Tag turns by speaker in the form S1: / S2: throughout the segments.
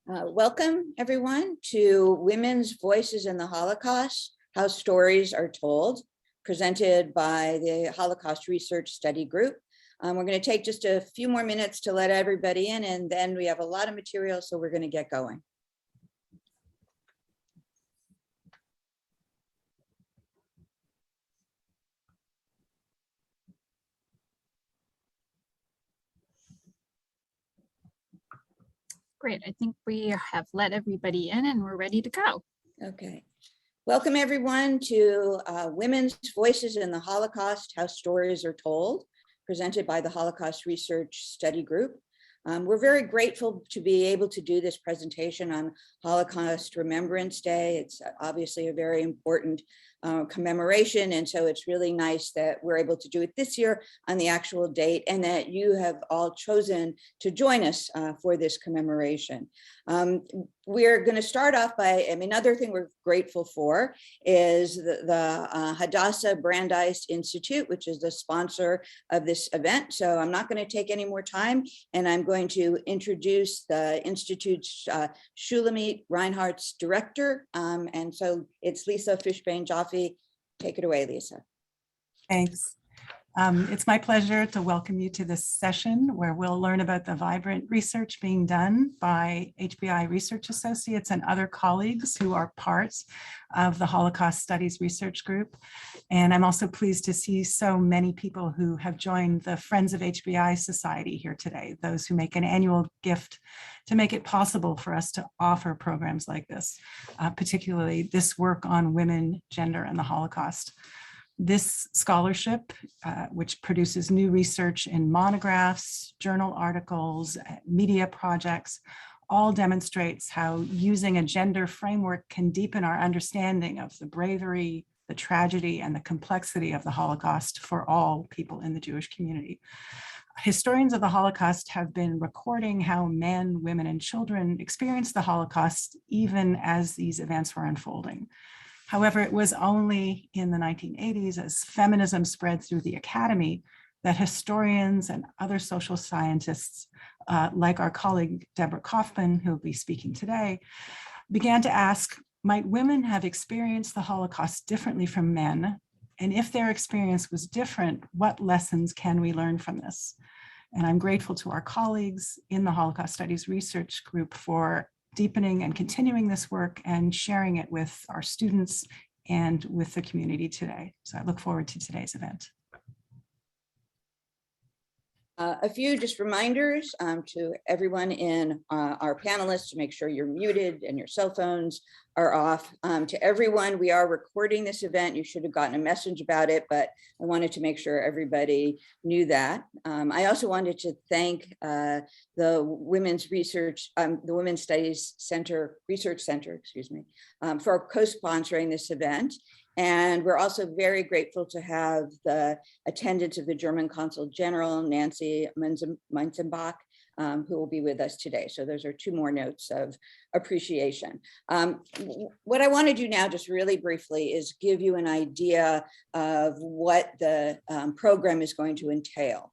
S1: Welcome, everyone, to Women's Voices in the Holocaust, How Stories Are Told, presented by the Holocaust Research Study Group. We're going to take just a few more minutes to let everybody in, and then we have a lot of material, so we're going to get going.
S2: Great. I think we have let everybody in and we're ready to go.
S1: Okay. Welcome, everyone, to Women's Voices in the Holocaust, How Stories Are Told, presented by the Holocaust Research Study Group. We're very grateful to be able to do this presentation on Holocaust Remembrance Day. It's obviously a very important commemoration, and so it's really nice that we're able to do it this year on the actual date, and that you have all chosen to join us for this commemoration. We're going to start off by, another thing we're grateful for is the Hadassah Brandeis Institute, which is the sponsor of this event. So I'm not going to take any more time, and I'm going to introduce the Institute's Shulamit Reinhardt's director. And so it's Lisa Fishbane-Jaffe. Take it away, Lisa.
S3: Thanks. It's my pleasure to welcome you to this session where we'll learn about the vibrant research being done by HBI Research Associates and other colleagues who are parts of the Holocaust Studies Research Group. And I'm also pleased to see so many people who have joined the Friends of HBI Society here today, those who make an annual gift to make it possible for us to offer programs like this, particularly this work on women, gender, and the Holocaust. This scholarship, which produces new research in monographs, journal articles, media projects, all demonstrates how using a gender framework can deepen our understanding of the bravery, the tragedy, and the complexity of the Holocaust for all people in the Jewish community. Historians of the Holocaust have been recording how men, women, and children experienced the Holocaust even as these events were unfolding. However, it was only in the 1980s, as feminism spread through the academy, that historians and other social scientists, like our colleague Deborah Kaufman, who will be speaking today, began to ask, might women have experienced the Holocaust differently from men? And if their experience was different, what lessons can we learn from this? And I'm grateful to our colleagues in the Holocaust Studies Research Group for deepening and continuing this work and sharing it with our students and with the community today. So I look forward to today's event.
S1: A few just reminders to everyone in our panelists to make sure you're muted and your cell phones are off. To everyone, we are recording this event. You should have gotten a message about it, but I wanted to make sure everybody knew that. I also wanted to thank the Women's Research, the Women's Studies Center, Research Center, excuse me, for co-sponsoring this event. And we're also very grateful to have the attendance of the German Consul General, Nancy Menzenbach, who will be with us today. So those are two more notes of appreciation. What I want to do now, just really briefly, is give you an idea of what the program is going to entail.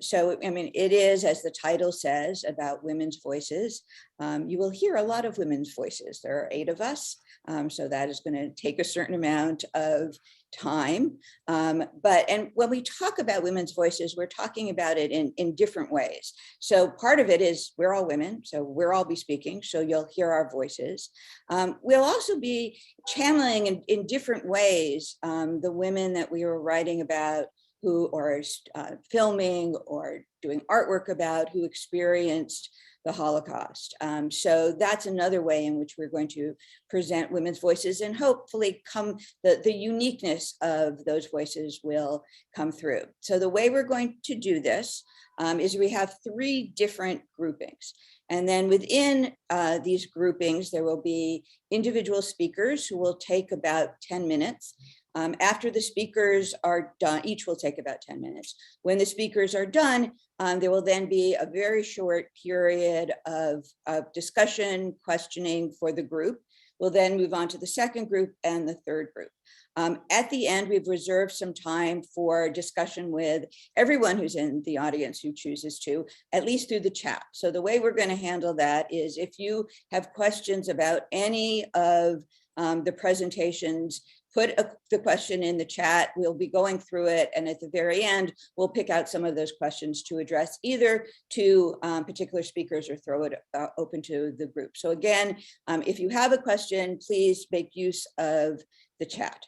S1: So, it is, as the title says, about women's voices. You will hear a lot of women's voices. There are 8 of us. So that is going to take a certain amount of time. And when we talk about women's voices, we're talking about it in different ways. So part of it is we're all women, so we'll all be speaking, so you'll hear our voices. We'll also be channeling in different ways the women that we were writing about, who are filming or doing artwork about, who experienced the Holocaust. So that's another way in which we're going to present women's voices, and hopefully the uniqueness of those voices will come through. So the way we're going to do this is we have 3 different groupings. And then within these groupings, there will be individual speakers who will take about 10 minutes. After the speakers are done, each will take about 10 minutes. When the speakers are done, there will then be a very short period of discussion, questioning for the group. We'll then move on to the second group and the third group. At the end, we've reserved some time for discussion with everyone who's in the audience who chooses to, at least through the chat. So the way we're going to handle that is if you have questions about any of the presentations, put the question in the chat. We'll be going through it. And at the very end, we'll pick out some of those questions to address either to particular speakers or throw it open to the group. So again, if you have a question, please make use of the chat.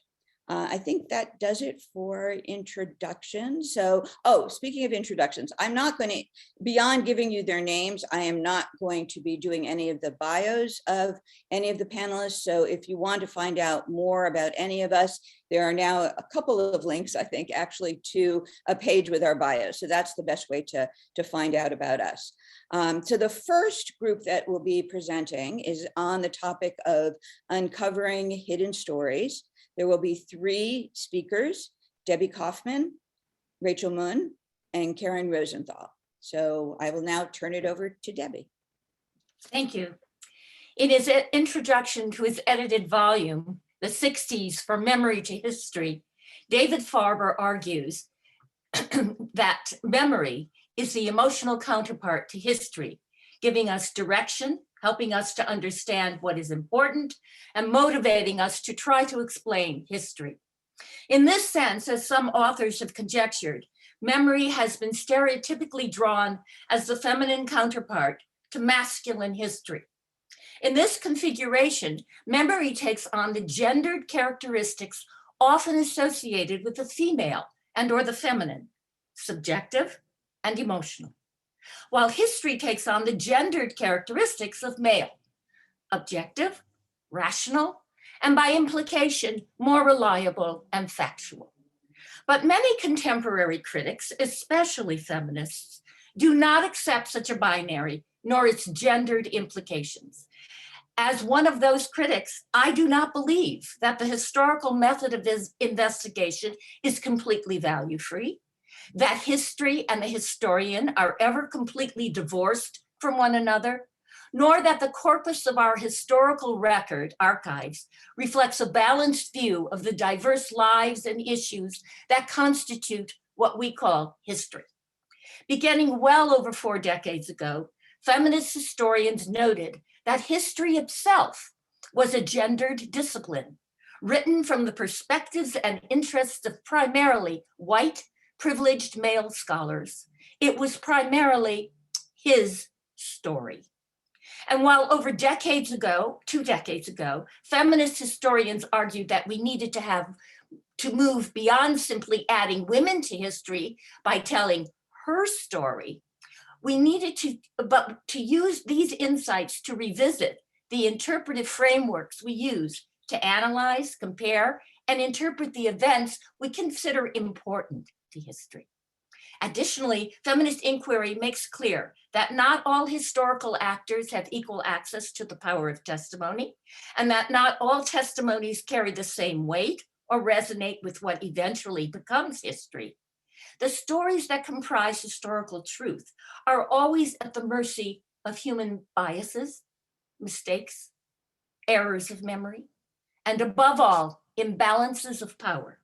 S1: I think that does it for introductions. So, oh, speaking of introductions, I'm not going to, beyond giving you their names, I am not going to be doing any of the bios of any of the panelists. So if you want to find out more about any of us, there are now a couple of links, I think, actually to a page with our bios. So that's the best way to find out about us. So the first group that will be presenting is on the topic of uncovering hidden stories. There will be 3 speakers, Debbie Kaufman, Rachel Munn, and Karen Rosenthal. So I will now turn it over to Debbie.
S4: Thank you. In his introduction to his edited volume, The 60s from Memory to History, David Farber argues that memory is the emotional counterpart to history, giving us direction, helping us to understand what is important, and motivating us to try to explain history. In this sense, as some authors have conjectured, memory has been stereotypically drawn as the feminine counterpart to masculine history. In this configuration, memory takes on the gendered characteristics often associated with the female and or the feminine, subjective and emotional, while history takes on the gendered characteristics of male, objective, rational, and by implication, more reliable and factual. But many contemporary critics, especially feminists, do not accept such a binary, nor its gendered implications. As one of those critics, I do not believe that the historical method of this investigation is completely value-free, that history and the historian are ever completely divorced from one another, nor that the corpus of our historical record archives reflects a balanced view of the diverse lives and issues that constitute what we call history. Beginning well over 4 decades ago, feminist historians noted that history itself was a gendered discipline, written from the perspectives and interests of primarily white, privileged male scholars. It was primarily his story. And while over 2 decades ago, feminist historians argued that we needed to move beyond simply adding women to history by telling her story, we needed to use these insights to revisit the interpretive frameworks we use to analyze, compare, and interpret the events we consider important to history. Additionally, feminist inquiry makes clear that not all historical actors have equal access to the power of testimony, and that not all testimonies carry the same weight or resonate with what eventually becomes history. The stories that comprise historical truth are always at the mercy of human biases, mistakes, errors of memory, and above all, imbalances of power.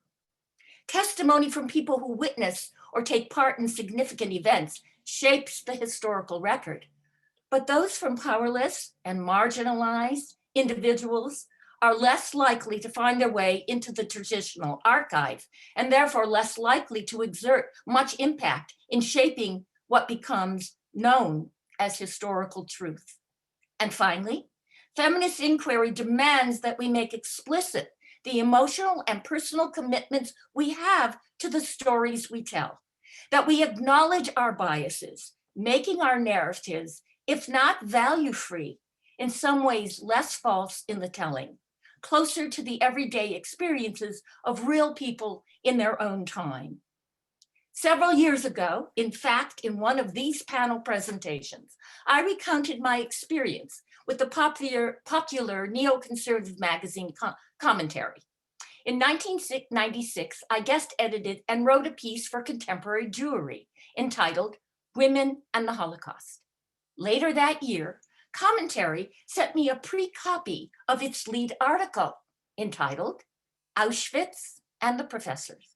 S4: Testimony from people who witness or take part in significant events shapes the historical record. But those from powerless and marginalized individuals are less likely to find their way into the traditional archive, and therefore less likely to exert much impact in shaping what becomes known as historical truth. And finally, feminist inquiry demands that we make explicit the emotional and personal commitments we have to the stories we tell, that we acknowledge our biases, making our narratives, if not value-free, in some ways less false in the telling, closer to the everyday experiences of real people in their own time. Several years ago, in fact, in one of these panel presentations, I recounted my experience with the popular neoconservative magazine Commentary. In 1996, I guest edited and wrote a piece for Contemporary Jewelry entitled Women and the Holocaust. Later that year, Commentary sent me a pre-copy of its lead article entitled Auschwitz and the Professors.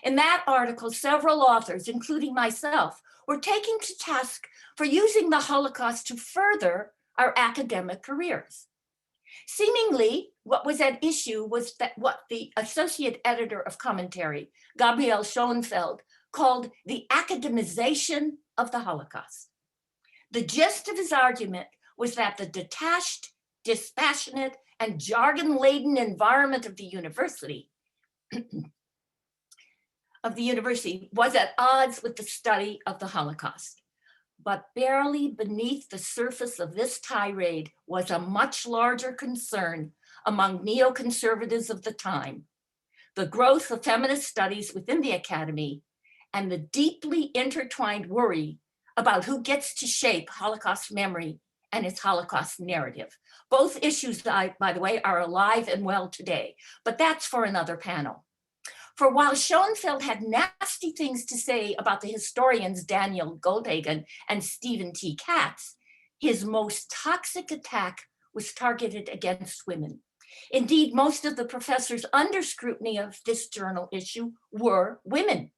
S4: In that article, several authors, including myself, were taken to task for using the Holocaust to further our academic careers. Seemingly, what was at issue was that what the associate editor of Commentary, Gabriel Schoenfeld, called the academization of the Holocaust. The gist of his argument was that the detached, dispassionate, and jargon-laden environment of the university was at odds with the study of the Holocaust. But barely beneath the surface of this tirade was a much larger concern among neoconservatives of the time: the growth of feminist studies within the academy and the deeply intertwined worry about who gets to shape Holocaust memory and its Holocaust narrative. Both issues, by the way, are alive and well today, but that's for another panel. For while Schoenfeld had nasty things to say about the historians Daniel Goldhagen and Stephen T. Katz, his most toxic attack was targeted against women. Indeed, most of the professors under scrutiny of this journal issue were women.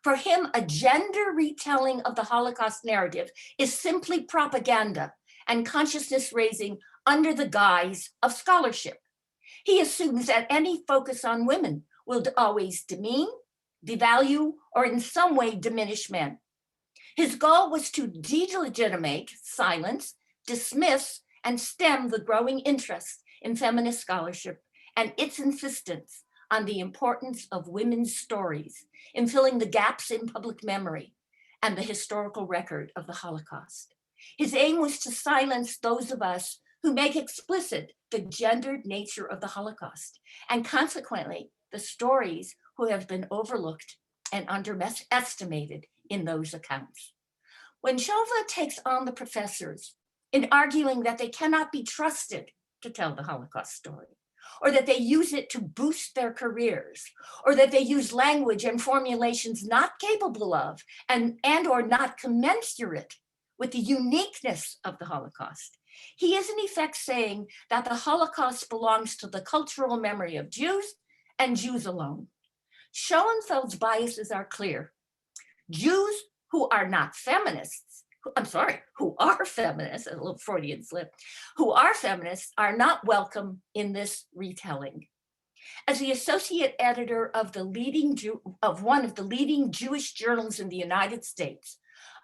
S4: For him, a gender retelling of the Holocaust narrative is simply propaganda and consciousness raising under the guise of scholarship. He assumes that any focus on women will always demean, devalue, or in some way diminish men. His goal was to delegitimate, silence, dismiss, and stem the growing interest in feminist scholarship and its insistence on the importance of women's stories in filling the gaps in public memory and the historical record of the Holocaust. His aim was to silence those of us who make explicit the gendered nature of the Holocaust, and consequently, the stories who have been overlooked and underestimated in those accounts. When Schoenfeld takes on the professors in arguing that they cannot be trusted to tell the Holocaust story, or that they use it to boost their careers, or that they use language and formulations not capable of and or not commensurate with the uniqueness of the Holocaust, he is in effect saying that the Holocaust belongs to the cultural memory of Jews and Jews alone. Schoenfeld's biases are clear. Jews who are not feminists, who are feminists, a little Freudian slip, who are feminists are not welcome in this retelling. As the associate editor of one of the leading Jewish journals in the United States,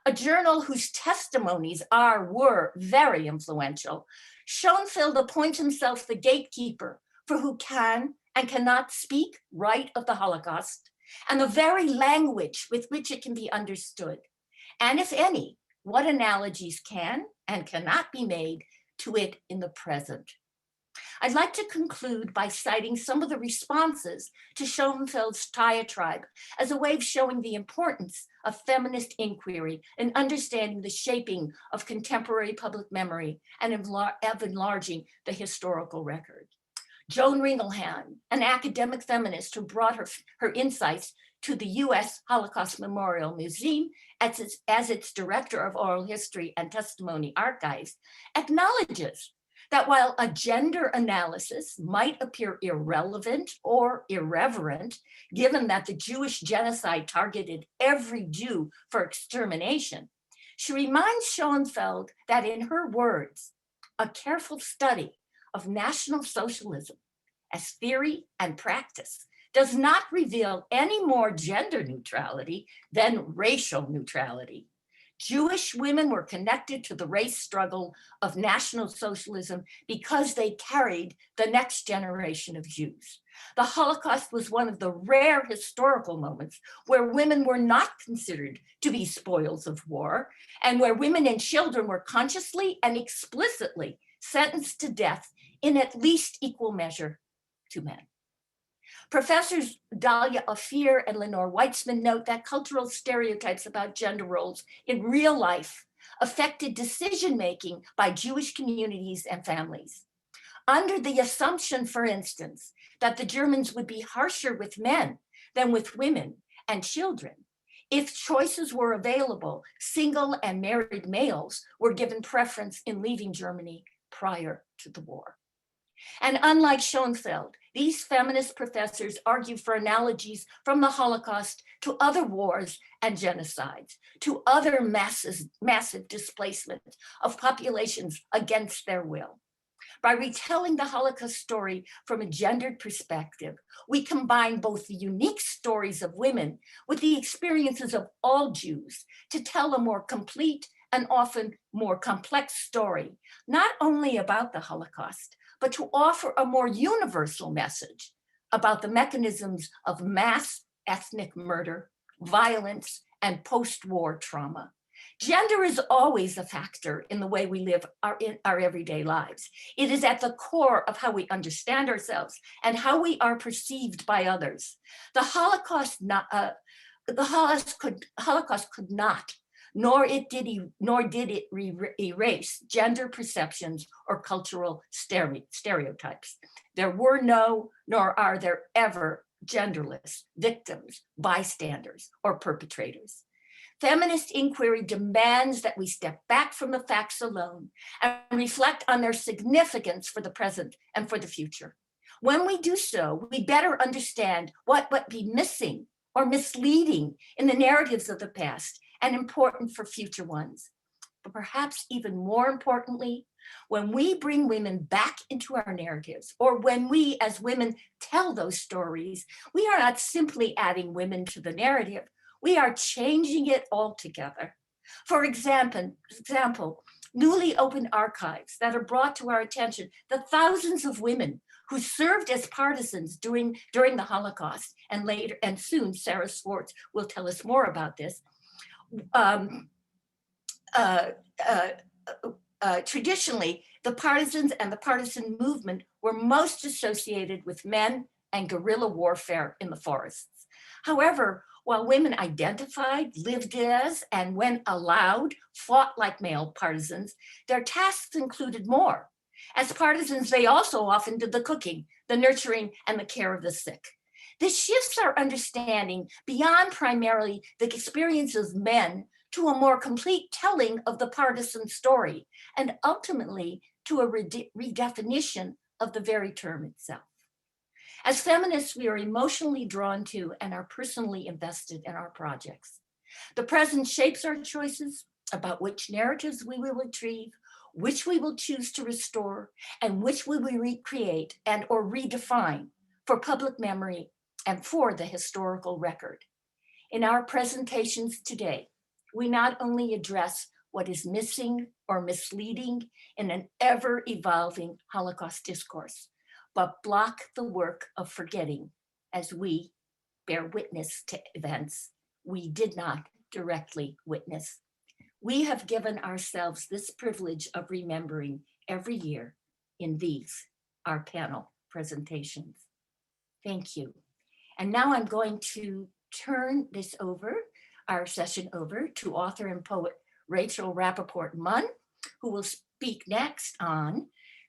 S4: a journal whose testimonies were very influential, Schoenfeld appoints himself the gatekeeper for who can and cannot speak right of the Holocaust and the very language with which it can be understood. And if any, what analogies can and cannot be made to it in the present. I'd like to conclude by citing some of the responses to Schoenfeld's diatribe as a way of showing the importance of feminist inquiry in understanding the shaping of contemporary public memory and of enlarging the historical record. Joan Ringelham, an academic feminist who brought her insights to the US Holocaust Memorial Museum as its director of oral history and testimony archives, acknowledges that while a gender analysis might appear irrelevant or irreverent, given that the Jewish genocide targeted every Jew for extermination, she reminds Schoenfeld that, in her words, a careful study of National Socialism as theory and practice does not reveal any more gender neutrality than racial neutrality. Jewish women were connected to the race struggle of National Socialism because they carried the next generation of Jews. The Holocaust was one of the rare historical moments where women were not considered to be spoils of war, and where women and children were consciously and explicitly sentenced to death in at least equal measure to men. Professors Dalia Ophir and Lenore Weitzman note that cultural stereotypes about gender roles in real life affected decision-making by Jewish communities and families. Under the assumption, for instance, that the Germans would be harsher with men than with women and children, If choices were available, single and married males were given preference in leaving Germany prior to the war. And unlike Schoenfeld, these feminist professors argue for analogies from the Holocaust to other wars and genocides, to other massive displacement of populations against their will. By retelling the Holocaust story from a gendered perspective, we combine both the unique stories of women with the experiences of all Jews to tell a more complete and often more complex story, not only about the Holocaust, but to offer a more universal message about the mechanisms of mass ethnic murder, violence, and post-war trauma. Gender is always a factor in the way we live in our everyday lives. It is at the core of how we understand ourselves and how we are perceived by others. The Holocaust could not, nor did it erase gender perceptions or cultural stereotypes. There were no, nor are there ever, genderless victims, bystanders, or perpetrators. Feminist inquiry demands that we step back from the facts alone and reflect on their significance for the present and for the future. When we do so, we better understand what might be missing or misleading in the narratives of the past and important for future ones. But perhaps even more importantly, when we bring women back into our narratives, or when we as women tell those stories, we are not simply adding women to the narrative, we are changing it altogether. For example, newly opened archives that are brought to our attention, the thousands of women who served as partisans during the Holocaust, and later, and soon Sarah Swartz will tell us more about this. Traditionally, the partisans and the partisan movement were most associated with men and guerrilla warfare in the forests. However, while women identified, lived as, and when allowed, fought like male partisans, their tasks included more. As partisans, they also often did the cooking, the nurturing, and the care of the sick. This shifts our understanding beyond primarily the experiences of men to a more complete telling of the partisan story, and ultimately to a redefinition of the very term itself. As feminists, we are emotionally drawn to and are personally invested in our projects. The present shapes our choices about which narratives we will retrieve, which we will choose to restore, and which we will recreate and or redefine for public memory and for the historical record. In our presentations today, we not only address what is missing or misleading in an ever-evolving Holocaust discourse, but block the work of forgetting as we bear witness to events we did not directly witness. We have given ourselves this privilege of remembering every year in these, our panel presentations. Thank you. And now I'm going to turn this over, our session over, to author and poet Rachel Rappaport-Munn, who will speak next on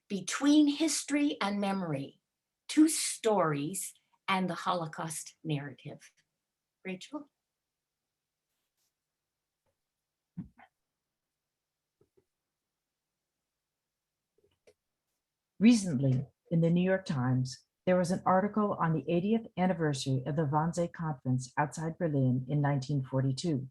S4: Between History and Memory, Two Stories and the Holocaust Narrative. Rachel?
S5: Recently, in the New York Times, there was an article on the 80th anniversary of the Wannsee Conference outside Berlin in 1942.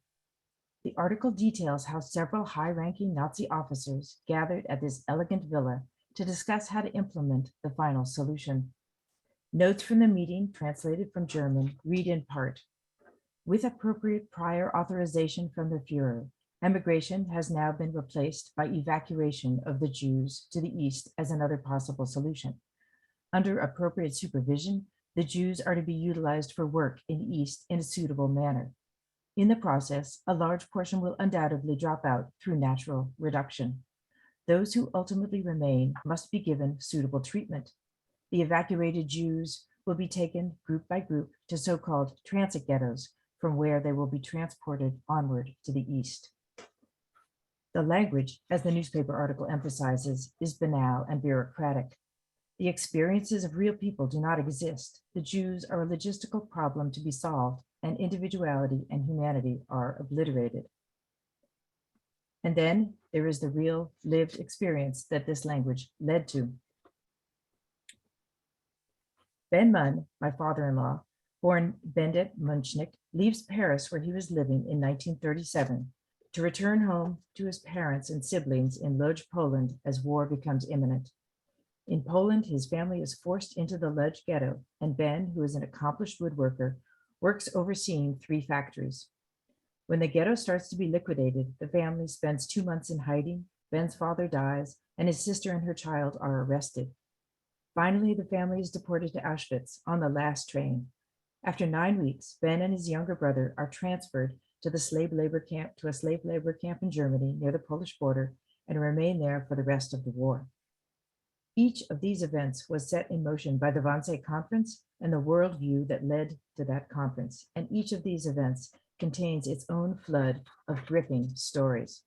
S5: The article details how several high-ranking Nazi officers gathered at this elegant villa to discuss how to implement the final solution. Notes from the meeting, translated from German, read in part, with appropriate prior authorization from the Führer, emigration has now been replaced by evacuation of the Jews to the east as another possible solution. Under appropriate supervision, the Jews are to be utilized for work in the east in a suitable manner. In the process, a large portion will undoubtedly drop out through natural reduction. Those who ultimately remain must be given suitable treatment. The evacuated Jews will be taken group by group to so-called transit ghettos, from where they will be transported onward to the east. The language, as the newspaper article emphasizes, is banal and bureaucratic. The experiences of real people do not exist. The Jews are a logistical problem to be solved and individuality and humanity are obliterated. And then there is the real lived experience that this language led to. Ben Munn, my father-in-law, born Bendit Munchnik, leaves Paris where he was living in 1937 to return home to his parents and siblings in Lodz, Poland, as war becomes imminent. In Poland, his family is forced into the Lodz ghetto, and Ben, who is an accomplished woodworker, works overseeing 3 factories. When the ghetto starts to be liquidated, the family spends 2 months in hiding, Ben's father dies, and his sister and her child are arrested. Finally, the family is deported to Auschwitz on the last train. After 9 weeks, Ben and his younger brother are transferred to a slave labor camp in Germany near the Polish border and remain there for the rest of the war. Each of these events was set in motion by the Wannsee Conference and the worldview that led to that conference, and each of these events contains its own flood of gripping stories.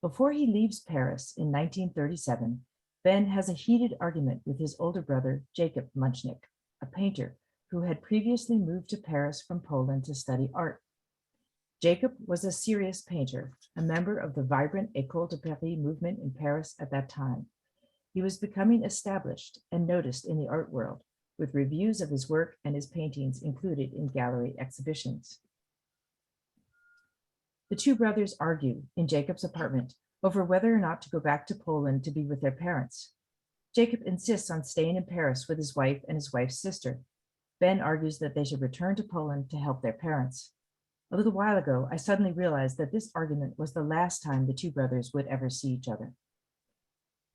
S5: Before he leaves Paris in 1937, Ben has a heated argument with his older brother, Jacob Munchnik, a painter who had previously moved to Paris from Poland to study art. Jacob was a serious painter, a member of the vibrant École de Paris movement in Paris at that time. He was becoming established and noticed in the art world, with reviews of his work and his paintings included in gallery exhibitions. The 2 brothers argue in Jacob's apartment over whether or not to go back to Poland to be with their parents. Jacob insists on staying in Paris with his wife and his wife's sister. Ben argues that they should return to Poland to help their parents. A little while ago, I suddenly realized that this argument was the last time the 2 brothers would ever see each other.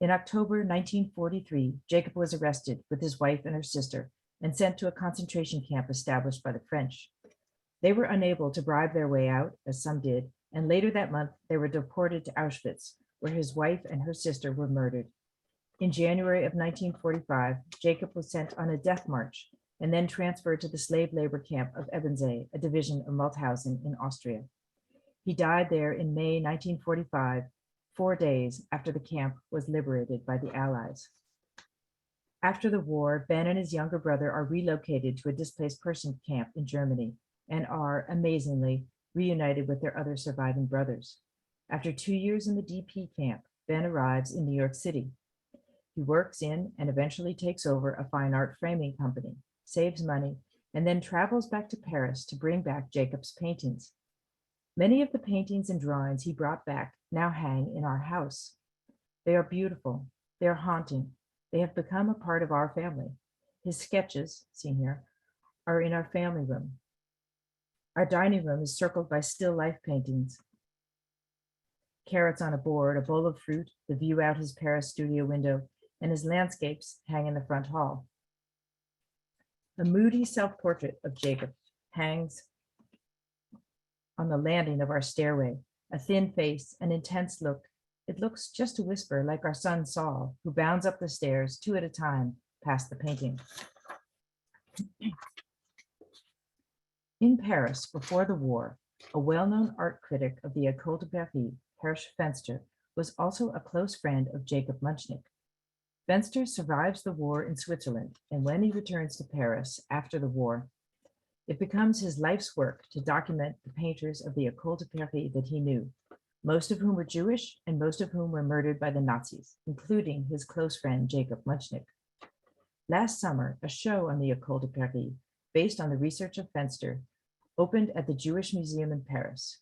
S5: In October 1943, Jacob was arrested with his wife and her sister and sent to a concentration camp established by the French. They were unable to bribe their way out, as some did, and later that month, they were deported to Auschwitz, where his wife and her sister were murdered. In January of 1945, Jacob was sent on a death march and then transferred to the slave labor camp of Ebensee, a division of Mauthausen in Austria. He died there in May 1945, 4 days after the camp was liberated by the Allies. After the war, Ben and his younger brother are relocated to a displaced person camp in Germany and are, amazingly, reunited with their other surviving brothers. After 2 years in the DP camp, Ben arrives in New York City. He works in and eventually takes over a fine art framing company, saves money, and then travels back to Paris to bring back Jacob's paintings. Many of the paintings and drawings he brought back now hang in our house. They are beautiful, they are haunting, they have become a part of our family. His sketches, seen here, are in our family room. Our dining room is circled by still life paintings. Carrots on a board, a bowl of fruit, the view out his Paris studio window, and his landscapes hang in the front hall. A moody self-portrait of Jacob hangs on the landing of our stairway, a thin face, an intense look. It looks just a whisper like our son Saul, who bounds up the stairs 2 at a time past the painting. In Paris, before the war, a well-known art critic of the École de Paris, Hersch Fenster, was also a close friend of Jacob Munchnik. Fenster survives the war in Switzerland, and when he returns to Paris after the war, it becomes his life's work to document the painters of the École de Paris that he knew, most of whom were Jewish and most of whom were murdered by the Nazis, including his close friend Jacob Munchnik. Last summer, a show on the École de Paris, based on the research of Fenster, opened at the Jewish Museum in Paris.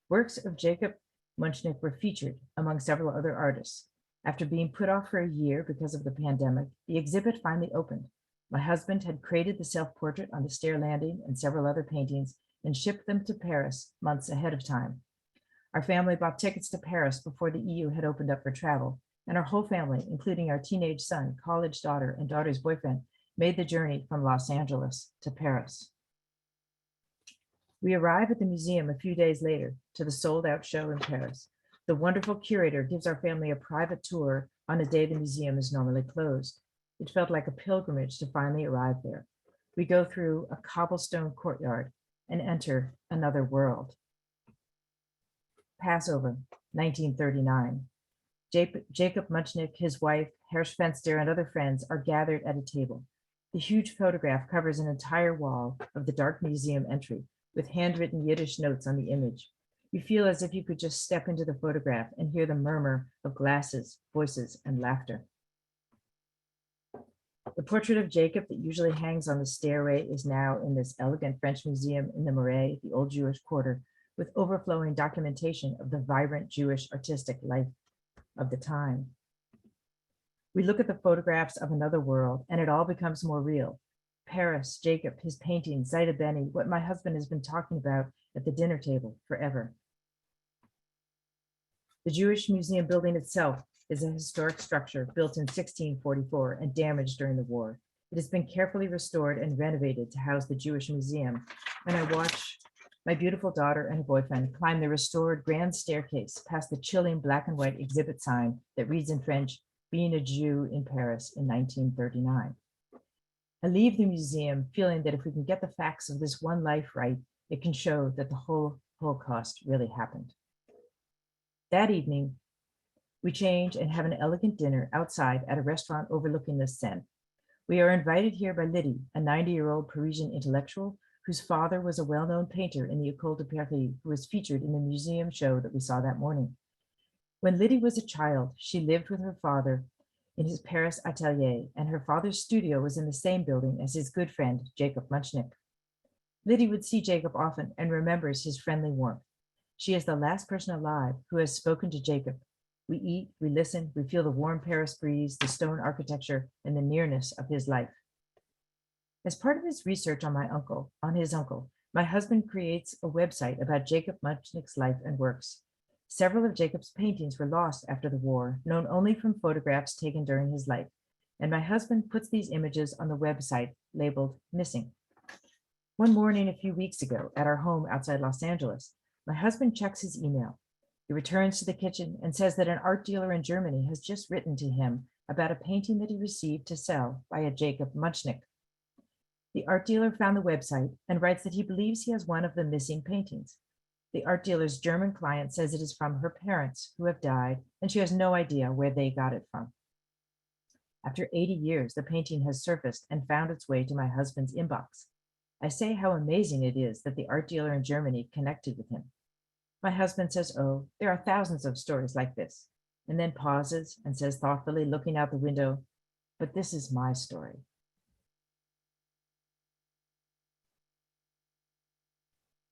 S5: Works of Jacob Munchnik were featured among several other artists. After being put off for a year because of the pandemic, the exhibit finally opened. My husband had created the self-portrait on the stair landing and several other paintings and shipped them to Paris months ahead of time. Our family bought tickets to Paris before the EU had opened up for travel, and our whole family, including our teenage son, college daughter, and daughter's boyfriend, made the journey from Los Angeles to Paris. We arrive at the museum a few days later to the sold-out show in Paris. The wonderful curator gives our family a private tour on a day the museum is normally closed. It felt like a pilgrimage to finally arrive there. We go through a cobblestone courtyard and enter another world. Passover, 1939. Jacob Munchnik, his wife, Hersch Fenster, and other friends are gathered at a table. The huge photograph covers an entire wall of the dark museum entry with handwritten Yiddish notes on the image. You feel as if you could just step into the photograph and hear the murmur of glasses, voices, and laughter. The portrait of Jacob that usually hangs on the stairway is now in this elegant French museum in the Marais, the old Jewish quarter, with overflowing documentation of the vibrant Jewish artistic life of the time. We look at the photographs of another world and it all becomes more real. Paris, Jacob, his paintings, Zaida Beni, what my husband has been talking about at the dinner table forever. The Jewish Museum building itself is a historic structure built in 1644 and damaged during the war. It has been carefully restored and renovated to house the Jewish Museum, and I watch my beautiful daughter and her boyfriend climb the restored grand staircase past the chilling black and white exhibit sign that reads in French, "Being a Jew in Paris in 1939. I leave the museum feeling that if we can get the facts of this one life right, it can show that the whole Holocaust really happened. That evening, we change and have an elegant dinner outside at a restaurant overlooking the Seine. We are invited here by Lydie, a 90-year-old Parisian intellectual whose father was a well-known painter in the École de Paris, who was featured in the museum show that we saw that morning. When Lydie was a child, she lived with her father in his Paris atelier, and her father's studio was in the same building as his good friend, Jacob Munchnick. Lydie would see Jacob often and remembers his friendly warmth. She is the last person alive who has spoken to Jacob. We eat, we listen, we feel the warm Paris breeze, the stone architecture, and the nearness of his life. As part of his research on his uncle, my husband creates a website about Jacob Munchnick's life and works. Several of Jacob's paintings were lost after the war, known only from photographs taken during his life, and my husband puts these images on the website labeled missing. One morning a few weeks ago at our home outside Los Angeles, my husband checks his email. He returns to the kitchen and says that an art dealer in Germany has just written to him about a painting that he received to sell by a Jacob Munchnick. The art dealer found the website and writes that he believes he has one of the missing paintings. The art dealer's German client says it is from her parents who have died, and she has no idea where they got it from. After 80 years, the painting has surfaced and found its way to my husband's inbox. I say how amazing it is that the art dealer in Germany connected with him. My husband says, "Oh, there are thousands of stories like this," and then pauses and says thoughtfully, looking out the window, "But this is my story."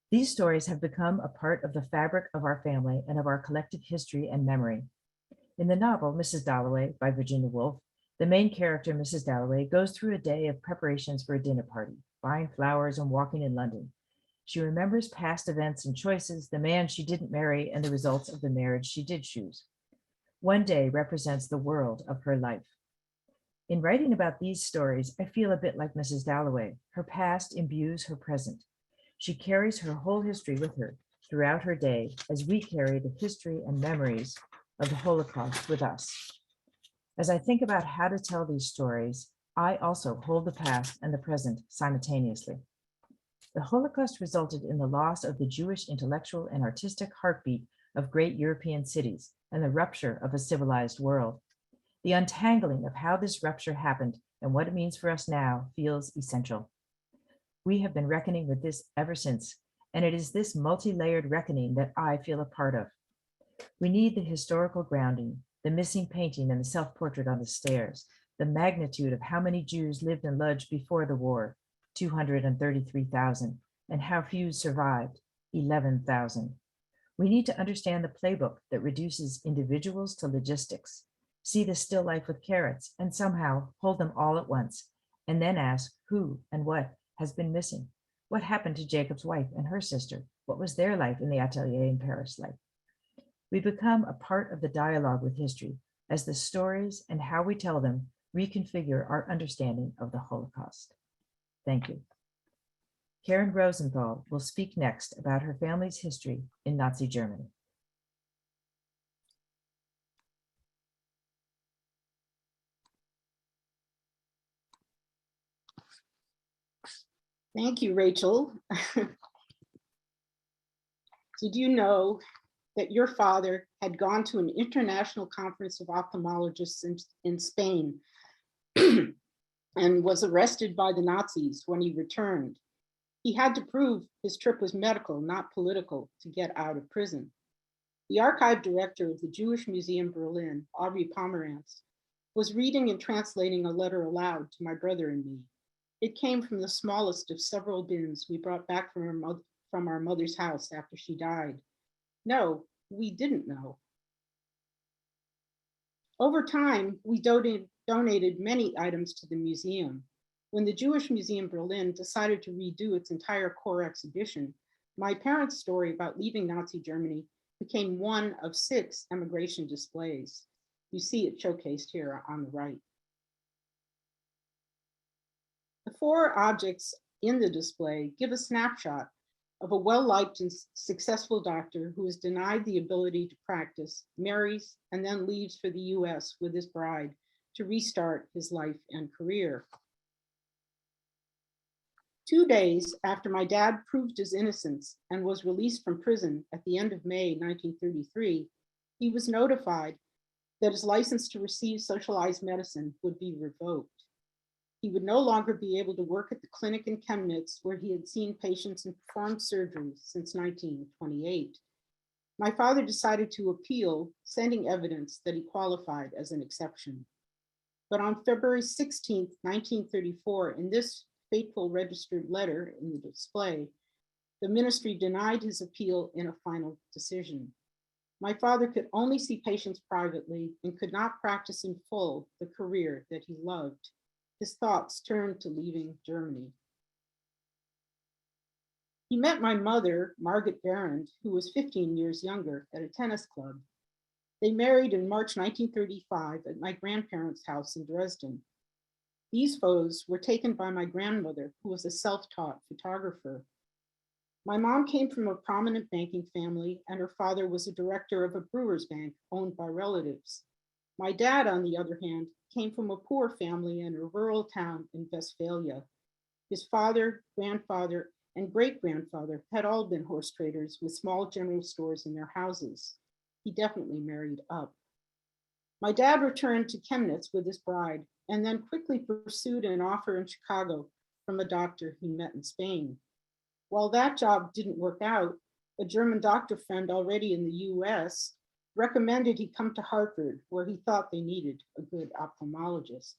S5: These stories have become a part of the fabric of our family and of our collective history and memory. In the novel, Mrs. Dalloway by Virginia Woolf, the main character, Mrs. Dalloway, goes through a day of preparations for a dinner party, buying flowers and walking in London. She remembers past events and choices, the man she didn't marry, and the results of the marriage she did choose. One day represents the world of her life. In writing about these stories, I feel a bit like Mrs. Dalloway. Her past imbues her present. She carries her whole history with her throughout her day as we carry the history and memories of the Holocaust with us. As I think about how to tell these stories, I also hold the past and the present simultaneously. The Holocaust resulted in the loss of the Jewish intellectual and artistic heartbeat of great European cities and the rupture of a civilized world. The untangling of how this rupture happened and what it means for us now feels essential. We have been reckoning with this ever since, and it is this multi-layered reckoning that I feel a part of. We need the historical grounding, the missing painting and the self-portrait on the stairs, the magnitude of how many Jews lived in Lodz before the war, 233,000, and how few survived, 11,000. We need to understand the playbook that reduces individuals to logistics, see the still life with carrots, and somehow hold them all at once, and then ask who and what has been missing. What happened to Jacob's wife and her sister? What was their life in the atelier in Paris like? We become a part of the dialogue with history as the stories and how we tell them reconfigure our understanding of the Holocaust. Thank you. Karen Rosenthal will speak next about her family's history in Nazi Germany.
S6: Thank you, Rachel. Did you know that your father had gone to an international conference of ophthalmologists in Spain and was arrested by the Nazis when he returned. He had to prove his trip was medical, not political, to get out of prison. The archive director of the Jewish Museum Berlin, Aubrey Pomerantz, was reading and translating a letter aloud to my brother and me. It came from the smallest of several bins we brought back from our mother's house after she died. No, we didn't know. Over time, we donated many items to the museum. When the Jewish Museum Berlin decided to redo its entire core exhibition, my parents' story about leaving Nazi Germany became one of 6 emigration displays. You see it showcased here on the right. The 4 objects in the display give a snapshot of a well-liked and successful doctor who is denied the ability to practice, marries, and then leaves for the US with his bride to restart his life and career. 2 days after my dad proved his innocence and was released from prison at the end of May 1933, he was notified that his license to receive socialized medicine would be revoked. He would no longer be able to work at the clinic in Chemnitz where he had seen patients and performed surgeries since 1928. My father decided to appeal, sending evidence that he qualified as an exception. But on February 16, 1934, in this fateful registered letter in the display, the ministry denied his appeal in a final decision. My father could only see patients privately and could not practice in full the career that he loved. His thoughts turned to leaving Germany. He met my mother, Margaret Behrend, who was 15 years younger, at a tennis club. They married in March 1935 at my grandparents' house in Dresden. These photos were taken by my grandmother, who was a self-taught photographer. My mom came from a prominent banking family, and her father was a director of a brewer's bank owned by relatives. My dad, on the other hand, came from a poor family in a rural town in Westphalia. His father, grandfather, and great-grandfather had all been horse traders with small general stores in their houses. He definitely married up. My dad returned to Chemnitz with his bride and then quickly pursued an offer in Chicago from a doctor he met in Spain. While that job didn't work out, a German doctor friend already in the US recommended he come to Hartford, where he thought they needed a good ophthalmologist.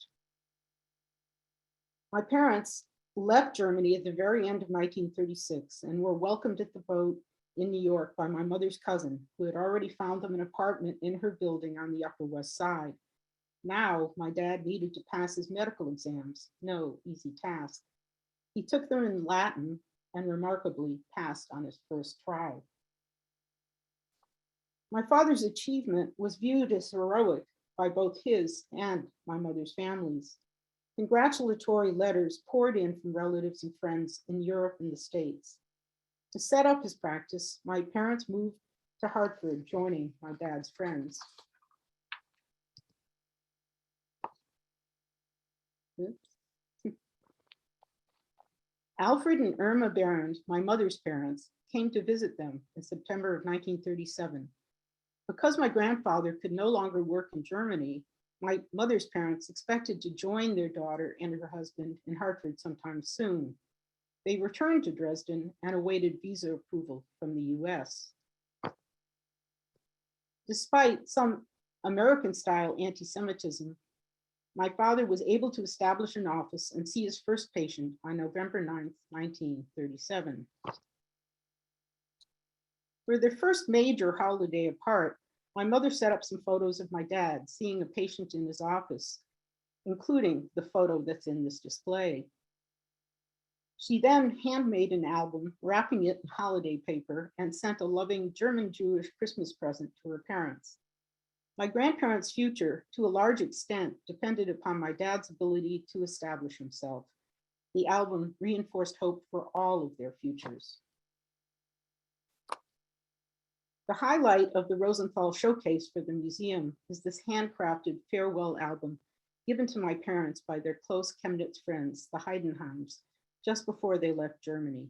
S6: My parents left Germany at the very end of 1936 and were welcomed at the boat in New York by my mother's cousin, who had already found them an apartment in her building on the Upper West Side. Now, my dad needed to pass his medical exams, no easy task. He took them in Latin and remarkably passed on his first try. My father's achievement was viewed as heroic by both his and my mother's families. Congratulatory letters poured in from relatives and friends in Europe and the States. To set up his practice, my parents moved to Hartford, joining my dad's friends. Oops. Alfred and Irma Behrend, my mother's parents, came to visit them in September of 1937. Because my grandfather could no longer work in Germany, my mother's parents expected to join their daughter and her husband in Hartford sometime soon. They returned to Dresden and awaited visa approval from the US. Despite some American-style anti-Semitism, my father was able to establish an office and see his first patient on November 9th, 1937. For their first major holiday apart, my mother set up some photos of my dad seeing a patient in his office, including the photo that's in this display. She then handmade an album, wrapping it in holiday paper, and sent a loving German-Jewish Christmas present to her parents. My grandparents' future, to a large extent, depended upon my dad's ability to establish himself. The album reinforced hope for all of their futures. The highlight of the Rosenthal showcase for the museum is this handcrafted farewell album given to my parents by their close Chemnitz friends, the Heidenheims, just before they left Germany.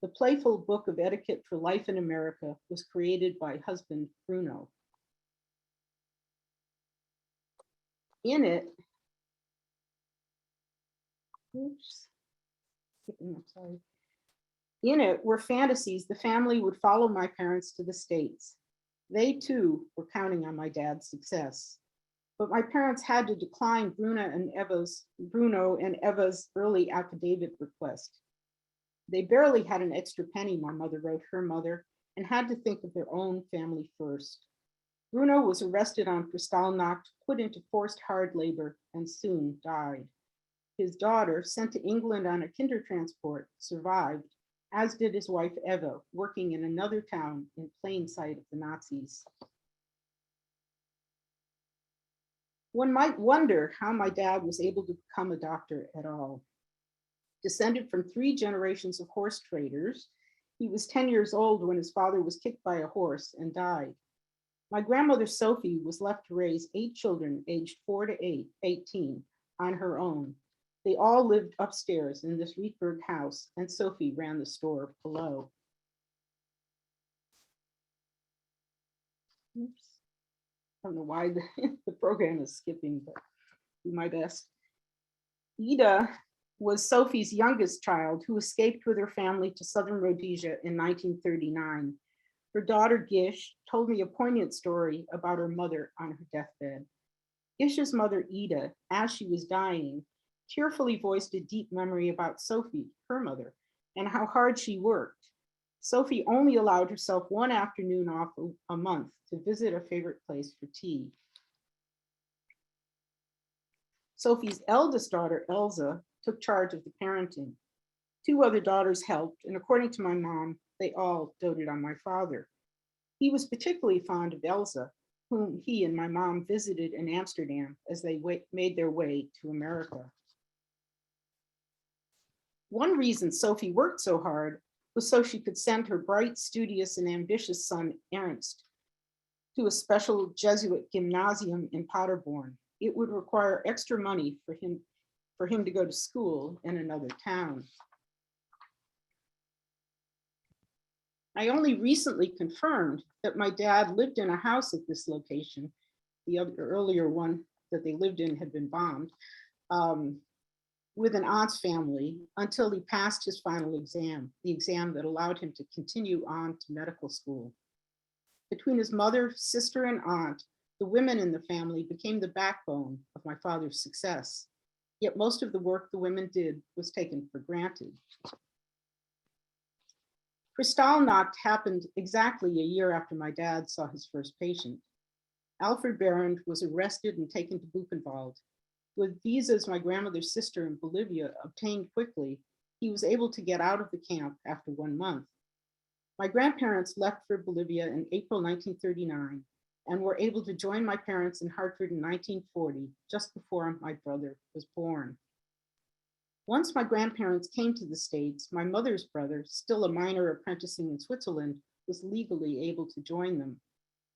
S6: The playful book of etiquette for life in America was created by husband Bruno. In it, Oops. I'm sorry. In it were fantasies the family would follow my parents to the States. They too were counting on my dad's success. But my parents had to decline Bruno and Eva's early affidavit request. They barely had an extra penny, my mother wrote her mother, and had to think of their own family first. Bruno was arrested on Kristallnacht, put into forced hard labor, and soon died. His daughter, sent to England on a Kindertransport, survived, as did his wife Eva, working in another town in plain sight of the Nazis. One might wonder how my dad was able to become a doctor at all. Descended from 3 generations of horse traders, he was 10 years old when his father was kicked by a horse and died. My grandmother Sophie was left to raise 8 children aged 4 to 18 on her own. They all lived upstairs in this Rietberg house, and Sophie ran the store below. Oops. I don't know why the program is skipping, but do my best. Ida was Sophie's youngest child who escaped with her family to southern Rhodesia in 1939. Her daughter Gish told me a poignant story about her mother on her deathbed. Gish's mother Ida, as she was dying, tearfully voiced a deep memory about Sophie, her mother, and how hard she worked. Sophie only allowed herself one afternoon off a month to visit a favorite place for tea. Sophie's eldest daughter, Elsa, took charge of the parenting. 2 other daughters helped, and according to my mom, they all doted on my father. He was particularly fond of Elsa, whom he and my mom visited in Amsterdam as they made their way to America. One reason Sophie worked so hard was so she could send her bright, studious, and ambitious son, Ernst, to a special Jesuit gymnasium in Paderborn. It would require extra money for him to go to school in another town. I only recently confirmed that my dad lived in a house at this location. The earlier one that they lived in had been bombed, with an aunt's family until he passed his final exam, the exam that allowed him to continue on to medical school. Between his mother, sister, and aunt, the women in the family became the backbone of my father's success. Yet most of the work the women did was taken for granted. Kristallnacht happened exactly a year after my dad saw his first patient. Alfred Behrend was arrested and taken to Buchenwald. With visas my grandmother's sister in Bolivia obtained quickly, he was able to get out of the camp after 1 month. My grandparents left for Bolivia in April 1939 and were able to join my parents in Hartford in 1940, just before my brother was born. Once my grandparents came to the States, my mother's brother, still a minor apprenticing in Switzerland, was legally able to join them.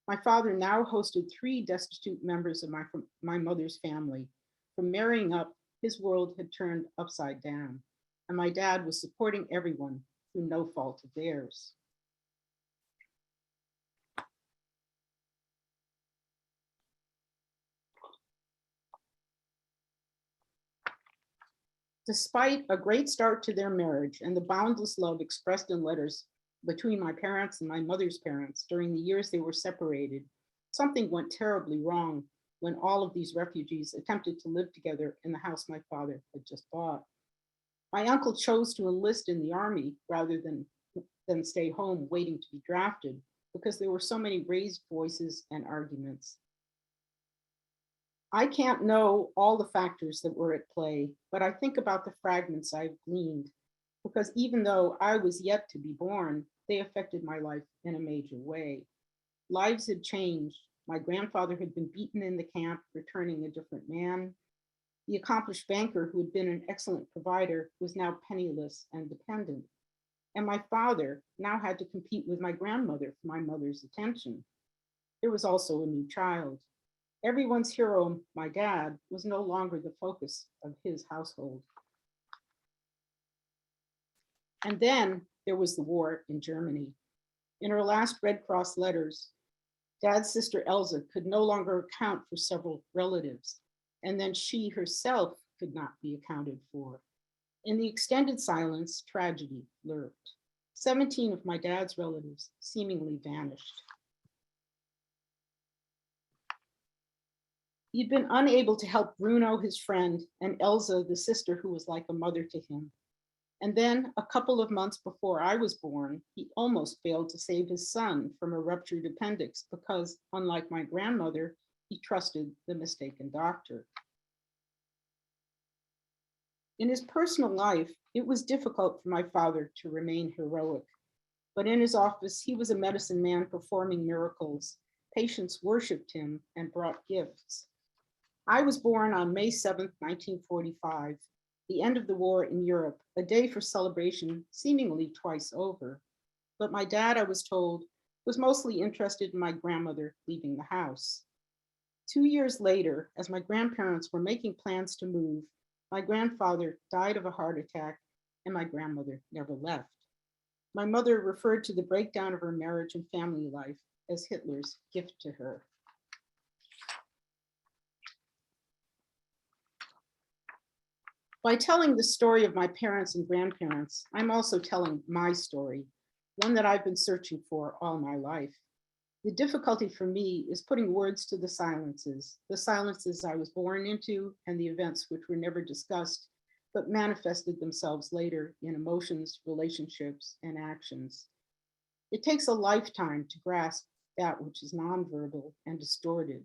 S6: My father now hosted 3 destitute members of my mother's family. From marrying up, his world had turned upside down, and my dad was supporting everyone through no fault of theirs. Despite a great start to their marriage and the boundless love expressed in letters between my parents and my mother's parents during the years they were separated, something went terribly wrong when all of these refugees attempted to live together in the house my father had just bought. My uncle chose to enlist in the army rather than stay home waiting to be drafted because there were so many raised voices and arguments. I can't know all the factors that were at play, but I think about the fragments I've gleaned, because even though I was yet to be born, they affected my life in a major way. Lives had changed. My grandfather had been beaten in the camp, returning a different man. The accomplished banker who had been an excellent provider was now penniless and dependent. And my father now had to compete with my grandmother for my mother's attention. There was also a new child. Everyone's hero, my dad, was no longer the focus of his household. And then there was the war in Germany. In her last Red Cross letters, Dad's sister Elsa could no longer account for several relatives, and then she herself could not be accounted for. In the extended silence, tragedy lurked. 17 of my dad's relatives seemingly vanished. He'd been unable to help Bruno, his friend, and Elsa, the sister who was like a mother to him. And then, a couple of months before I was born, he almost failed to save his son from a ruptured appendix because, unlike my grandmother, he trusted the mistaken doctor. In his personal life, it was difficult for my father to remain heroic, but in his office, he was a medicine man performing miracles. Patients worshiped him and brought gifts. I was born on May 7th, 1945, the end of the war in Europe, a day for celebration seemingly twice over. But my dad, I was told, was mostly interested in my grandmother leaving the house. 2 years later, as my grandparents were making plans to move, my grandfather died of a heart attack and my grandmother never left. My mother referred to the breakdown of her marriage and family life as Hitler's gift to her. By telling the story of my parents and grandparents, I'm also telling my story, one that I've been searching for all my life. The difficulty for me is putting words to the silences I was born into and the events which were never discussed, but manifested themselves later in emotions, relationships, and actions. It takes a lifetime to grasp that which is nonverbal and distorted.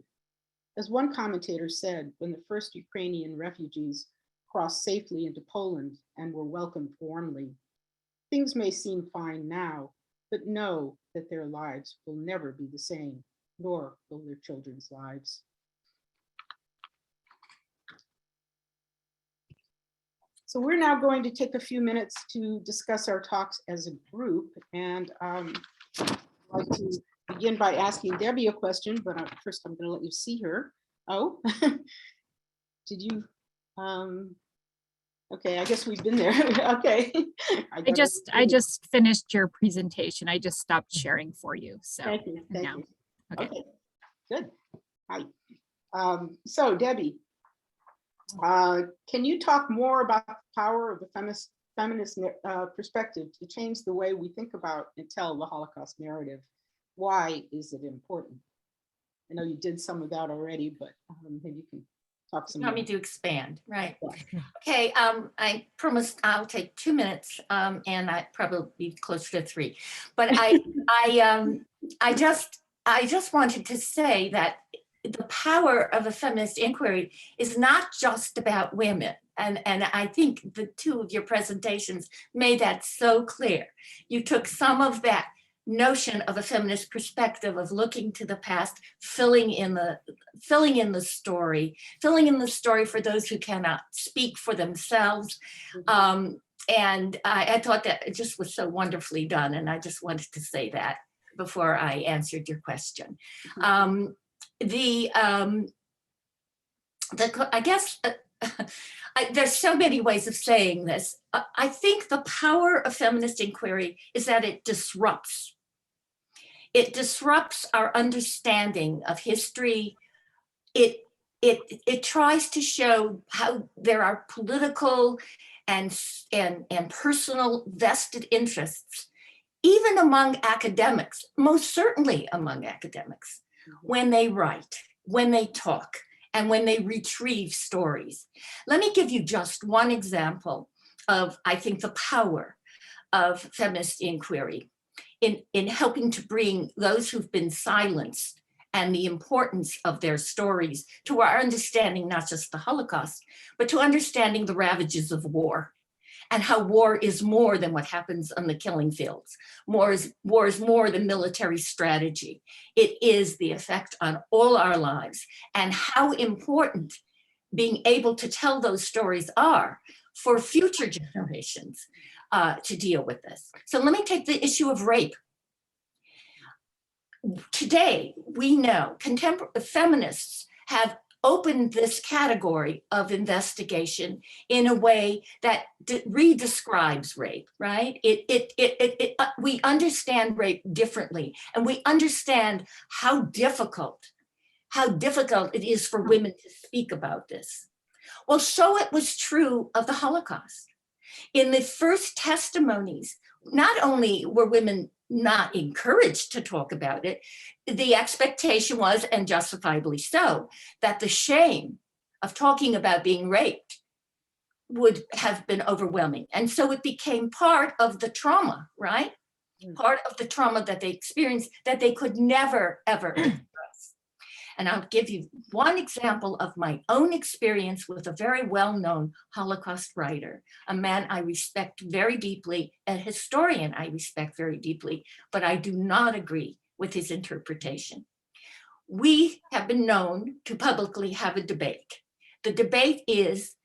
S6: As one commentator said, when the first Ukrainian refugees crossed safely into Poland and were welcomed warmly, things may seem fine now, but know that their lives will never be the same, nor will their children's lives. So we're now going to take a few minutes to discuss our talks as a group, and I'd like to begin by asking Debbie a question, but first I'm going to let you see her. Oh, did you? Okay, I guess we've been there. Okay.
S2: I just finished your presentation. I just stopped sharing for you. So
S6: Thank you. Thank
S2: now,
S6: you.
S2: okay.
S6: Okay, good. Hi. So Debbie, can you talk more about the power of the feminist perspective to change the way we think about and tell the Holocaust narrative? Why is it important? I know you did some of that already, but maybe you can talk some
S4: You want
S6: more.
S4: me to expand, right?
S6: Yeah.
S4: Okay, I promised I'll take 2 minutes, and I probably be closer to 3. But I just wanted to say that the power of a feminist inquiry is not just about women. And I think the 2 of your presentations made that so clear. You took some of that notion of a feminist perspective of looking to the past, filling in the story for those who cannot speak for themselves. And I thought that it just was so wonderfully done. And I just wanted to say that before I answered your question. I guess there's so many ways of saying this. I think the power of feminist inquiry is that it disrupts. It disrupts our understanding of history. It tries to show how there are political and personal vested interests, even among academics, most certainly among academics, when they write, when they talk, and when they retrieve stories. Let me give you just one example of, I think, the power of feminist inquiry in helping to bring those who've been silenced and the importance of their stories to our understanding, not just the Holocaust, but to understanding the ravages of war and how war is more than what happens on the killing fields. War is more than military strategy. It is the effect on all our lives and how important being able to tell those stories are for future generations to deal with this. So let me take the issue of rape. Today, we know contemporary feminists have opened this category of investigation in a way that redescribes rape, right? We understand rape differently, and we understand how difficult it is for women to speak about this. Well, so it was true of the Holocaust. In the first testimonies, not only were women not encouraged to talk about it, the expectation was, and justifiably so, that the shame of talking about being raped would have been overwhelming. And so it became part of the trauma, right? Part of the trauma that they experienced that they could never, ever express. And I'll give you one example of my own experience with a very well-known Holocaust writer, a man I respect very deeply, a historian I respect very deeply, but I do not agree with his interpretation. We have been known to publicly have a debate. The debate is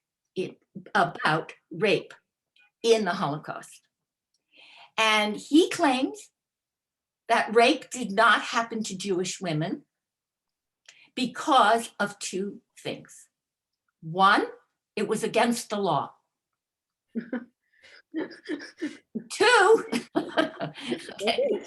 S4: about rape in the Holocaust. And he claims that rape did not happen to Jewish women because of two things. One, it was against the law. Two, okay,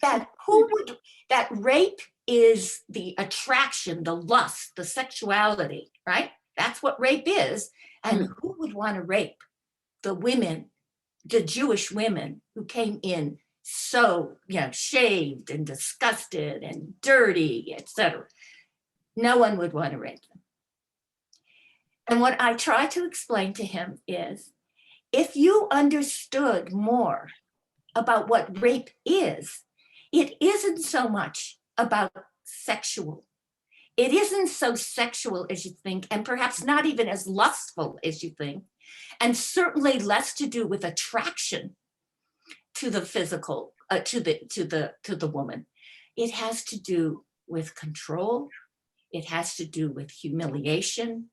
S4: that rape is the attraction, the lust, the sexuality, right? That's what rape is. And who would want to rape the women, the Jewish women who came in so, shaved and disgusted and dirty, etc. No one would want to rape them. And what I try to explain to him is, if you understood more about what rape is, it isn't so much about sexual. It isn't so sexual as you think, and perhaps not even as lustful as you think, and certainly less to do with attraction to the physical, to the woman. It has to do with control. It has to do with humiliation,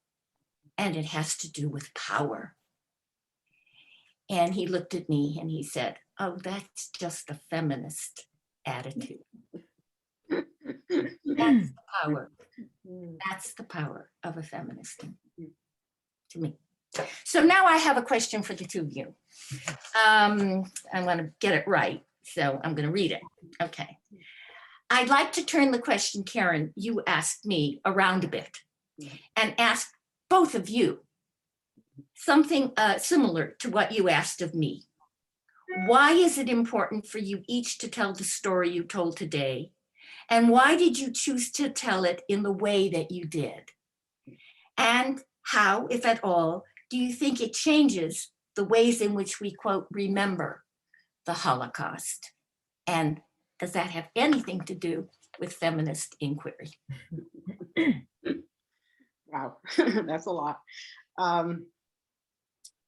S4: and it has to do with power. And he looked at me and he said, "Oh, that's just a feminist attitude." That's the power. That's the power of a feminist to me. So now I have a question for the two of you. I'm going to get it right, so I'm going to read it. Okay. I'd like to turn the question, Karen, you asked me around a bit and ask both of you something similar to what you asked of me. Why is it important for you each to tell the story you told today? And why did you choose to tell it in the way that you did? And how, if at all, do you think it changes the ways in which we, quote, remember the Holocaust? And does that have anything to do with feminist inquiry?
S6: Wow, that's a lot.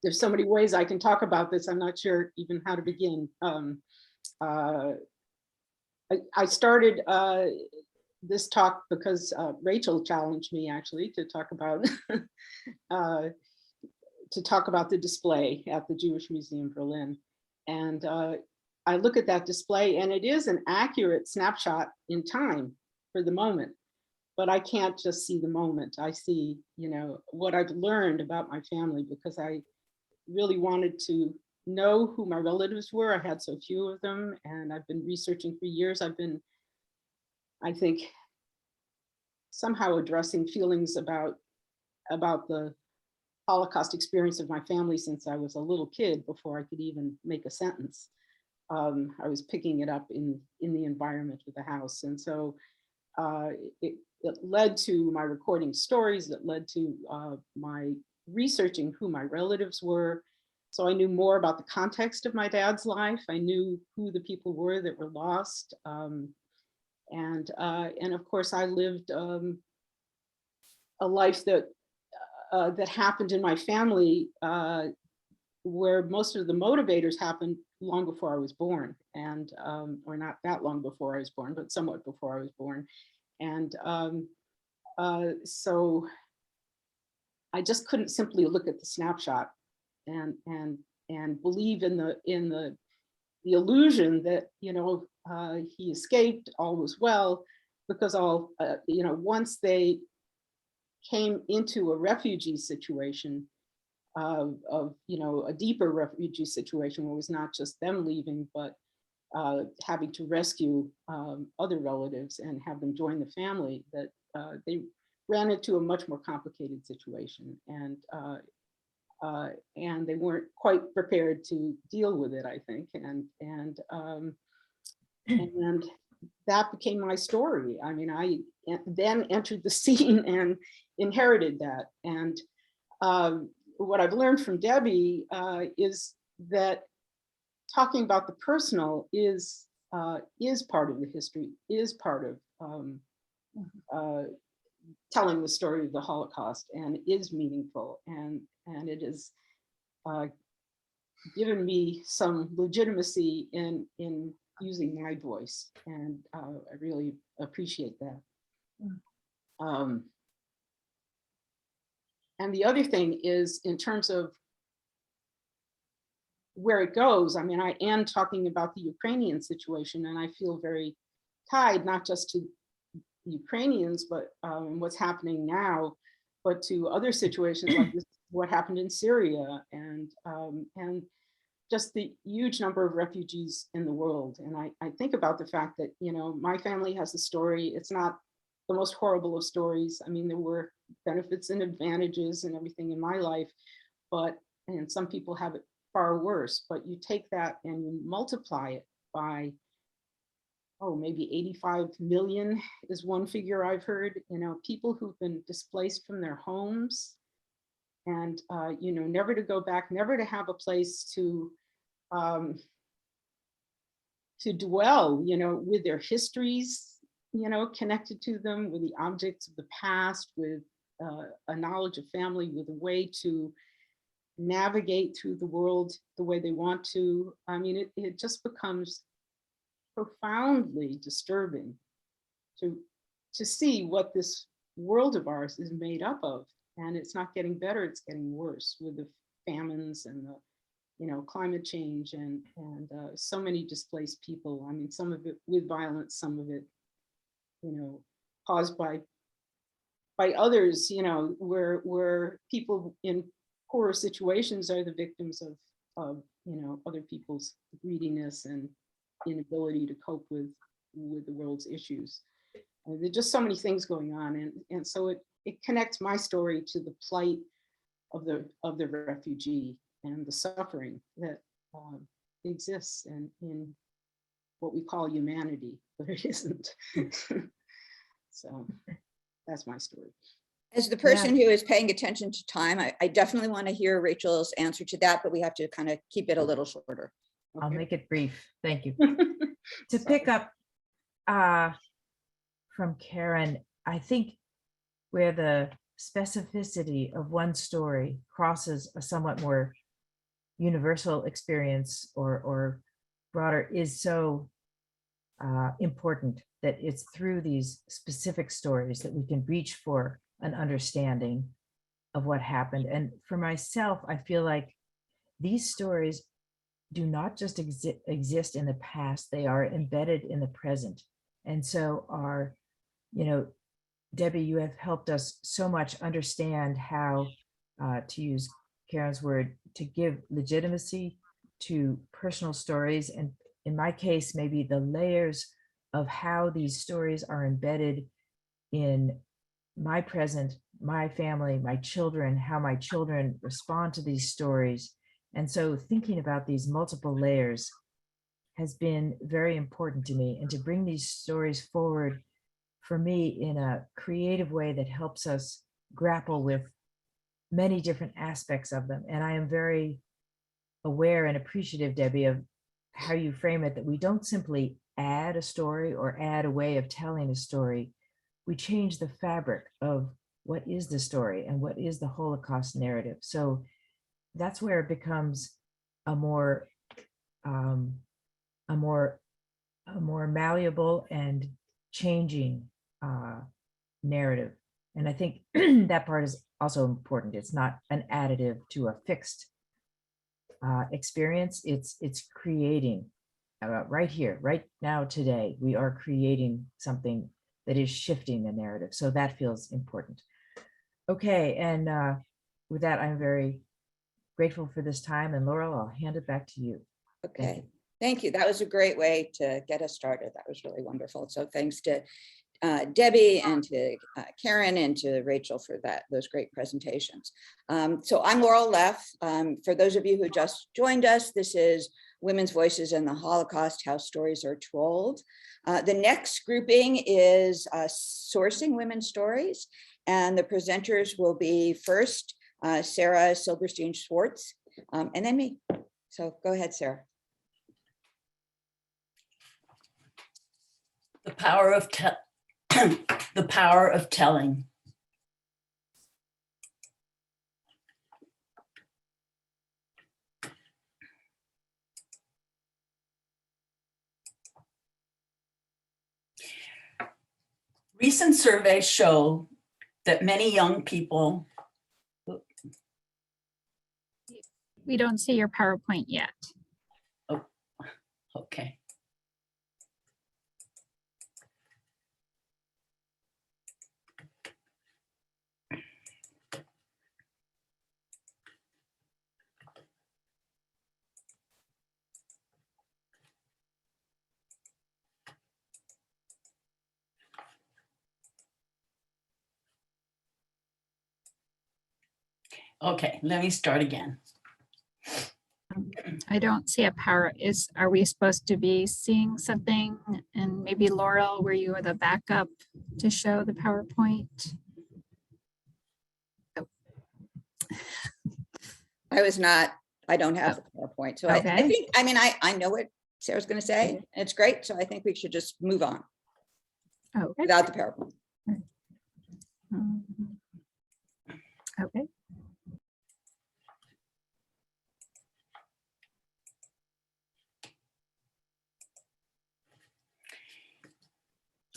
S6: There's so many ways I can talk about this. I'm not sure even how to begin. I started this talk because Rachel challenged me actually to talk about the display at the Jewish Museum Berlin. And I look at that display and it is an accurate snapshot in time for the moment, but I can't just see the moment. I see, what I've learned about my family, because I really wanted to know who my relatives were. I had so few of them, and I've been researching for years. I've been, I think, somehow addressing feelings about the Holocaust experience of my family since I was a little kid, before I could even make a sentence. I was picking it up in the environment of the house. And so it led to my recording stories, that led to my researching who my relatives were. So I knew more about the context of my dad's life. I knew who the people were that were lost. And of course I lived a life that happened in my family, where most of the motivators happened long before I was born, and or not that long before I was born, but somewhat before I was born. And so I just couldn't simply look at the snapshot and believe in the illusion that he escaped, all was well, because once they came into a refugee situation, of a deeper refugee situation, where it was not just them leaving, but having to rescue other relatives and have them join the family, that they ran into a much more complicated situation. And and they weren't quite prepared to deal with it, I think. And that became my story. I mean, I then entered the scene and inherited that. And what I've learned from Debbie is that talking about the personal is part of the history, is part of telling the story of the Holocaust, and is meaningful, and it has given me some legitimacy in using my voice, and I really appreciate that. And the other thing is, in terms of where it goes, I mean, I am talking about the Ukrainian situation, and I feel very tied not just to Ukrainians, but what's happening now, but to other situations like this, what happened in Syria, and just the huge number of refugees in the world. And I think about the fact that, you know, my family has a story. It's not the most horrible of stories. I mean, there were benefits and advantages and everything in my life, and some people have it far worse, but you take that and you multiply it by, oh, maybe 85 million is one figure I've heard, you know, people who've been displaced from their homes, and, you know, never to go back, never to have a place to dwell, you know, with their histories, you know, connected to them, with the objects of the past, with a knowledge of family, with a way to navigate through the world the way they want to. I mean, it just becomes profoundly disturbing to see what this world of ours is made up of. And it's not getting better, it's getting worse with the famines and the, you know, climate change, and so many displaced people. I mean, some of it with violence, some of it, you know, caused by others, you know, where people in poorer situations are the victims of you know, other people's greediness and inability to cope with the world's issues. There are just so many things going on, and so it connects my story to the plight of the refugee and the suffering that exists in what we call humanity, but it isn't. So that's my story.
S1: As the person who is paying attention to time, I definitely want to hear Rachel's answer to that, but we have to kind of keep it a little shorter.
S5: I'll
S6: Okay.
S5: make it brief. Thank you. To
S6: Sorry.
S5: pick up from Karen, I think where the specificity of one story crosses a somewhat more universal experience or broader is so important, that it's through these specific stories that we can reach for an understanding of what happened. And for myself, I feel like these stories do not just exist in the past, they are embedded in the present. And so are, you know, Debbie, you have helped us so much understand how, to use Karen's word, to give legitimacy to personal stories. And in my case, maybe the layers of how these stories are embedded in my present, my family, my children, how my children respond to these stories. And so thinking about these multiple layers has been very important to me, and to bring these stories forward for me in a creative way that helps us grapple with many different aspects of them. And I am very aware and appreciative, Debbie, of how you frame it, that we don't simply add a story or add a way of telling a story. We change the fabric of what is the story and what is the Holocaust narrative. So that's where it becomes a more malleable and changing narrative. And I think that part is also important. It's not an additive to a fixed experience. It's creating right here, right now, today. We are creating something that is shifting the narrative. So that feels important. Okay, and with that, I'm very grateful for this time. And Laurel, I'll hand it back to you.
S1: Okay, thank you. That was a great way to get us started. That was really wonderful. So thanks to Debbie and to Karen and to Rachel for those great presentations. So I'm Laurel Leff. For those of you who just joined us, this is Women's Voices in the Holocaust, How Stories Are Told. The next grouping is Sourcing Women's Stories, and the presenters will be first Sarah Silberstein-Schwartz, and then me. So go ahead, Sarah.
S7: The power of the power of telling. Recent surveys show that many young people.
S2: We don't see your PowerPoint yet.
S7: Oh, okay. Okay, let me start again.
S2: I don't see a are we supposed to be seeing something? And maybe Laurel, were you the backup to show the PowerPoint? Oh.
S1: I was not, I don't have the PowerPoint. So I
S2: Okay.
S1: think, I know what Sarah's going to say. And it's great. So I think we should just move on
S2: Okay.
S1: without the PowerPoint.
S2: Okay.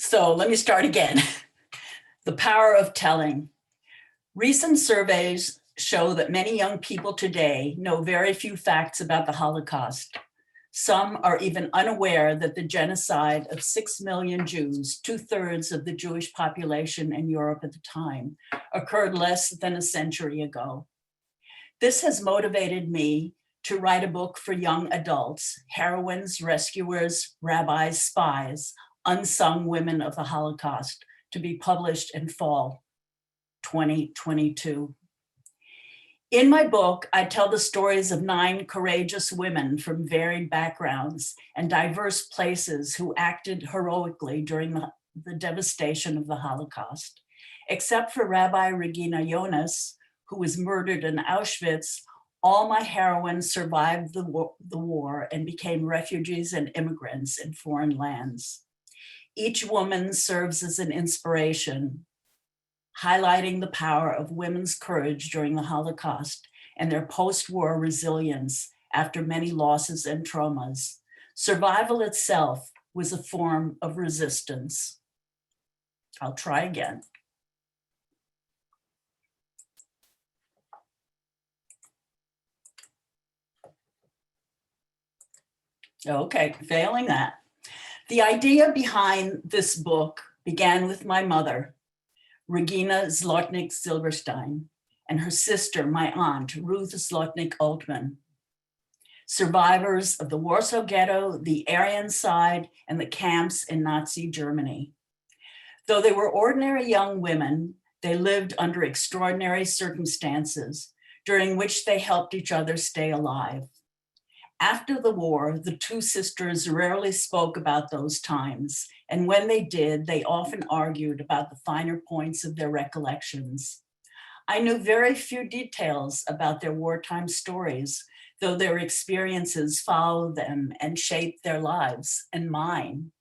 S7: So let me start again. The power of telling. Recent surveys show that many young people today know very few facts about the Holocaust. Some are even unaware that the genocide of 6 million Jews, 2/3 of the Jewish population in Europe at the time, occurred less than a century ago. This has motivated me to write a book for young adults, Heroines, Rescuers, Rabbis, Spies, Unsung Women of the Holocaust, to be published in fall 2022. In my book, I tell the stories of 9 courageous women from varied backgrounds and diverse places who acted heroically during the devastation of the Holocaust. Except for Rabbi Regina Jonas, who was murdered in Auschwitz, all my heroines survived the war and became refugees and immigrants in foreign lands. Each woman serves as an inspiration, highlighting the power of women's courage during the Holocaust and their post-war resilience after many losses and traumas. Survival itself was a form of resistance. I'll try again. Okay, failing that. The idea behind this book began with my mother, Regina Zlotnick-Silberstein, and her sister, my aunt, Ruth Zlotnick-Altman, survivors of the Warsaw Ghetto, the Aryan Side, and the camps in Nazi Germany. Though they were ordinary young women, they lived under extraordinary circumstances during which they helped each other stay alive. After the war, the two sisters rarely spoke about those times, and when they did, they often argued about the finer points of their recollections. I knew very few details about their wartime stories, though their experiences followed them and shaped their lives and mine.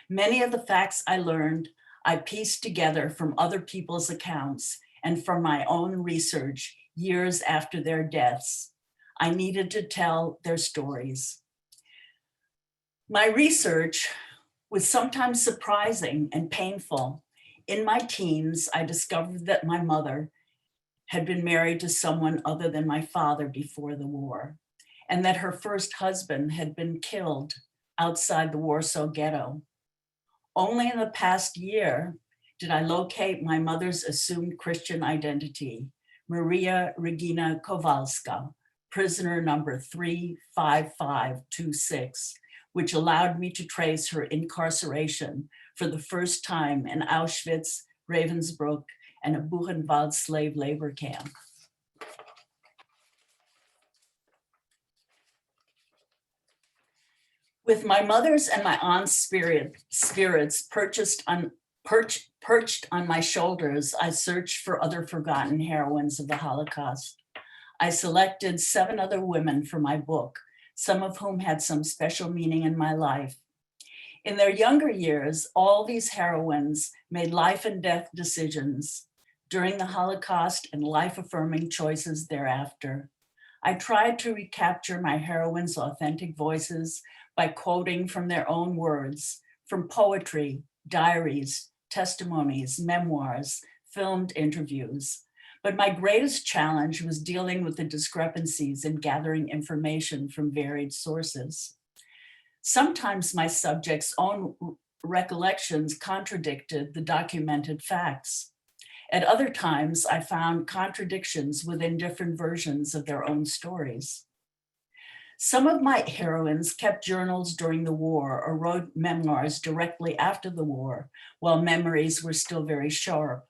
S7: Many of the facts I learned, I pieced together from other people's accounts and from my own research years after their deaths. I needed to tell their stories. My research was sometimes surprising and painful. In my teens, I discovered that my mother had been married to someone other than my father before the war, and that her first husband had been killed outside the Warsaw Ghetto. Only in the past year did I locate my mother's assumed Christian identity, Maria Regina Kowalska, prisoner number 35526, which allowed me to trace her incarceration for the first time in Auschwitz, Ravensbrück, and a Buchenwald slave labor camp. With my mother's and my aunt's spirits perched on my shoulders, I searched for other forgotten heroines of the Holocaust. I selected 7 other women for my book, some of whom had some special meaning in my life. In their younger years, all these heroines made life and death decisions during the Holocaust and life-affirming choices thereafter. I tried to recapture my heroines' authentic voices by quoting from their own words, from poetry, diaries, testimonies, memoirs, filmed interviews. But my greatest challenge was dealing with the discrepancies in gathering information from varied sources. Sometimes my subjects' own recollections contradicted the documented facts. At other times, I found contradictions within different versions of their own stories. Some of my heroines kept journals during the war or wrote memoirs directly after the war, while memories were still very sharp.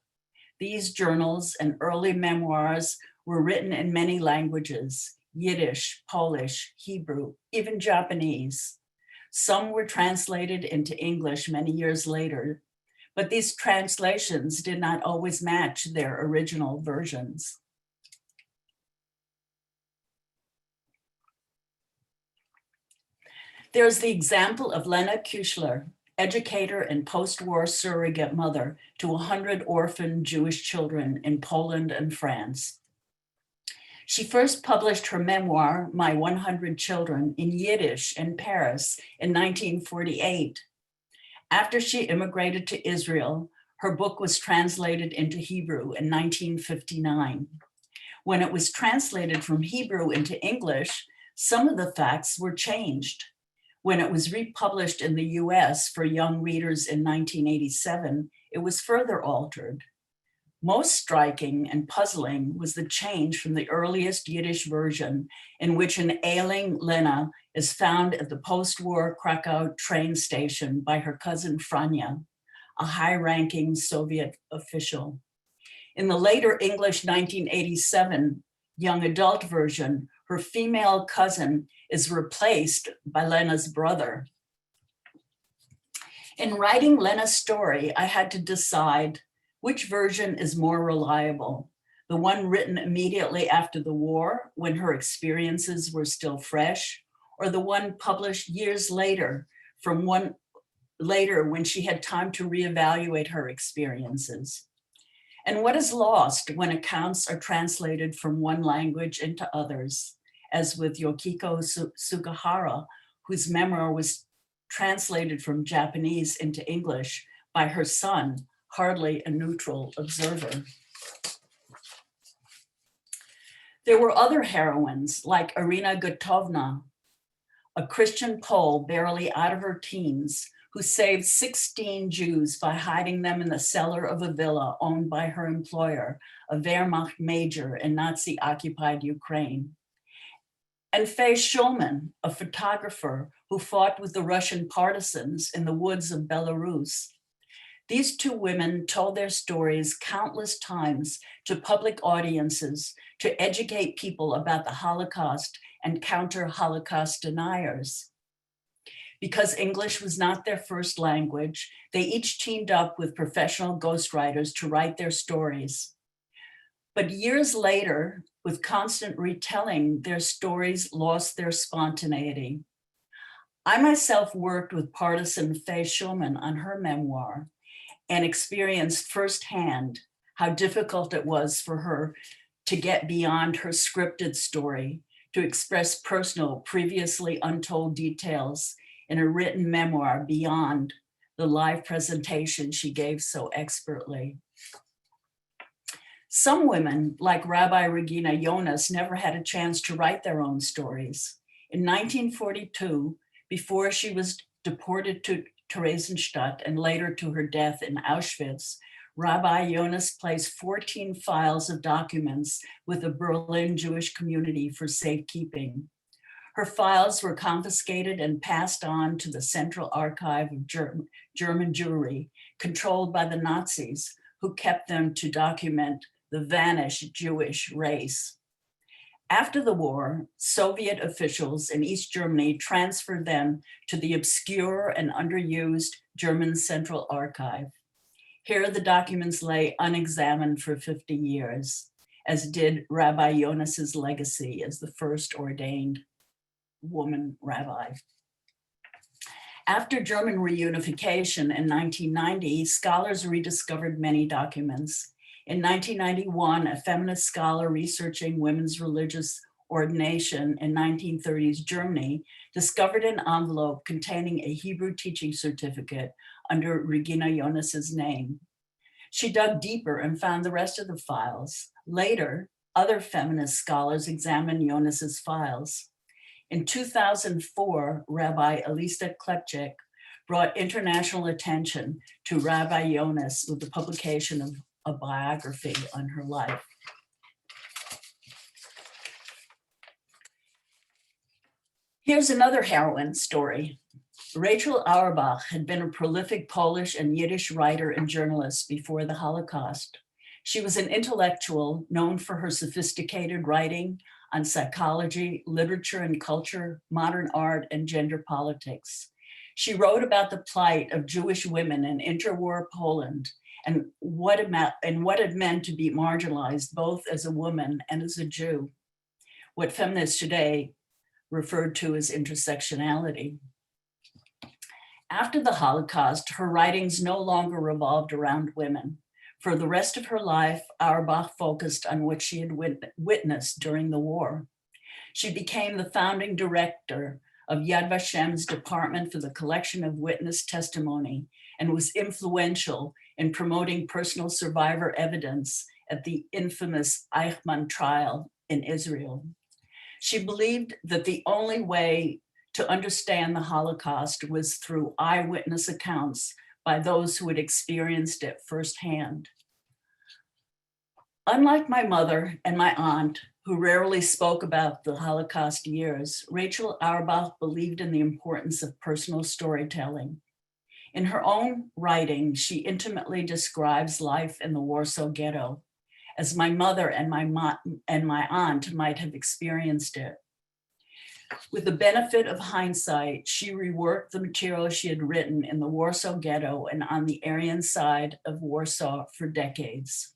S7: These journals and early memoirs were written in many languages: Yiddish, Polish, Hebrew, even Japanese. Some were translated into English many years later, but these translations did not always match their original versions. There's the example of Lena Küchler, educator and post-war surrogate mother to 100 orphaned Jewish children in Poland and France. She first published her memoir, My 100 Children, in Yiddish in Paris in 1948. After she immigrated to Israel, her book was translated into Hebrew in 1959. When it was translated from Hebrew into English, some of the facts were changed. When it was republished in the US for young readers in 1987, it was further altered. Most striking and puzzling was the change from the earliest Yiddish version, in which an ailing Lena is found at the post-war Krakow train station by her cousin Franya, a high-ranking Soviet official. In the later English 1987 young adult version, her female cousin is replaced by Lena's brother. In writing Lena's story, I had to decide which version is more reliable, the one written immediately after the war when her experiences were still fresh, or the one published years later when she had time to reevaluate her experiences. And what is lost when accounts are translated from one language into others, as with Yukiko Sugihara, whose memoir was translated from Japanese into English by her son, hardly a neutral observer. There were other heroines like Irina Gotovna, a Christian Pole barely out of her teens, who saved 16 Jews by hiding them in the cellar of a villa owned by her employer, a Wehrmacht major in Nazi-occupied Ukraine. And Faye Schulman, a photographer who fought with the Russian partisans in the woods of Belarus. These 2 women told their stories countless times to public audiences to educate people about the Holocaust and counter Holocaust deniers. Because English was not their first language, they each teamed up with professional ghostwriters to write their stories. But years later, with constant retelling, their stories lost their spontaneity. I myself worked with partisan Faye Schulman on her memoir and experienced firsthand how difficult it was for her to get beyond her scripted story, to express personal, previously untold details in a written memoir beyond the live presentation she gave so expertly. Some women, like Rabbi Regina Jonas, never had a chance to write their own stories. In 1942, before she was deported to Theresienstadt and later to her death in Auschwitz, Rabbi Jonas placed 14 files of documents with the Berlin Jewish community for safekeeping. Her files were confiscated and passed on to the Central Archive of German Jewry, controlled by the Nazis, who kept them to document the vanished Jewish race. After the war, Soviet officials in East Germany transferred them to the obscure and underused German Central Archive. Here, the documents lay unexamined for 50 years, as did Rabbi Jonas's legacy as the first ordained woman rabbi. After German reunification in 1990, scholars rediscovered many documents. In 1991, a feminist scholar researching women's religious ordination in 1930s Germany discovered an envelope containing a Hebrew teaching certificate under Regina Jonas's name. She dug deeper and found the rest of the files. Later, other feminist scholars examined Jonas's files. In 2004, Rabbi Elisa Klepchik brought international attention to Rabbi Jonas with the publication of a biography on her life. Here's another heroine story. Rachel Auerbach had been a prolific Polish and Yiddish writer and journalist before the Holocaust. She was an intellectual known for her sophisticated writing on psychology, literature and culture, modern art, and gender politics. She wrote about the plight of Jewish women in interwar Poland and what it meant to be marginalized both as a woman and as a Jew, what feminists today referred to as intersectionality. After the Holocaust, her writings no longer revolved around women. For the rest of her life, Auerbach focused on what she had witnessed during the war. She became the founding director of Yad Vashem's Department for the Collection of Witness Testimony and was influential in promoting personal survivor evidence at the infamous Eichmann trial in Israel. She believed that the only way to understand the Holocaust was through eyewitness accounts by those who had experienced it firsthand. Unlike my mother and my aunt, who rarely spoke about the Holocaust years, Rachel Auerbach believed in the importance of personal storytelling. In her own writing, she intimately describes life in the Warsaw Ghetto, as my mother and my aunt might have experienced it. With the benefit of hindsight, she reworked the material she had written in the Warsaw Ghetto and on the Aryan side of Warsaw for decades.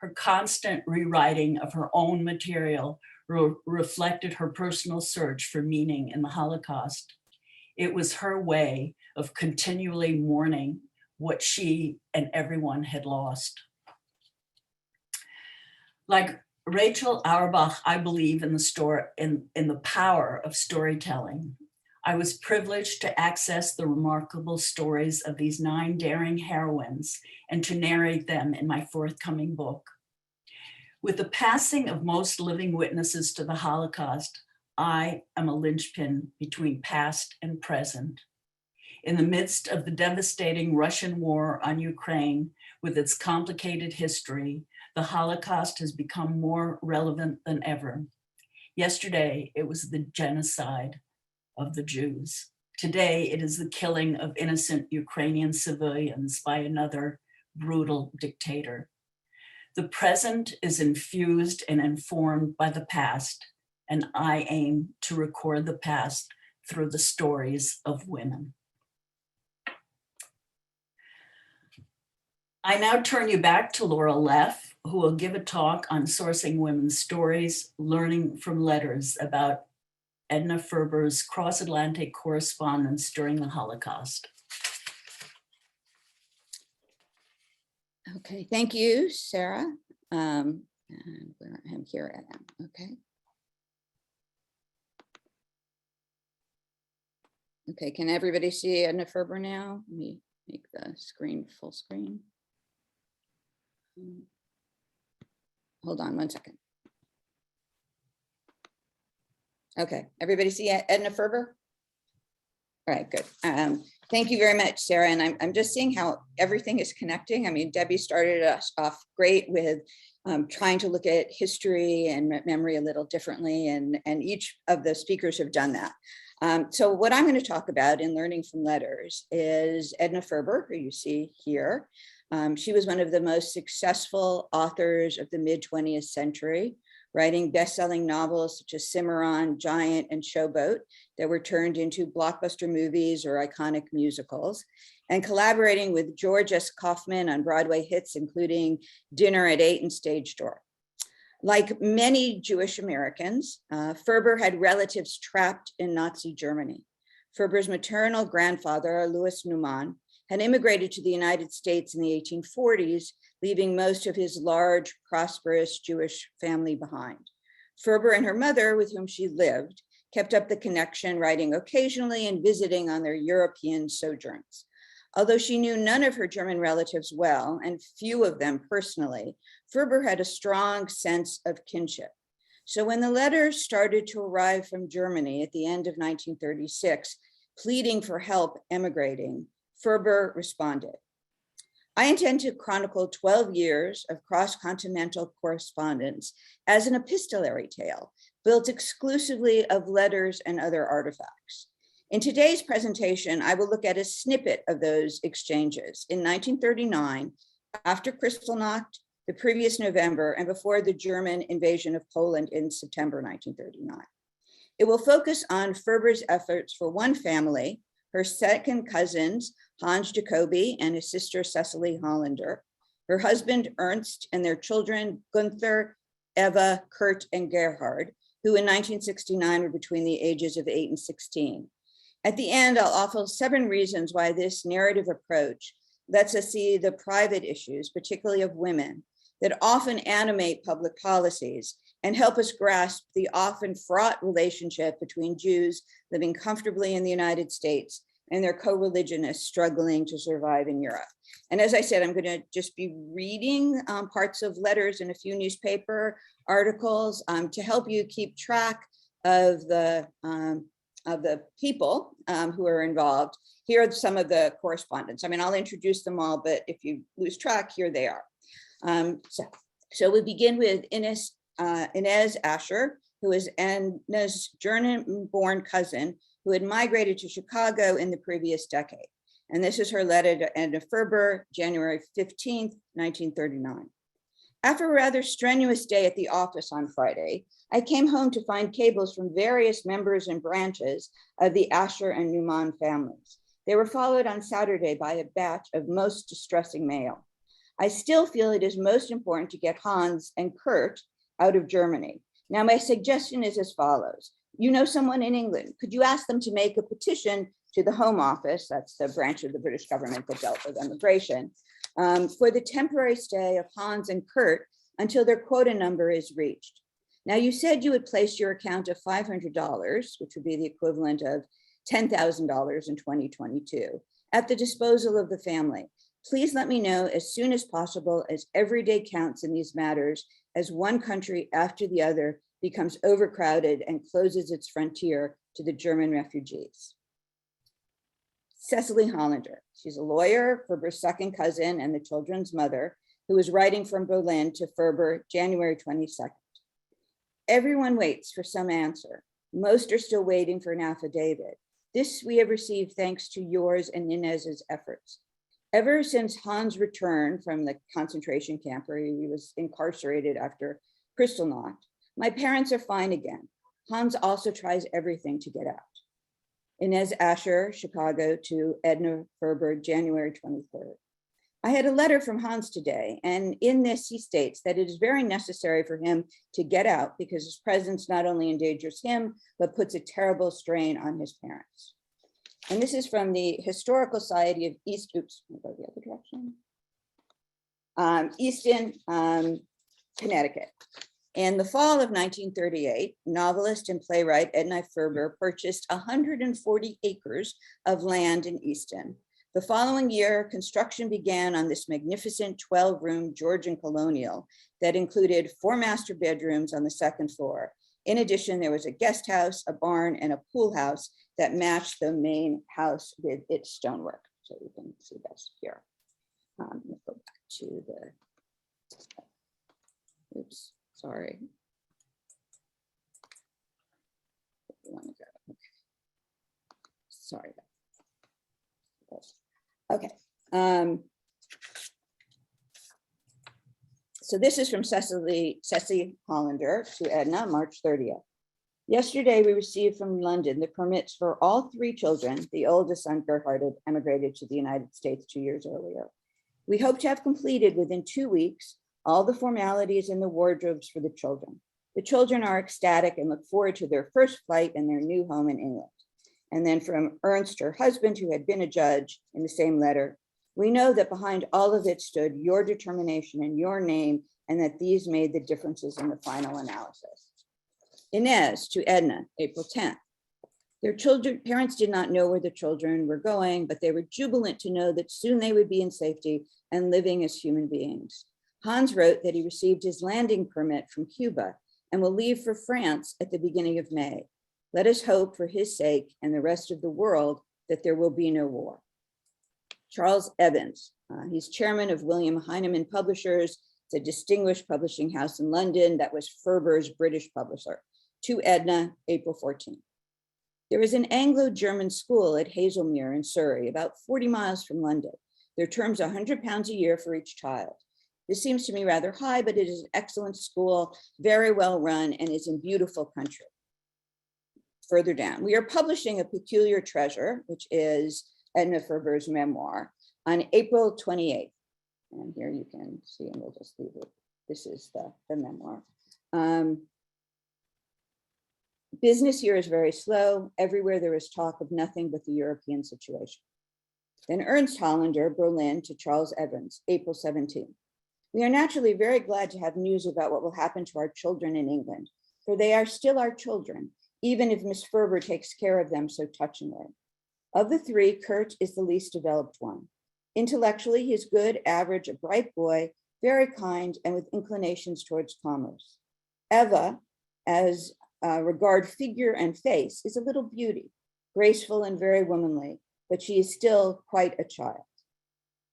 S7: Her constant rewriting of her own material reflected her personal search for meaning in the Holocaust. It was her way of continually mourning what she and everyone had lost. Like Rachel Auerbach, I believe in the power of storytelling. I was privileged to access the remarkable stories of these 9 daring heroines and to narrate them in my forthcoming book. With the passing of most living witnesses to the Holocaust, I am a linchpin between past and present. In the midst of the devastating Russian war on Ukraine, with its complicated history, the Holocaust has become more relevant than ever. Yesterday, it was the genocide of the Jews. Today, it is the killing of innocent Ukrainian civilians by another brutal dictator. The present is infused and informed by the past, and I aim to record the past through the stories of women. I now turn you back to Laura Leff, who will give a talk on sourcing women's stories, learning from letters about Edna Ferber's cross-Atlantic correspondence during the Holocaust.
S1: Okay, thank you, Sarah. And where I'm here I am, okay. Okay, can everybody see Edna Ferber now? Let me make the screen full screen. Hold on one second. Okay, everybody see Edna Ferber? All right, good. Thank you very much, Sarah. And I'm just seeing how everything is connecting. I mean, Debbie started us off great with trying to look at history and memory a little differently, and each of the speakers have done that. So what I'm going to talk about in Learning from Letters is Edna Ferber, who you see here. She was one of the most successful authors of the mid-20th century, writing best-selling novels such as Cimarron, Giant, and Showboat that were turned into blockbuster movies or iconic musicals, and collaborating with George S. Kaufman on Broadway hits, including Dinner at 8 and Stage Door. Like many Jewish Americans, Ferber had relatives trapped in Nazi Germany. Ferber's maternal grandfather, Louis Neumann, had immigrated to the United States in the 1840s, leaving most of his large, prosperous Jewish family behind. Ferber and her mother, with whom she lived, kept up the connection, writing occasionally and visiting on their European sojourns. Although she knew none of her German relatives well, and few of them personally, Ferber had a strong sense of kinship. So when the letters started to arrive from Germany at the end of 1936, pleading for help emigrating, Ferber responded. I intend to chronicle 12 years of cross-continental correspondence as an epistolary tale, built exclusively of letters and other artifacts. In today's presentation, I will look at a snippet of those exchanges in 1939, after Kristallnacht, the previous November, and before the German invasion of Poland in September 1939. It will focus on Ferber's efforts for one family, her second cousins, Hans Jacobi and his sister Cecily Hollander, her husband Ernst, and their children Gunther, Eva, Kurt, and Gerhard, who in 1969 were between the ages of 8 and 16. At the end, I'll offer 7 reasons why this narrative approach lets us see the private issues, particularly of women, that often animate public policies and help us grasp the often fraught relationship between Jews living comfortably in the United States and their co-religionists struggling to survive in Europe. And as I said, I'm going to just be reading parts of letters and a few newspaper articles to help you keep track of the people who are involved. Here are some of the correspondence. I mean, I'll introduce them all, but if you lose track, here they are. So we begin with Inez Asher, who is Edna's German-born cousin who had migrated to Chicago in the previous decade. And this is her letter to Edna Ferber, January 15th, 1939. After a rather strenuous day at the office on Friday, I came home to find cables from various members and branches of the Asher and Neumann families. They were followed on Saturday by a batch of most distressing mail. I still feel it is most important to get Hans and Kurt out of Germany. Now, my suggestion is as follows. You know someone in England. Could you ask them to make a petition to the Home Office, that's the branch of the British government that dealt with immigration, for the temporary stay of Hans and Kurt until their quota number is reached. Now, you said you would place your account of $500, which would be the equivalent of $10,000 in 2022, at the disposal of the family. Please let me know as soon as possible, as every day counts in these matters, as one country after the other becomes overcrowded and closes its frontier to the German refugees. Cecily Hollander, she's a lawyer, Ferber's second cousin and the children's mother, who is writing from Berlin to Ferber, January 22nd. Everyone waits for some answer. Most are still waiting for an affidavit. This we have received thanks to yours and Inez's efforts. Ever since Hans returned from the concentration camp where he was incarcerated after Kristallnacht, my parents are fine again. Hans also tries everything to get out. Inez Asher, Chicago, to Edna Ferber, January 23rd. I had a letter from Hans today, and in this he states that it is very necessary for him to get out because his presence not only endangers him, but puts a terrible strain on his parents. And this is from the Historical Society of Easton, Connecticut. In the fall of 1938, novelist and playwright Edna Ferber purchased 140 acres of land in Easton. The following year, construction began on this magnificent 12-room Georgian colonial that included 4 master bedrooms on the 2nd floor. In addition, there was a guest house, a barn, and a pool house that matched the main house with its stonework. So you can see this here. Let's go back to the Oops, sorry. Okay. Sorry. Okay. So this is from Cecily Hollander to Edna, March 30th. Yesterday, we received from London the permits for all 3 children. The oldest son, Gerhard, had emigrated to the United States 2 years earlier. We hope to have completed within 2 weeks all the formalities and the wardrobes for the children. The children are ecstatic and look forward to their first flight and their new home in England. And then from Ernst, her husband, who had been a judge, in the same letter, we know that behind all of it stood your determination and your name, and that these made the differences in the final analysis. Inez to Edna, April 10th. Their parents did not know where the children were going, but they were jubilant to know that soon they would be in safety and living as human beings. Hans wrote that he received his landing permit from Cuba and will leave for France at the beginning of May. Let us hope for his sake and the rest of the world that there will be no war. Charles Evans, he's chairman of William Heinemann Publishers. It's a distinguished publishing house in London that was Ferber's British publisher. To Edna, April 14th. There is an Anglo-German school at Hazelmere in Surrey, about 40 miles from London. Their term's £100 a year for each child. This seems to me rather high, but it is an excellent school, very well run, and is in beautiful country. Further down, we are publishing A Peculiar Treasure, which is Edna Ferber's memoir, on April 28th. And here you can see, and we'll just leave it. This is the memoir. Business here is very slow. Everywhere there is talk of nothing but the European situation. Then Ernst Hollander, Berlin, to Charles Evans, April 17th. We are naturally very glad to have news about what will happen to our children in England, for they are still our children, even if Miss Ferber takes care of them so touchingly. Of the 3, Kurt is the least developed one. Intellectually, he is good, average, a bright boy, very kind, and with inclinations towards commerce. Eva, as regard figure and face, is a little beauty, graceful and very womanly, but she is still quite a child.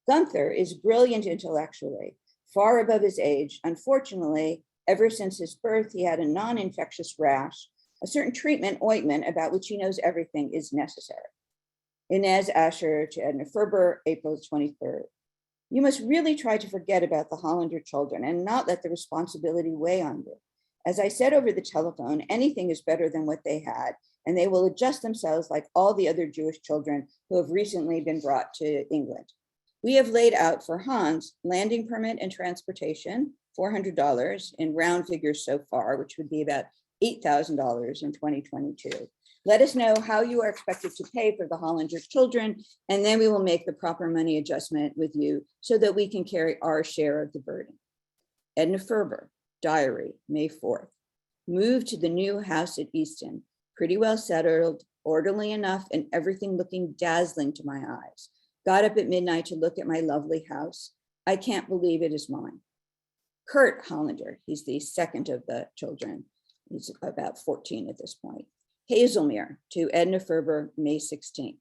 S1: Gunther is brilliant intellectually, far above his age. Unfortunately, ever since his birth, he had a non-infectious rash. A certain treatment, ointment, about which he knows everything, is necessary. Inez Asher to Edna Ferber, April 23rd. You must really try to forget about the Hollander children and not let the responsibility weigh on you. As I said over the telephone, anything is better than what they had, and they will adjust themselves like all the other Jewish children who have recently been brought to England. We have laid out for Hans landing permit and transportation, $400 in round figures so far, which would be about $8,000 in 2022. Let us know how you are expected to pay for the Hollander children, and then we will make the proper money adjustment with you so that we can carry our share of the burden. Edna Ferber, diary, May 4th. Moved to the new house at Easton, pretty well settled, orderly enough, and everything looking dazzling to my eyes. Got up at midnight to look at my lovely house. I can't believe it is mine. Kurt Hollander, he's the second of the children. He's about 14 at this point. Hazelmere to Edna Ferber, May 16th.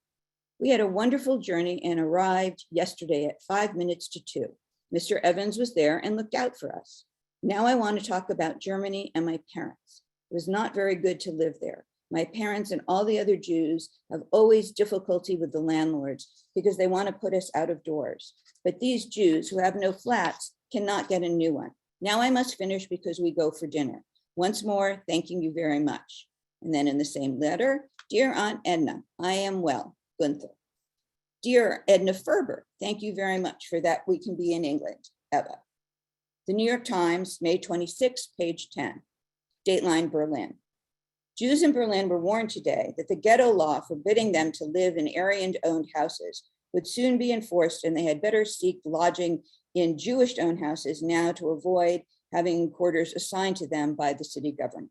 S1: We had a wonderful journey and arrived yesterday at 5 minutes to 2. Mr. Evans was there and looked out for us. Now I want to talk about Germany and my parents. It was not very good to live there. My parents and all the other Jews have always difficulty with the landlords because they want to put us out of doors. But these Jews who have no flats cannot get a new one. Now I must finish because we go for dinner. Once more, thanking you very much. And then in the same letter, dear Aunt Edna, I am well, Gunther. Dear Edna Ferber, thank you very much for that. We can be in England, Eva. The New York Times, May 26, page 10, Dateline Berlin. Jews in Berlin were warned today that the ghetto law forbidding them to live in Aryan-owned houses would soon be enforced, and they had better seek lodging in Jewish-owned houses now to avoid having quarters assigned to them by the city government.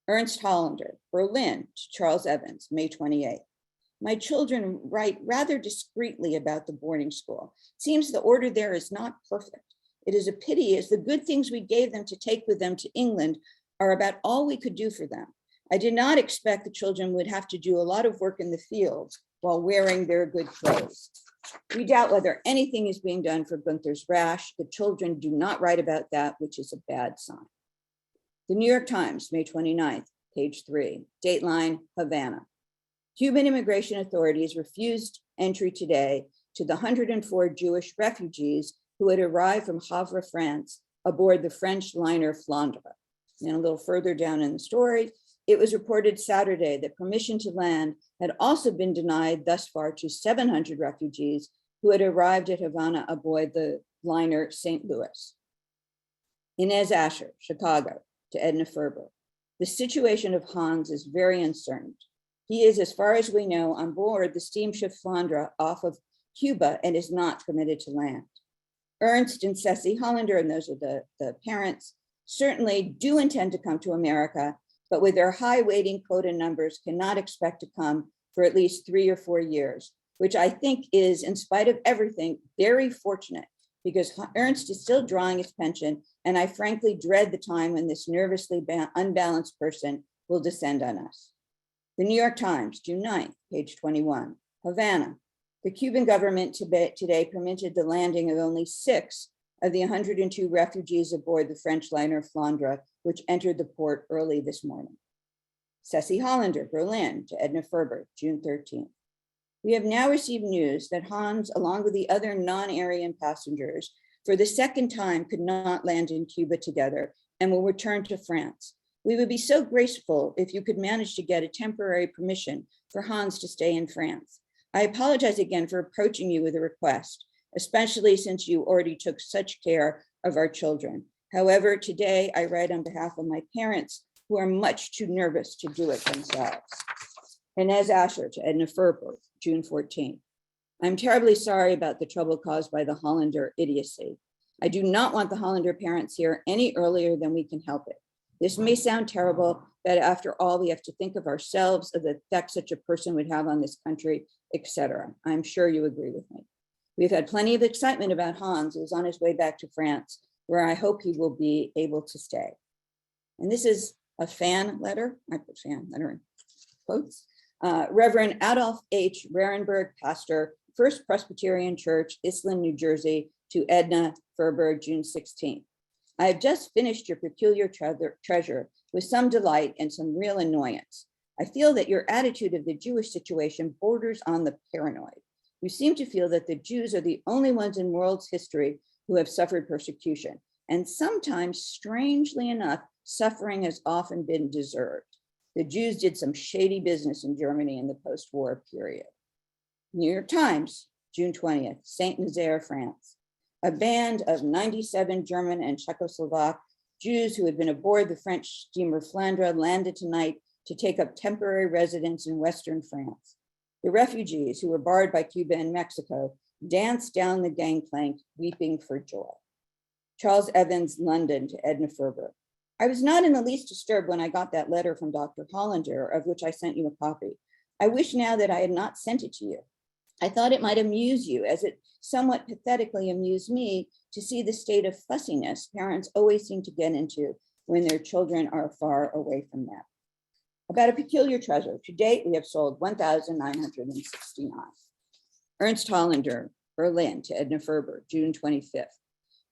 S1: Ernst Hollander, Berlin, to Charles Evans, May 28. My children write rather discreetly about the boarding school. It seems the order there is not perfect. It is a pity, as the good things we gave them to take with them to England are about all we could do for them. I did not expect the children would have to do a lot of work in the fields, while wearing their good clothes. We doubt whether anything is being done for Gunther's rash. The children do not write about that, which is a bad sign. The New York Times, May 29th, page 3, Dateline, Havana. Cuban immigration authorities refused entry today to the 104 Jewish refugees who had arrived from Havre, France, aboard the French liner Flandre. And a little further down in the story, it was reported Saturday that permission to land had also been denied thus far to 700 refugees who had arrived at Havana aboard the liner St. Louis. Inez Asher, Chicago, to Edna Ferber. The situation of Hans is very uncertain. He is, as far as we know, on board the steamship Flandre off of Cuba and is not permitted to land. Ernst and Ceci Hollander, and those are the parents, certainly do intend to come to America, but with their high waiting quota numbers cannot expect to come for at least 3 or 4 years, which I think is, in spite of everything, very fortunate because Ernst is still drawing his pension, and I frankly dread the time when this nervously unbalanced person will descend on us. The New York Times, June 9th, page 21, Havana. The Cuban government today permitted the landing of only 6 of the 102 refugees aboard the French liner Flandre, which entered the port early this morning. Ceci Hollander, Berlin, to Edna Ferber, June 13th. We have now received news that Hans, along with the other non-Aryan passengers, for the second time could not land in Cuba together and will return to France. We would be so grateful if you could manage to get a temporary permission for Hans to stay in France. I apologize again for approaching you with a request, especially since you already took such care of our children. However, today I write on behalf of my parents who are much too nervous to do it themselves. Inez Asher to Edna Ferber, June 14th. I'm terribly sorry about the trouble caused by the Hollander idiocy. I do not want the Hollander parents here any earlier than we can help it. This may sound terrible, but after all, we have to think of ourselves, of the effect such a person would have on this country, etc. I'm sure you agree with me. We've had plenty of excitement about Hans, who is on his way back to France, where I hope he will be able to stay. And this is a fan letter. I put fan letter in quotes. Reverend Adolph H. Rarenberg, pastor, First Presbyterian Church, Iselin, New Jersey, to Edna Ferber, June 16th. I have just finished your peculiar treasure with some delight and some real annoyance. I feel that your attitude of the Jewish situation borders on the paranoid. You seem to feel that the Jews are the only ones in world's history who have suffered persecution. And sometimes, strangely enough, suffering has often been deserved. The Jews did some shady business in Germany in the post-war period. New York Times, June 20th, Saint Nazaire, France. A band of 97 German and Czechoslovak Jews who had been aboard the French steamer Flandre landed tonight to take up temporary residence in Western France. The refugees, who were barred by Cuba and Mexico, danced down the gangplank, weeping for joy. Charles Evans, London, to Edna Ferber. I was not in the least disturbed when I got that letter from Dr. Hollander, of which I sent you a copy. I wish now that I had not sent it to you. I thought it might amuse you, as it somewhat pathetically amused me to see the state of fussiness parents always seem to get into when their children are far away from them. About a peculiar treasure. To date, we have sold 1,969. Ernst Hollander, Berlin, to Edna Ferber, June 25th.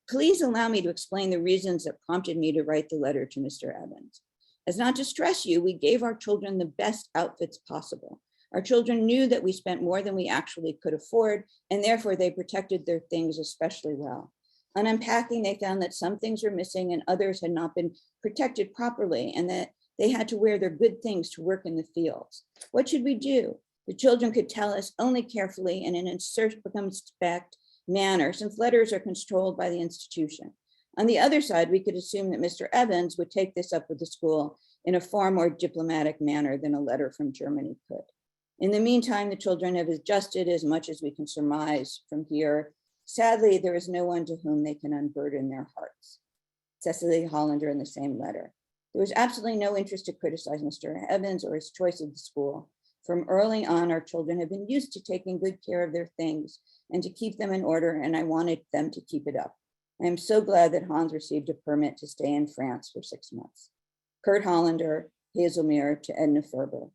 S1: Please allow me to explain the reasons that prompted me to write the letter to Mr. Evans. As not to stress you, we gave our children the best outfits possible. Our children knew that we spent more than we actually could afford, and therefore they protected their things especially well. On unpacking, they found that some things were missing and others had not been protected properly, and that they had to wear their good things to work in the fields. What should we do? The children could tell us only carefully and in a circumspect manner, since letters are controlled by the institution. On the other side, we could assume that Mr. Evans would take this up with the school in a far more diplomatic manner than a letter from Germany could. In the meantime, the children have adjusted as much as we can surmise from here. Sadly, there is no one to whom they can unburden their hearts. Cecily Hollander in the same letter. There was absolutely no interest to criticize Mr. Evans or his choice of the school. From early on, our children have been used to taking good care of their things and to keep them in order, and I wanted them to keep it up. I am so glad that Hans received a permit to stay in France for 6 months. Kurt Hollander, Hazelmere, to Edna Ferber.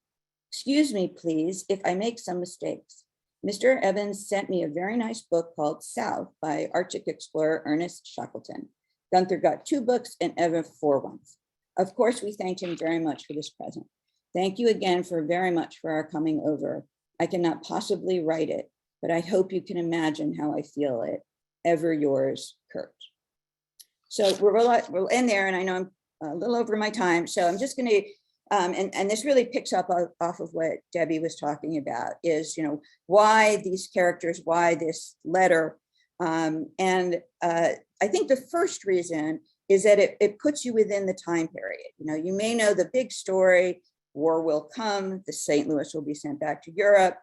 S1: Excuse me, please, if I make some mistakes. Mr. Evans sent me a very nice book called South by Arctic explorer Ernest Shackleton. Gunther got 2 books and Evan 4 ones. Of course, we thanked him very much for this present. Thank you again very much for our coming over. I cannot possibly write it, but I hope you can imagine how I feel it. Ever yours, Kurt. So we'll end there, and I know I'm a little over my time, so I'm just going to, and this really picks up off of what Debbie was talking about, is, why these characters, why this letter, and I think the first reason is that it puts you within the time period. You may know the big story: war will come, the St. Louis will be sent back to Europe,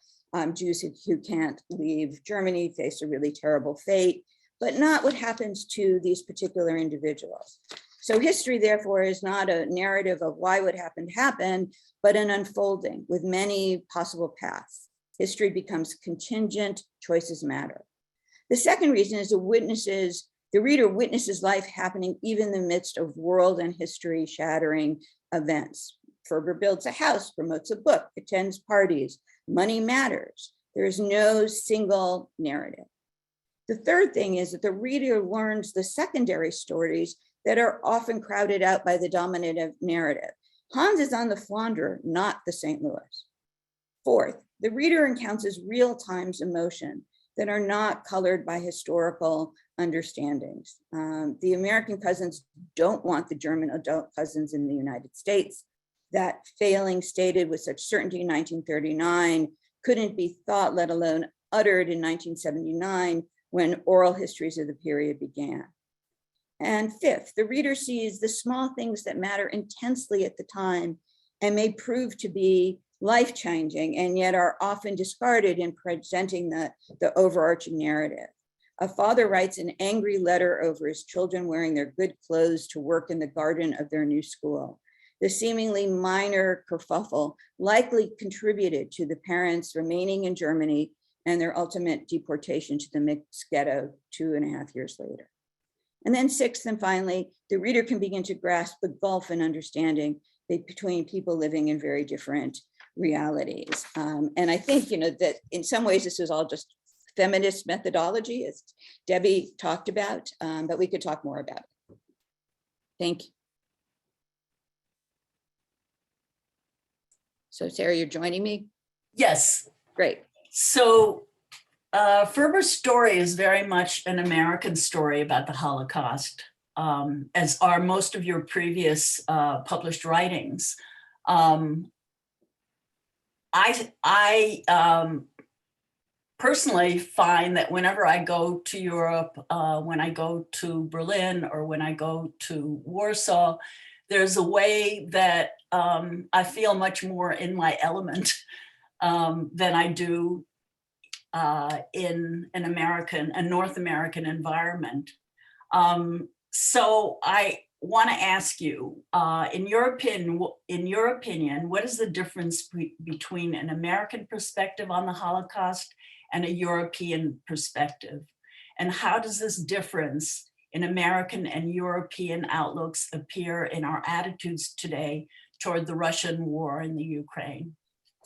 S1: Jews who can't leave Germany face a really terrible fate, but not what happens to these particular individuals. So history, therefore, is not a narrative of why what happened, but an unfolding with many possible paths. History becomes contingent, choices matter. The second reason is the reader witnesses life happening even in the midst of world and history shattering events. Ferber builds a house, promotes a book, attends parties, money matters. There is no single narrative. The third thing is that the reader learns the secondary stories that are often crowded out by the dominative narrative. Hans is on the Flandre, not the St. Louis. Fourth, the reader encounters real-time emotion that are not colored by historical understandings. The American cousins don't want the German adult cousins in the United States. That failing stated with such certainty in 1939 couldn't be thought, let alone uttered in 1979, when oral histories of the period began. And fifth, the reader sees the small things that matter intensely at the time and may prove to be life-changing, and yet are often discarded in presenting the overarching narrative. A father writes an angry letter over his children wearing their good clothes to work in the garden of their new school. The seemingly minor kerfuffle likely contributed to the parents remaining in Germany and their ultimate deportation to the mixed ghetto 2.5 years later. And then sixth and finally, the reader can begin to grasp the gulf in understanding between people living in very different realities. And I think, that in some ways this is all just feminist methodology, as Debbie talked about, but we could talk more about it. Thank you. So Sarah, you're joining me?
S7: Yes.
S1: Great.
S7: So Ferber's story is very much an American story about the Holocaust, as are most of your previous published writings. I personally find that whenever I go to Europe, when I go to Berlin or when I go to Warsaw, there's a way that I feel much more in my element than I do in a North American environment. So I want to ask you, in your opinion, what is the difference between an American perspective on the Holocaust and a European perspective? And how does this difference in American and European outlooks appear in our attitudes today toward the Russian war in the Ukraine?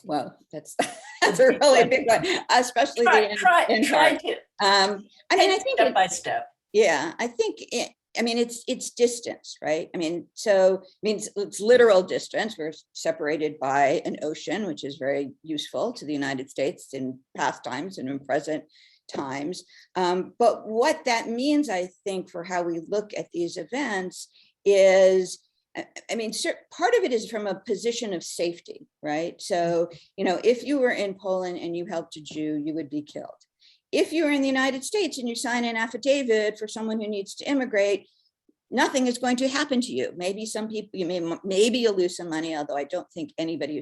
S1: Well, that's a really big one, especially
S7: try to.
S1: I mean, I think
S7: step by step.
S1: Yeah, I think it's distance, right? So it's literal distance. We're separated by an ocean, which is very useful to the United States in past times and in present times. But what that means, I think, for how we look at these events is, part of it is from a position of safety, right? So, if you were in Poland and you helped a Jew, you would be killed. If you're in the United States and you sign an affidavit for someone who needs to immigrate, nothing is going to happen to you. Maybe some people, maybe you'll lose some money, although I don't think anybody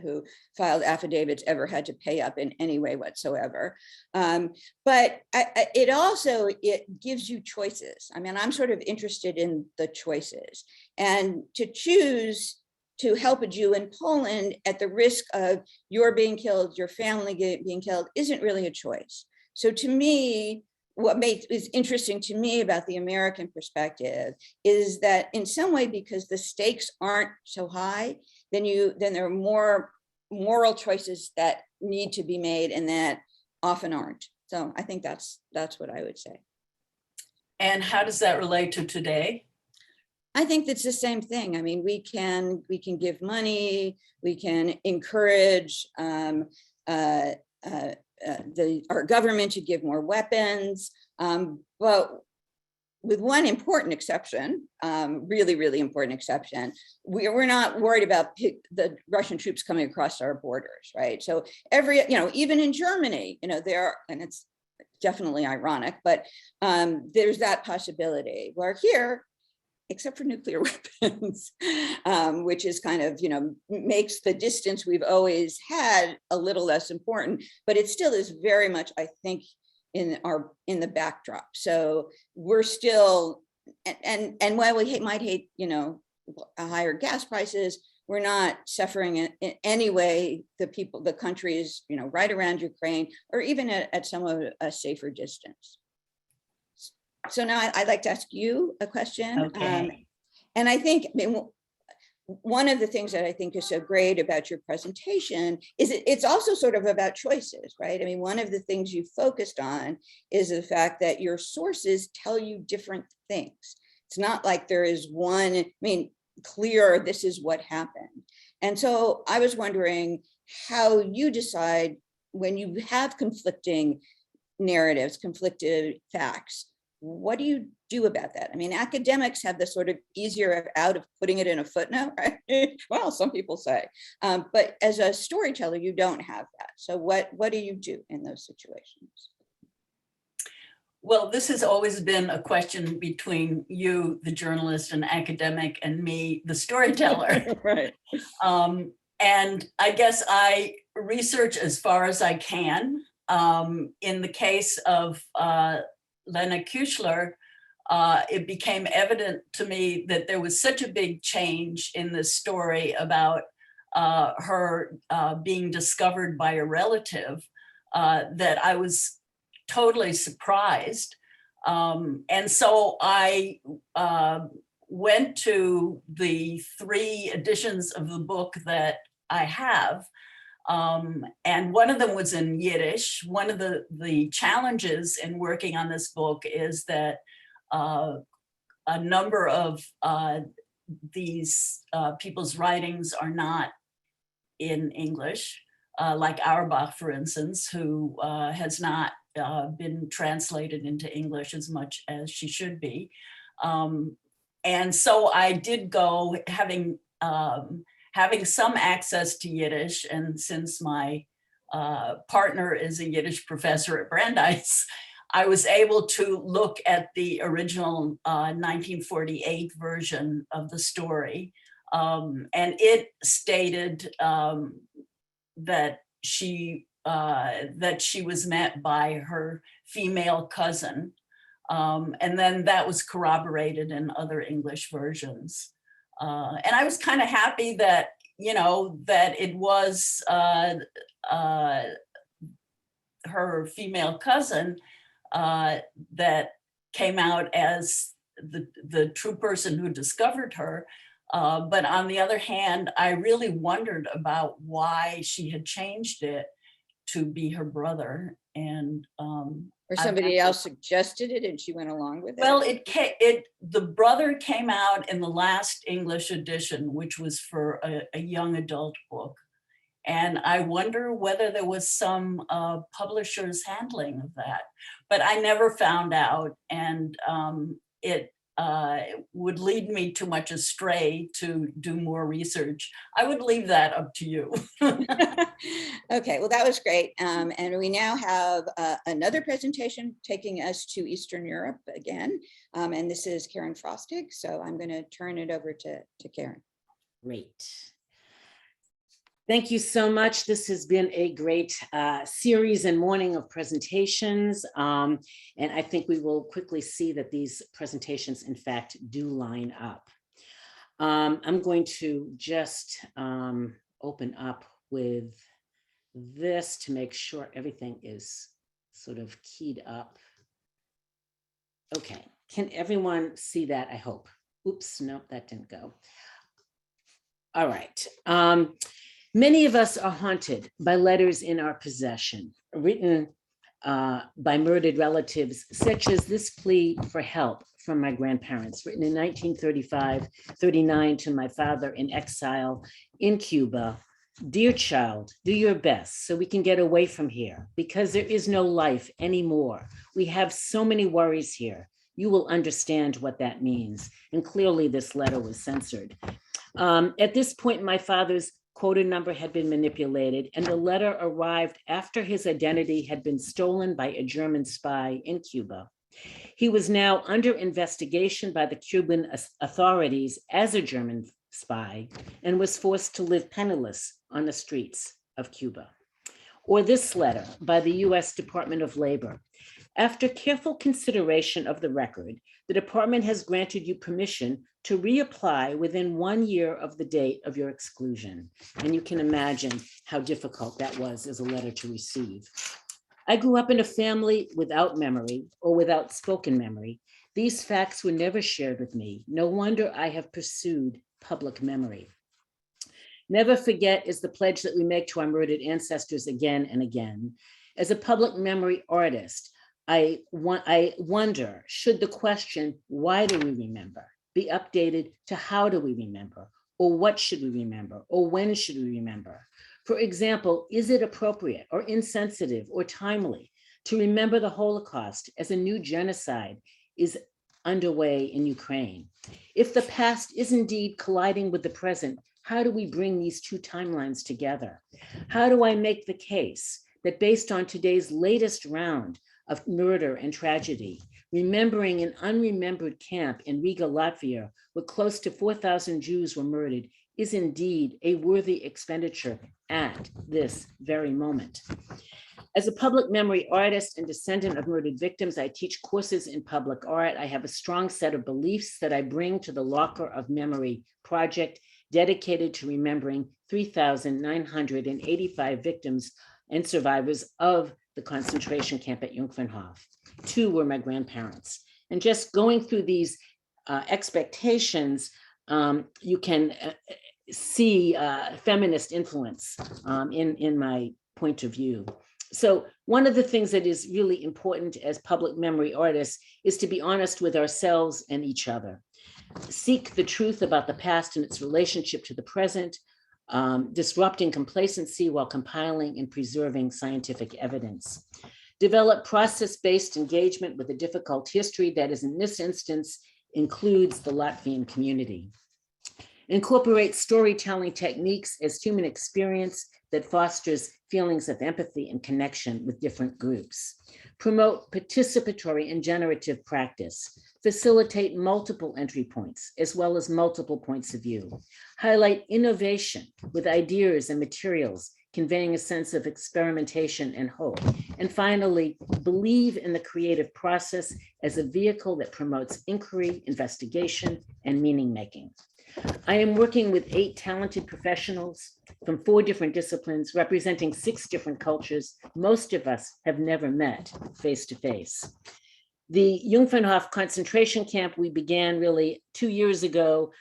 S1: who filed affidavits ever had to pay up in any way whatsoever. But it gives you choices. I'm sort of interested in the choices, and to choose to help a Jew in Poland at the risk of your being killed, your family being killed, isn't really a choice. So to me, what is interesting to me about the American perspective is that in some way, because the stakes aren't so high, then there are more moral choices that need to be made and that often aren't. So I think that's what I would say.
S7: And how does that relate to today?
S1: I think that's the same thing. I mean, we can give money, we can encourage our government to give more weapons, but with one important exception, really, really important exception, we're not worried about the Russian troops coming across our borders, right? So even in Germany, there, and it's definitely ironic, but there's that possibility. Where here, except for nuclear weapons, which is kind of, makes the distance we've always had a little less important, but it still is very much, I think, in the backdrop. So we're still, and while we might hate, higher gas prices, we're not suffering in any way the countries, right around Ukraine, or even at some of a safer distance. So now I'd like to ask you a question.
S7: Okay.
S1: And I think, one of the things that I think is so great about your presentation is it's also sort of about choices, right? I mean, one of the things you focused on is the fact that your sources tell you different things. It's not like there is one, clear, this is what happened. And so I was wondering how you decide when you have conflicting narratives, conflicted facts, what do you do about that? I mean, academics have the sort of easier out of putting it in a footnote, right? Well, some people say, but as a storyteller, you don't have that. So what do you do in those situations?
S7: Well, this has always been a question between you, the journalist and academic, and me, the storyteller.
S1: Right.
S7: And I guess I research as far as I can. In the case of Lena Kuchler, it became evident to me that there was such a big change in this story about her being discovered by a relative that I was totally surprised. And so I went to the 3 editions of the book that I have. And one of them was in Yiddish. One of the challenges in working on this book is that a number of these people's writings are not in English, like Auerbach, for instance, who has not been translated into English as much as she should be. And so I did go, having some access to Yiddish, and since my partner is a Yiddish professor at Brandeis, I was able to look at the original 1948 version of the story. And it stated that she was met by her female cousin. And then that was corroborated in other English versions. And I was kind of happy that, that it was her female cousin that came out as the true person who discovered her. But on the other hand, I really wondered about why she had changed it to be her brother. And
S1: Or somebody else suggested it and she went along with it?
S7: well, the brother came out in the last English edition, which was for a young adult book. And I wonder whether there was some publisher's handling of that, but I never found out. And it would lead me too much astray to do more research. I would leave that up to you.
S1: Okay, well, that was great. And we now have another presentation taking us to Eastern Europe again. And this is Karen Frostig. So I'm going to turn it over to Karen.
S8: Great. Thank you so much. This has been a great series and morning of presentations. And I think we will quickly see that these presentations, in fact, do line up. I'm going to just open up with this to make sure everything is sort of keyed up. Okay, can everyone see that? I hope. Oops, no, that didn't go. All right. Many of us are haunted by letters in our possession, written by murdered relatives, such as this plea for help from my grandparents, written in 1935-39 to my father in exile in Cuba. Dear child, do your best so we can get away from here, because there is no life anymore. We have so many worries here. You will understand what that means. And clearly this letter was censored. At this point, my father's quota number had been manipulated, and the letter arrived after his identity had been stolen by a German spy in Cuba. He was now under investigation by the Cuban authorities as a German spy and was forced to live penniless on the streets of Cuba. Or this letter by the US Department of Labor. After careful consideration of the record, the department has granted you permission to reapply within 1 year of the date of your exclusion. And you can imagine how difficult that was as a letter to receive. I grew up in a family without memory or without spoken memory. These facts were never shared with me. No wonder I have pursued public memory. Never forget is the pledge that we make to our murdered ancestors again and again. As a public memory artist, I wonder, should the question, why do we remember, be updated to how do we remember, or what should we remember, or when should we remember? For example, is it appropriate or insensitive or timely to remember the Holocaust as a new genocide is underway in Ukraine? If the past is indeed colliding with the present, how do we bring these two timelines together? How do I make the case that based on today's latest round of murder and tragedy, remembering an unremembered camp in Riga, Latvia, where close to 4,000 Jews were murdered, is indeed a worthy expenditure at this very moment? As a public memory artist and descendant of murdered victims, I teach courses in public art. I have a strong set of beliefs that I bring to the Locker of Memory project, dedicated to remembering 3,985 victims and survivors of the concentration camp at Jungfernhof. 2 were my grandparents. And just going through these expectations, you can see feminist influence in my point of view. So one of the things that is really important as public memory artists is to be honest with ourselves and each other. Seek the truth about the past and its relationship to the present, disrupting complacency while compiling and preserving scientific evidence. Develop process-based engagement with a difficult history that is, in this instance, includes the Latvian community. Incorporate storytelling techniques as human experience that fosters feelings of empathy and connection with different groups. Promote participatory and generative practice. Facilitate multiple entry points as well as multiple points of view. Highlight innovation with ideas and materials, conveying a sense of experimentation and hope. And finally, believe in the creative process as a vehicle that promotes inquiry, investigation, and meaning making. I am working with 8 talented professionals from 4 different disciplines, representing 6 different cultures. Most of us have never met face to face. The Jungfernhof concentration camp we began really 2 years ago.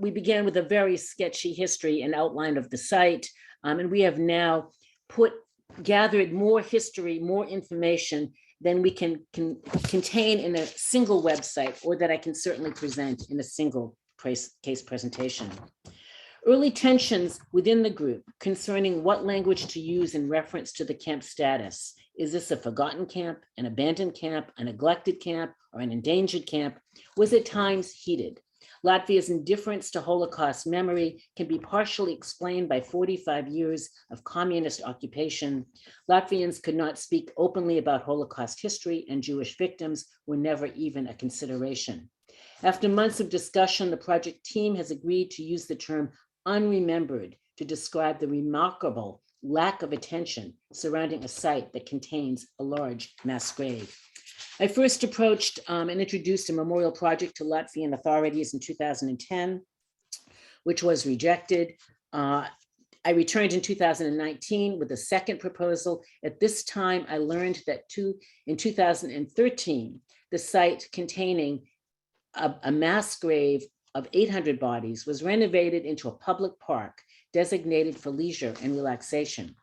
S8: We began with a very sketchy history and outline of the site, and we have now gathered more history, more information than we can contain in a single website, or that I can certainly present in a single case presentation. Early tensions within the group concerning what language to use in reference to the camp status. Is this a forgotten camp, an abandoned camp, a neglected camp, or an endangered camp, was at times heated. Latvia's indifference to Holocaust memory can be partially explained by 45 years of communist occupation. Latvians could not speak openly about Holocaust history, and Jewish victims were never even a consideration. After months of discussion, the project team has agreed to use the term unremembered to describe the remarkable lack of attention surrounding a site that contains a large mass grave. I first approached and introduced a memorial project to Latvian authorities in 2010, which was rejected. I returned in 2019 with a second proposal. At this time, I learned that in 2013, the site containing a mass grave of 800 bodies was renovated into a public park designated for leisure and relaxation.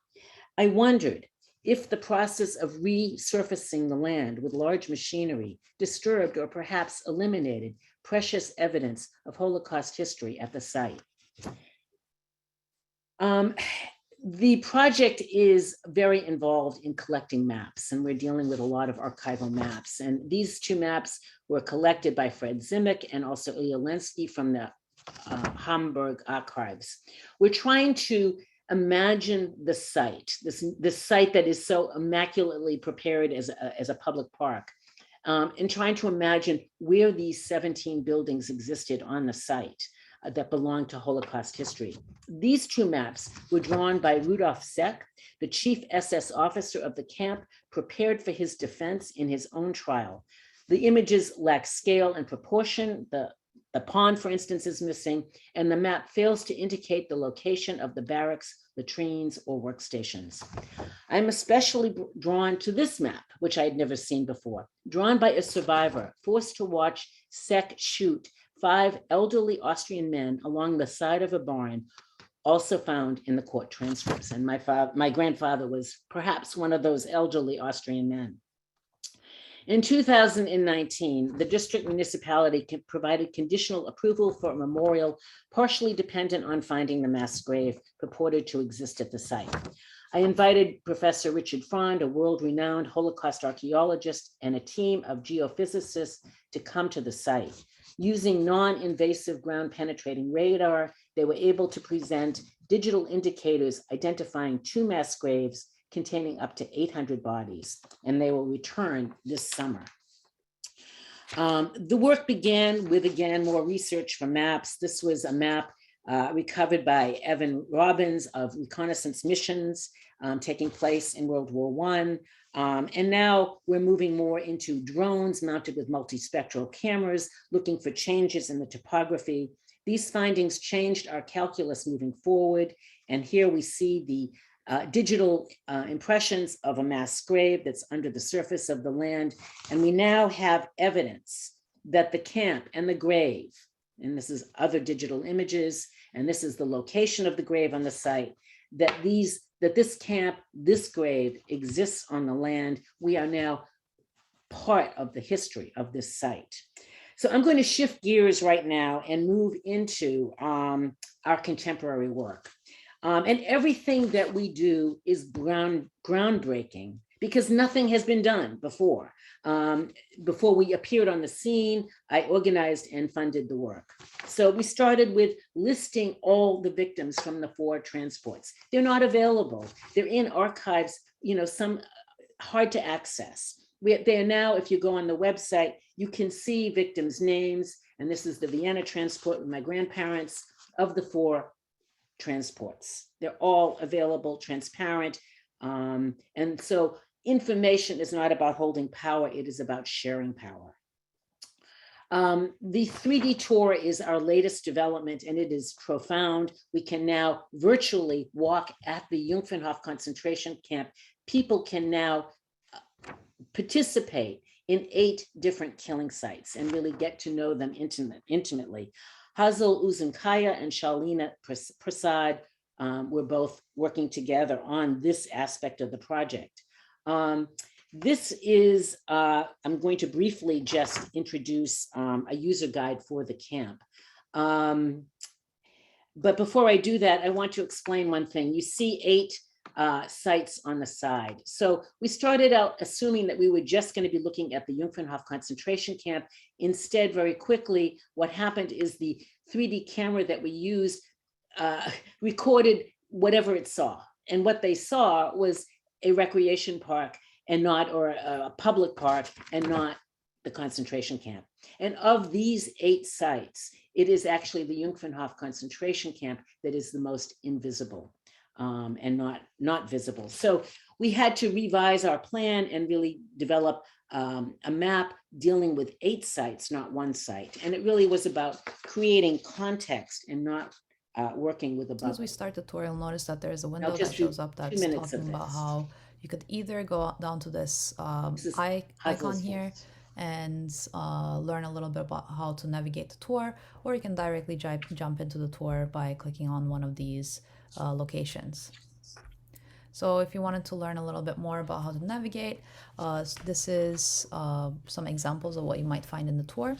S8: I wondered if the process of resurfacing the land with large machinery disturbed or perhaps eliminated precious evidence of Holocaust history at the site. The project is very involved in collecting maps, and we're dealing with a lot of archival maps. And these two maps were collected by Fred Zimick and also Ilya Lenski from the Hamburg archives. We're trying to imagine the site, this site that is so immaculately prepared as a public park, and trying to imagine where these 17 buildings existed on the site that belonged to Holocaust history. These two maps were drawn by Rudolf Seck, the chief SS officer of the camp, prepared for his defense in his own trial. The images lack scale and proportion. The pond, for instance, is missing, and the map fails to indicate the location of the barracks, latrines, or workstations. I'm especially drawn to this map, which I had never seen before, drawn by a survivor forced to watch Seck shoot 5 elderly Austrian men along the side of a barn, also found in the court transcripts. And my grandfather was perhaps one of those elderly Austrian men. In 2019, the district municipality provided conditional approval for a memorial partially dependent on finding the mass grave purported to exist at the site. I invited Professor Richard Frond, a world-renowned Holocaust archaeologist, and a team of geophysicists to come to the site. Using non-invasive ground-penetrating radar, they were able to present digital indicators identifying 2 mass graves containing up to 800 bodies, and they will return this summer. The work began with, again, more research for maps. This was a map recovered by Evan Robbins of reconnaissance missions taking place in World War I. And now we're moving more into drones mounted with multispectral cameras, looking for changes in the topography. These findings changed our calculus moving forward. And here we see the digital impressions of a mass grave that's under the surface of the land. And we now have evidence that the camp and the grave, and this is other digital images, and this is the location of the grave on the site, that this camp, this grave exists on the land. We are now part of the history of this site. So I'm going to shift gears right now and move into our contemporary work. And everything that we do is groundbreaking because nothing has been done before. Before we appeared on the scene, I organized and funded the work. So we started with listing all the victims from the 4 transports. They're not available. They're in archives, some hard to access. They are now, if you go on the website, you can see victims' names. And this is the Vienna transport with my grandparents of the 4 transports. They're all available, transparent. And so information is not about holding power, it is about sharing power. The 3D tour is our latest development and it is profound. We can now virtually walk at the Jungfernhof concentration camp. People can now participate in 8 different killing sites and really get to know them intimately. Hazel Uzunkaya and Shalina Prasad were both working together on this aspect of the project. This is, I'm going to briefly just introduce a user guide for the camp. But before I do that, I want to explain one thing. You see 8 sites on the side. So we started out assuming that we were just going to be looking at the Jungfernhof concentration camp. Instead, very quickly, what happened is the 3D camera that we used recorded whatever it saw. And what they saw was a recreation park and not, or a public park and not the concentration camp. And of these 8 sites, it is actually the Jungfernhof concentration camp that is the most invisible. And not visible. So we had to revise our plan and really develop a map dealing with 8 sites, not 1 site. And it really was about creating context and not working with a bubble.
S9: As we start the tour, you'll notice that there's a window
S8: I'll just
S9: that
S8: do
S9: shows up
S8: 2
S9: that's
S8: minutes
S9: talking
S8: of
S9: about
S8: this.
S9: how you could either go down to this
S8: This is
S9: icon
S8: Hazel's
S9: here
S8: voice.
S9: and learn a little bit about how to navigate the tour, or you can directly jump into the tour by clicking on one of these locations. So if you wanted to learn a little bit more about how to navigate, this is some examples of what you might find in the tour.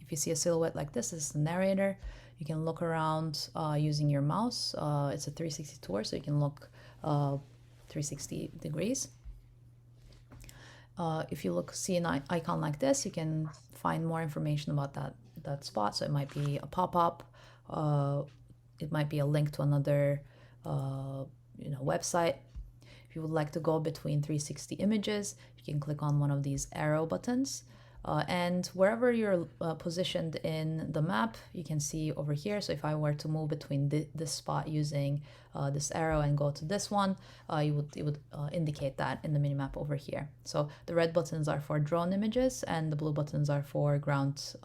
S9: If you see a silhouette like this is the narrator. You can look around using your mouse. It's a 360 tour, so you can look 360 degrees. If you see an icon like this, you can find more information about that spot. So it might be a pop-up, it might be a link to another website. If you would like to go between 360 images, you can click on one of these arrow buttons. And wherever you're positioned in the map, you can see over here. So if I were to move between this spot using this arrow and go to this one, it would indicate that in the minimap over here. So the red buttons are for drone images and the blue buttons are for ground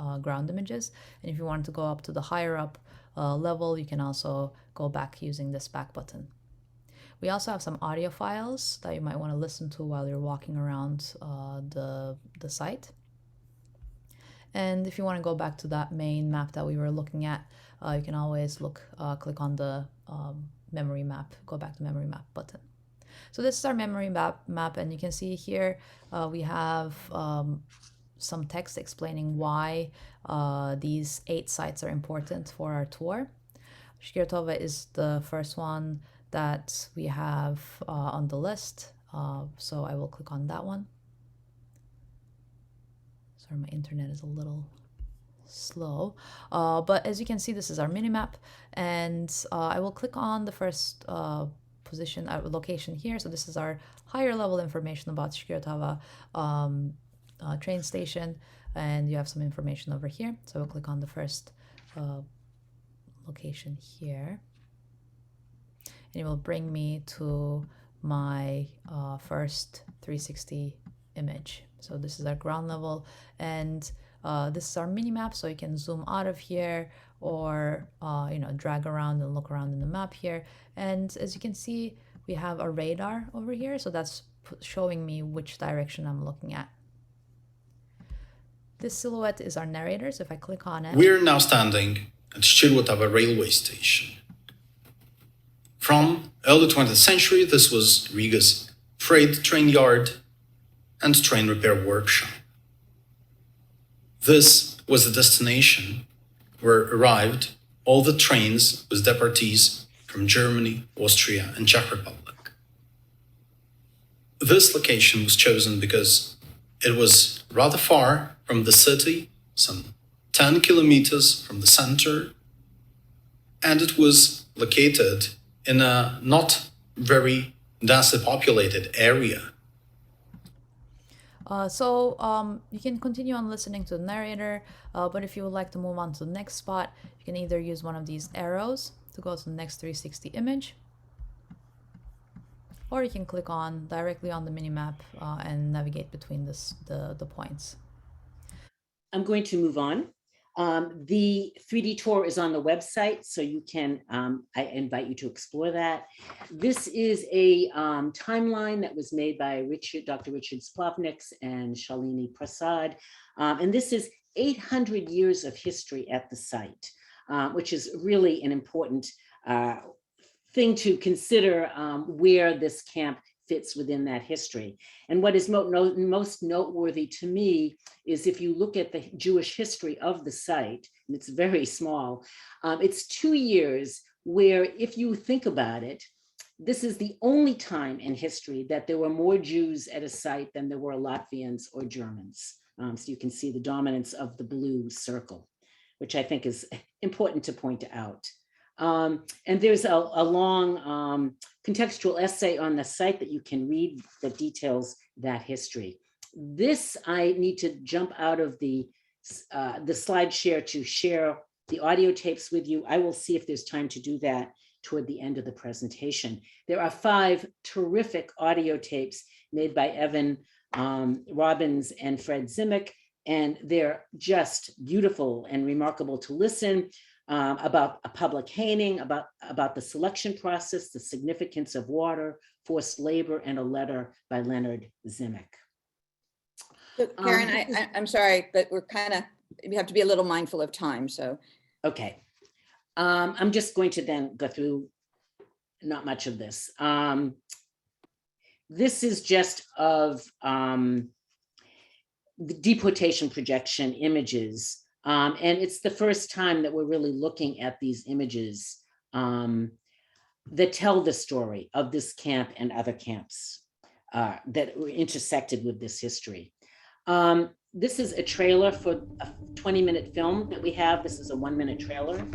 S9: images. And if you want to go up to the higher up level, you can also go back using this back button. We also have some audio files that you might want to listen to while you're walking around the site. And if you want to go back to that main map that we were looking at, you can always click on the memory map, go back to memory map button. So this is our memory map, and you can see here we have some text explaining why these 8 sites are important for our tour. Shkirtova is the first one that we have on the list, so I will click on that one. Sorry, my internet is a little slow, but as you can see, this is our minimap, and I will click on the first location here. So this is our higher level information about Shkirtova train station, and you have some information over here. So I will click on the first location here, and it will bring me to my first 360 image. So this is our ground level, and this is our mini map. So you can zoom out of here, or drag around and look around in the map here. And as you can see, we have a radar over here, so that's showing me which direction I'm looking at. This silhouette is our narrator, so if I click on it,
S10: we're now standing at Shkirtova railway station. From early 20th century, this was Riga's freight train yard and train repair workshop. This was the destination where arrived all the trains with departees from Germany, Austria, and Czech Republic. This location was chosen because it was rather far from the city, some 10 kilometers from the center, and it was located in a not very densely populated area.
S9: You can continue on listening to the narrator, but if you would like to move on to the next spot, you can either use one of these arrows to go to the next 360 image, or you can click directly on the minimap and navigate between the points.
S8: I'm going to move on. The 3D tour is on the website, so you can, I invite you to explore that. This is a timeline that was made by Dr. Richard Splavniks and Shalini Prasad. And this is 800 years of history at the site, which is really an important thing to consider where this camp fits within that history. And what is most noteworthy to me is if you look at the Jewish history of the site, and it's very small, it's 2 years where, if you think about it, this is the only time in history that there were more Jews at a site than there were Latvians or Germans. So you can see the dominance of the blue circle, which I think is important to point out. And there's a long contextual essay on the site that you can read that details that history. This, I need to jump out of the slide share to share the audio tapes with you. I will see if there's time to do that toward the end of the presentation. There are 5 terrific audio tapes made by Evan Robbins and Fred Zimick, and they're just beautiful and remarkable to listen. About a public haining, about the selection process, the significance of water, forced labor, and a letter by Leonard Zimick.
S1: So Karen, I'm sorry, but we have to be a little mindful of time, so.
S8: Okay. I'm just going to then go through not much of this. This is just of the deportation projection images. And it's the first time that we're really looking at these images that tell the story of this camp and other camps that were intersected with this history. This is a trailer for a 20-minute film that we have. This is a 1-minute trailer.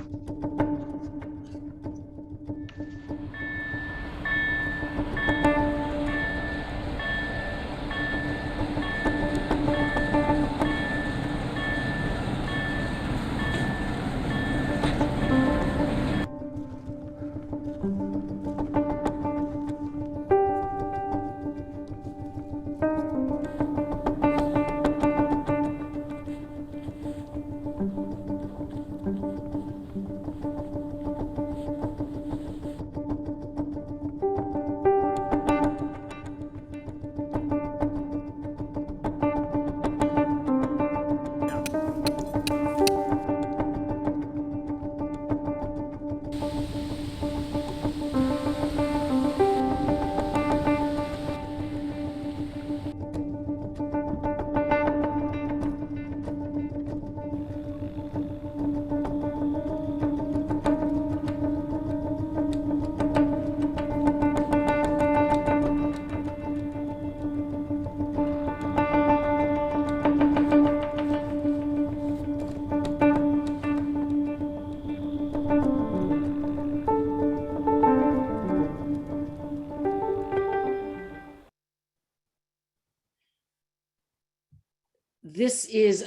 S8: This is,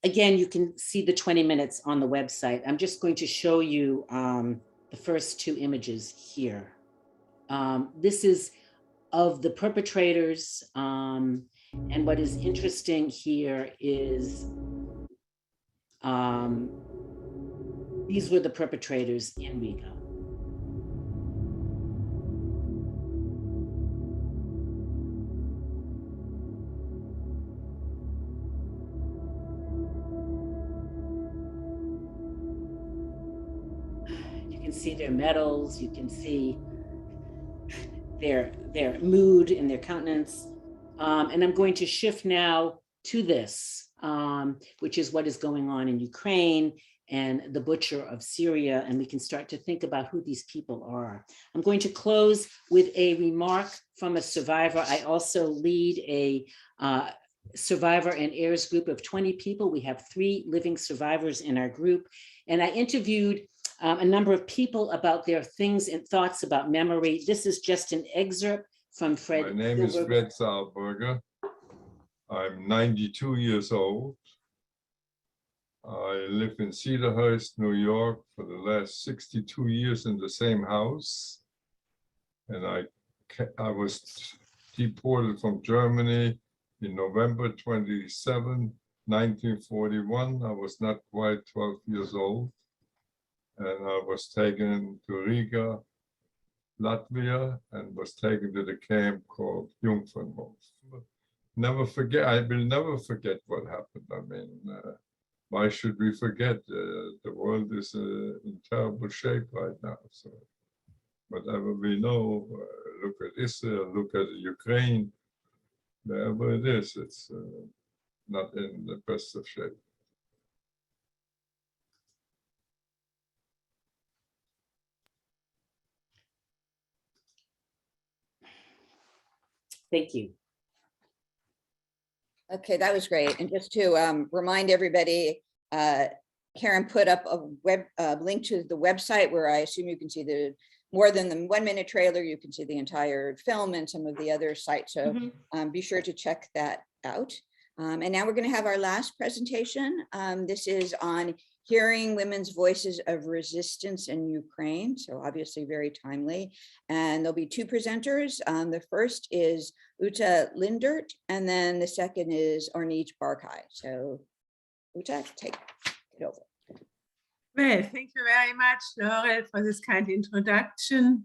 S8: again, you can see the 20 minutes on the website. I'm just going to show you the first 2 images here. This is of the perpetrators. And what is interesting here is these were the perpetrators in Riga. You can see their medals, you can see their mood and their countenance. And I'm going to shift now to this, which is what is going on in Ukraine and the butcher of Syria. And we can start to think about who these people are. I'm going to close with a remark from a survivor. I also lead a survivor and heirs group of 20 people. We have 3 living survivors in our group. And I interviewed a number of people about their things and thoughts about memory. This is just an excerpt from Fred.
S11: My name is Fred Saarberger. I'm 92 years old. I live in Cedarhurst, New York for the last 62 years in the same house. And I was deported from Germany in November 27, 1941. I was not quite 12 years old. And I was taken to Riga, Latvia, and was taken to the camp called Jungfernhof. Never forget, I will never forget what happened. I mean, why should we forget? The world is in terrible shape right now. So whatever we know, look at Israel, look at Ukraine, wherever it is, it's not in the best of shape.
S8: Thank you.
S1: Okay, that was great. And just to remind everybody, Karen put up a link to the website where I assume you can see the more than the 1-minute trailer. You can see the entire film and some of the other sites. So be sure to check that out. And now we're going to have our last presentation. This is on hearing women's voices of resistance in Ukraine. So obviously very timely. And there'll be 2 presenters. The first is Uta Lindert, and then the second is Ornit Barkai. So Uta, take it over.
S12: Well, thank you very much, Laurel, for this kind introduction.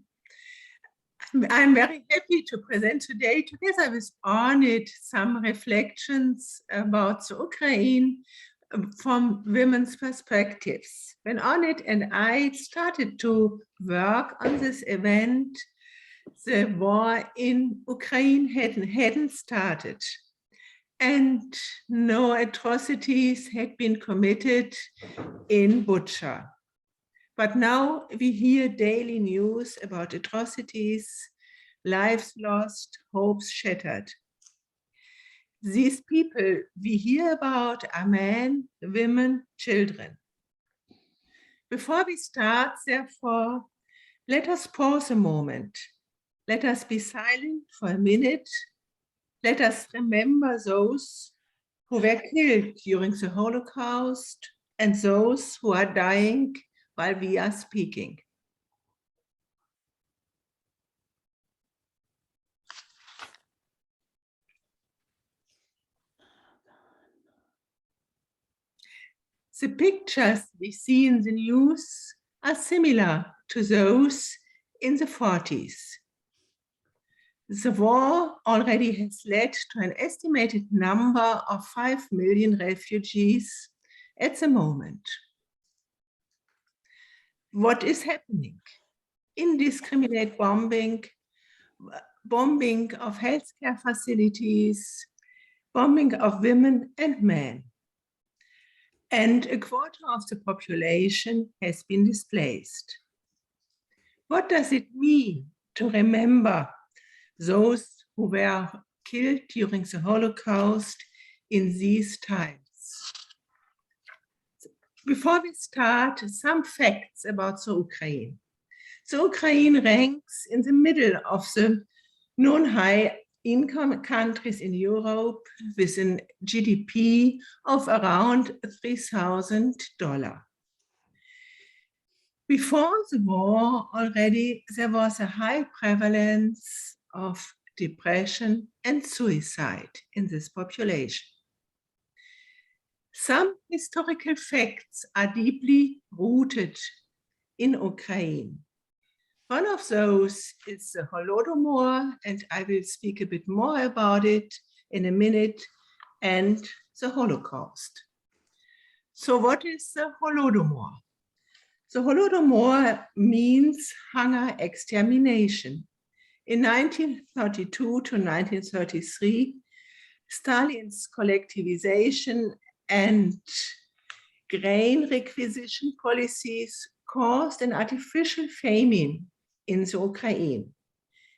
S12: I'm very happy to present today, together with Ornit, some reflections about the Ukraine from women's perspectives. When Annette and I started to work on this event, the war in Ukraine hadn't started, and no atrocities had been committed in Bucha. But now we hear daily news about atrocities, lives lost, hopes shattered. These people we hear about are men, women, children. Before we start, therefore, let us pause a moment. Let us be silent for a minute. Let us remember those who were killed during the Holocaust and those who are dying while we are speaking. The pictures we see in the news are similar to those in the 40s. The war already has led to an estimated number of 5 million refugees at the moment. What is happening? Indiscriminate bombing of healthcare facilities, bombing of women and men. And a quarter of the population has been displaced. What does it mean to remember those who were killed during the Holocaust in these times? Before we start, some facts about the Ukraine. The Ukraine ranks in the middle of the non-high income countries in Europe with a GDP of around $3,000. Before the war already, there was a high prevalence of depression and suicide in this population. Some historical facts are deeply rooted in Ukraine. One of those is the Holodomor, and I will speak a bit more about it in a minute, and the Holocaust. So what is the Holodomor? The Holodomor means hunger extermination. In 1932 to 1933, Stalin's collectivization and grain requisition policies caused an artificial famine in the Ukraine.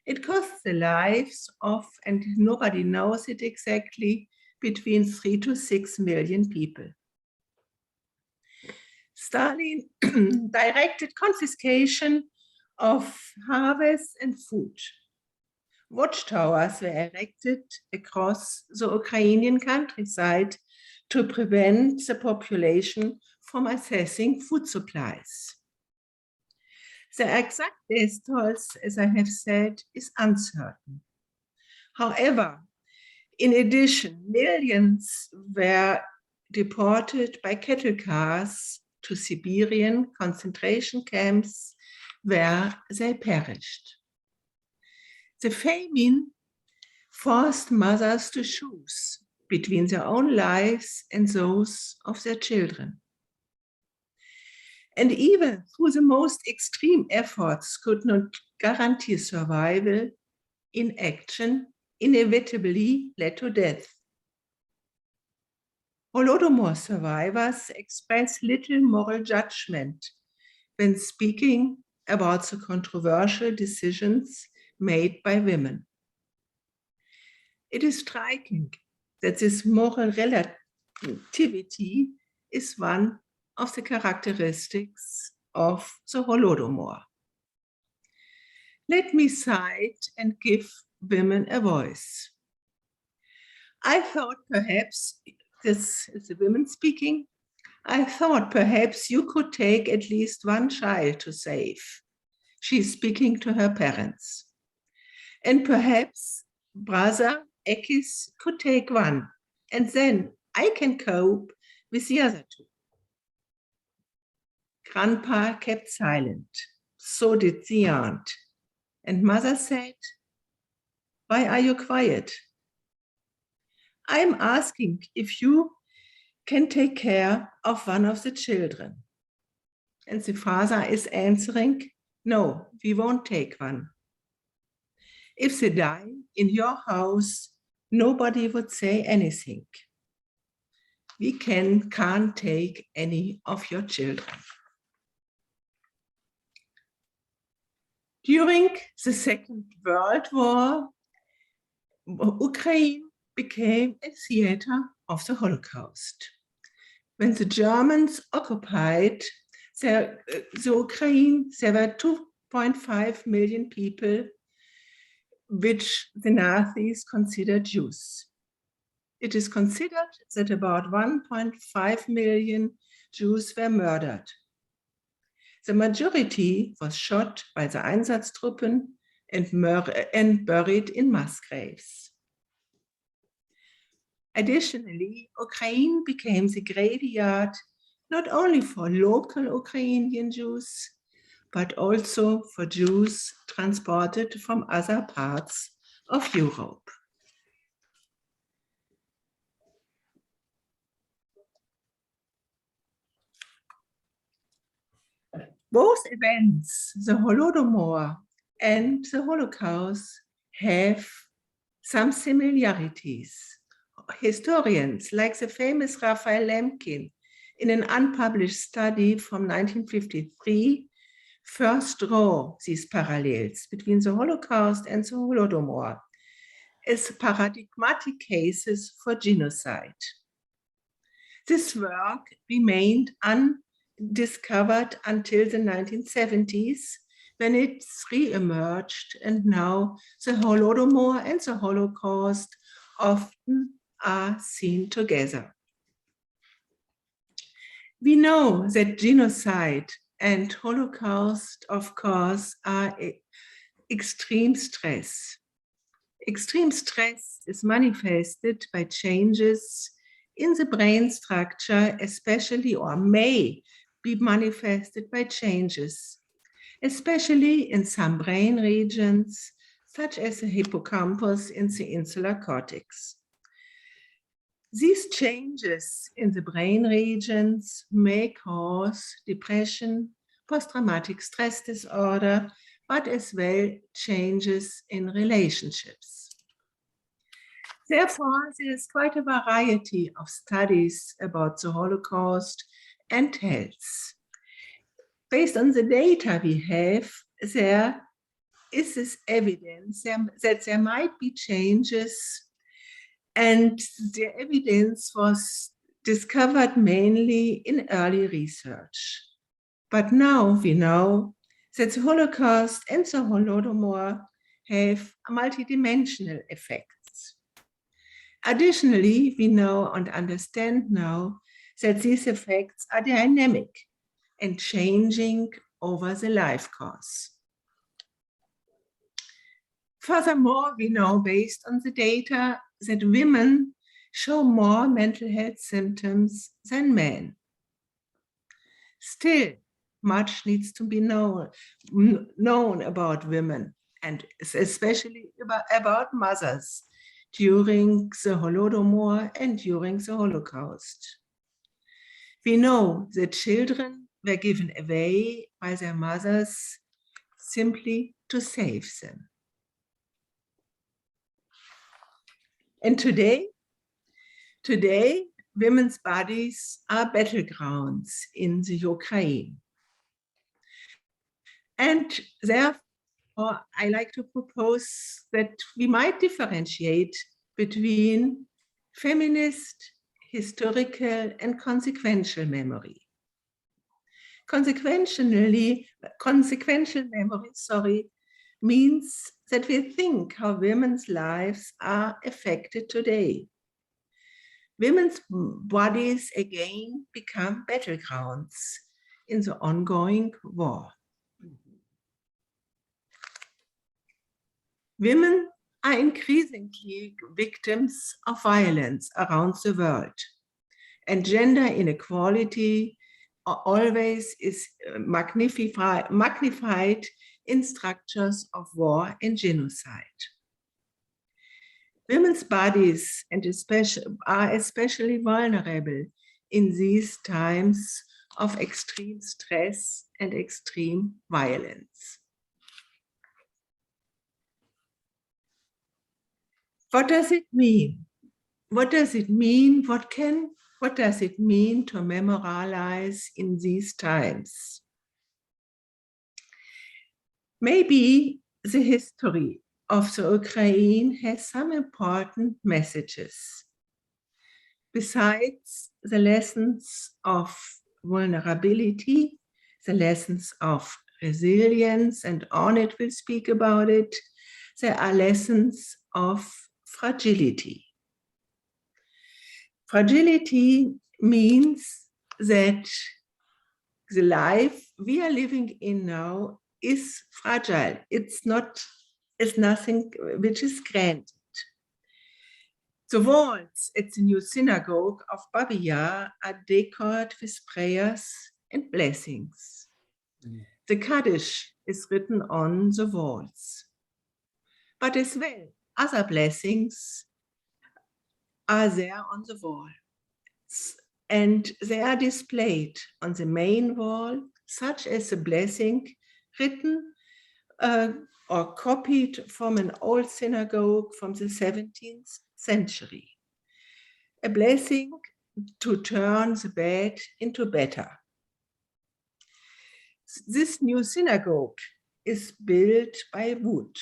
S12: It cost the lives of, and nobody knows it exactly, between 3 to 6 million people. Stalin directed confiscation of harvest and food. Watchtowers were erected across the Ukrainian countryside to prevent the population from accessing food supplies. The exact death tolls, as I have said, is uncertain. However, in addition, millions were deported by cattle cars to Siberian concentration camps where they perished. The famine forced mothers to choose between their own lives and those of their children. And even through the most extreme efforts could not guarantee survival, inaction inevitably led to death. Holodomor survivors express little moral judgment when speaking about the controversial decisions made by women. It is striking that this moral relativity is one of the characteristics of the Holodomor. Let me cite and give women a voice. I thought perhaps, this is the women speaking, I thought perhaps you could take at least one child to save. She's speaking to her parents. And perhaps brother Ekis could take one, and then I can cope with the other two. Grandpa kept silent. So did the aunt. And mother said, "Why are you quiet? I'm asking if you can take care of one of the children. And the father is answering, no, we won't take one. If they die in your house, nobody would say anything. We can't take any of your children. During the Second World War, Ukraine became a theater of the Holocaust. When the Germans occupied the Ukraine, there were 2.5 million people which the Nazis considered Jews. It is considered that about 1.5 million Jews were murdered. The majority was shot by the Einsatztruppen and buried in mass graves. Additionally, Ukraine became the graveyard not only for local Ukrainian Jews, but also for Jews transported from other parts of Europe. Both events, the Holodomor and the Holocaust, have some similarities. Historians, like the famous Raphael Lemkin, in an unpublished study from 1953, first draw these parallels between the Holocaust and the Holodomor as paradigmatic cases for genocide. This work remained undiscovered until the 1970s, when it re-emerged, and now the Holodomor and the Holocaust often are seen together. We know that genocide and Holocaust, of course, are extreme stress. Extreme stress is manifested by changes in the brain structure, especially, or may be manifested by changes, especially in some brain regions, such as the hippocampus in the insular cortex. These changes in the brain regions may cause depression, post-traumatic stress disorder, but as well changes in relationships. Therefore, there is quite a variety of studies about the Holocaust and health. Based on the data we have, there is this evidence that there might be changes, and the evidence was discovered mainly in early research. But now we know that the Holocaust and the Holodomor have multidimensional effects. Additionally, we know and understand now that these effects are dynamic and changing over the life course. Furthermore, we know based on the data that women show more mental health symptoms than men. Still, much needs to be known about women, and especially about mothers during the Holodomor and during the Holocaust. We know that children were given away by their mothers simply to save them. And today, women's bodies are battlegrounds in the Ukraine. And therefore, I like to propose that we might differentiate between feminist, historical, and consequential memory. Consequential memory, means that we think how women's lives are affected today. Women's bodies again become battlegrounds in the ongoing war. Women are increasingly victims of violence around the world, and gender inequality always is magnified in structures of war and genocide. Women's bodies are especially vulnerable in these times of extreme stress and extreme violence. What does it mean? What does it mean? What does it mean to memorialize in these times? Maybe the history of the Ukraine has some important messages. Besides the lessons of vulnerability, the lessons of resilience, and Arnett will speak about it, there are lessons of fragility. Fragility means that the life we are living in now is fragile. It's nothing which is granted. The walls at the new synagogue of Babi Yar are decorated with prayers and blessings. The Kaddish is written on the walls. But as well, other blessings are there on the wall. And they are displayed on the main wall, such as a blessing written or copied from an old synagogue from the 17th century. A blessing to turn the bad into better. This new synagogue is built by wood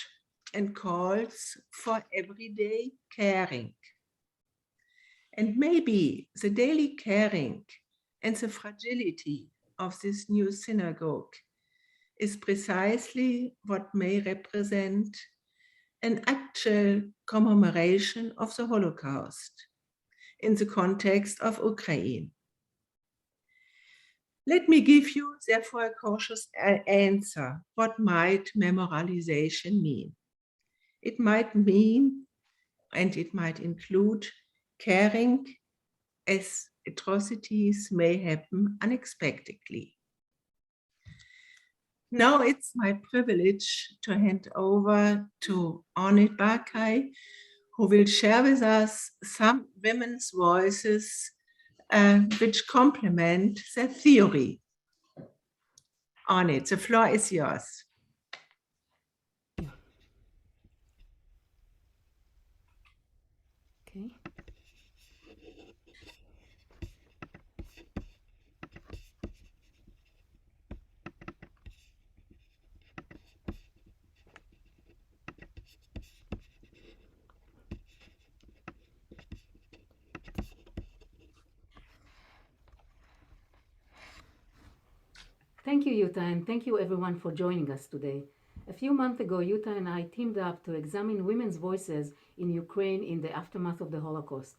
S12: and calls for everyday caring. And maybe the daily caring and the fragility of this new synagogue is precisely what may represent an actual commemoration of the Holocaust in the context of Ukraine. Let me give you, therefore, a cautious answer. What might memorialization mean? It might mean, and it might include, caring as atrocities may happen unexpectedly. Now it's my privilege to hand over to Arnett Barkay, who will share with us some women's voices which complement the theory. Arnett, the floor is yours.
S13: Okay. Thank you, Yuta, and thank you everyone for joining us today. A few months ago, Yuta and I teamed up to examine women's voices in Ukraine in the aftermath of the Holocaust.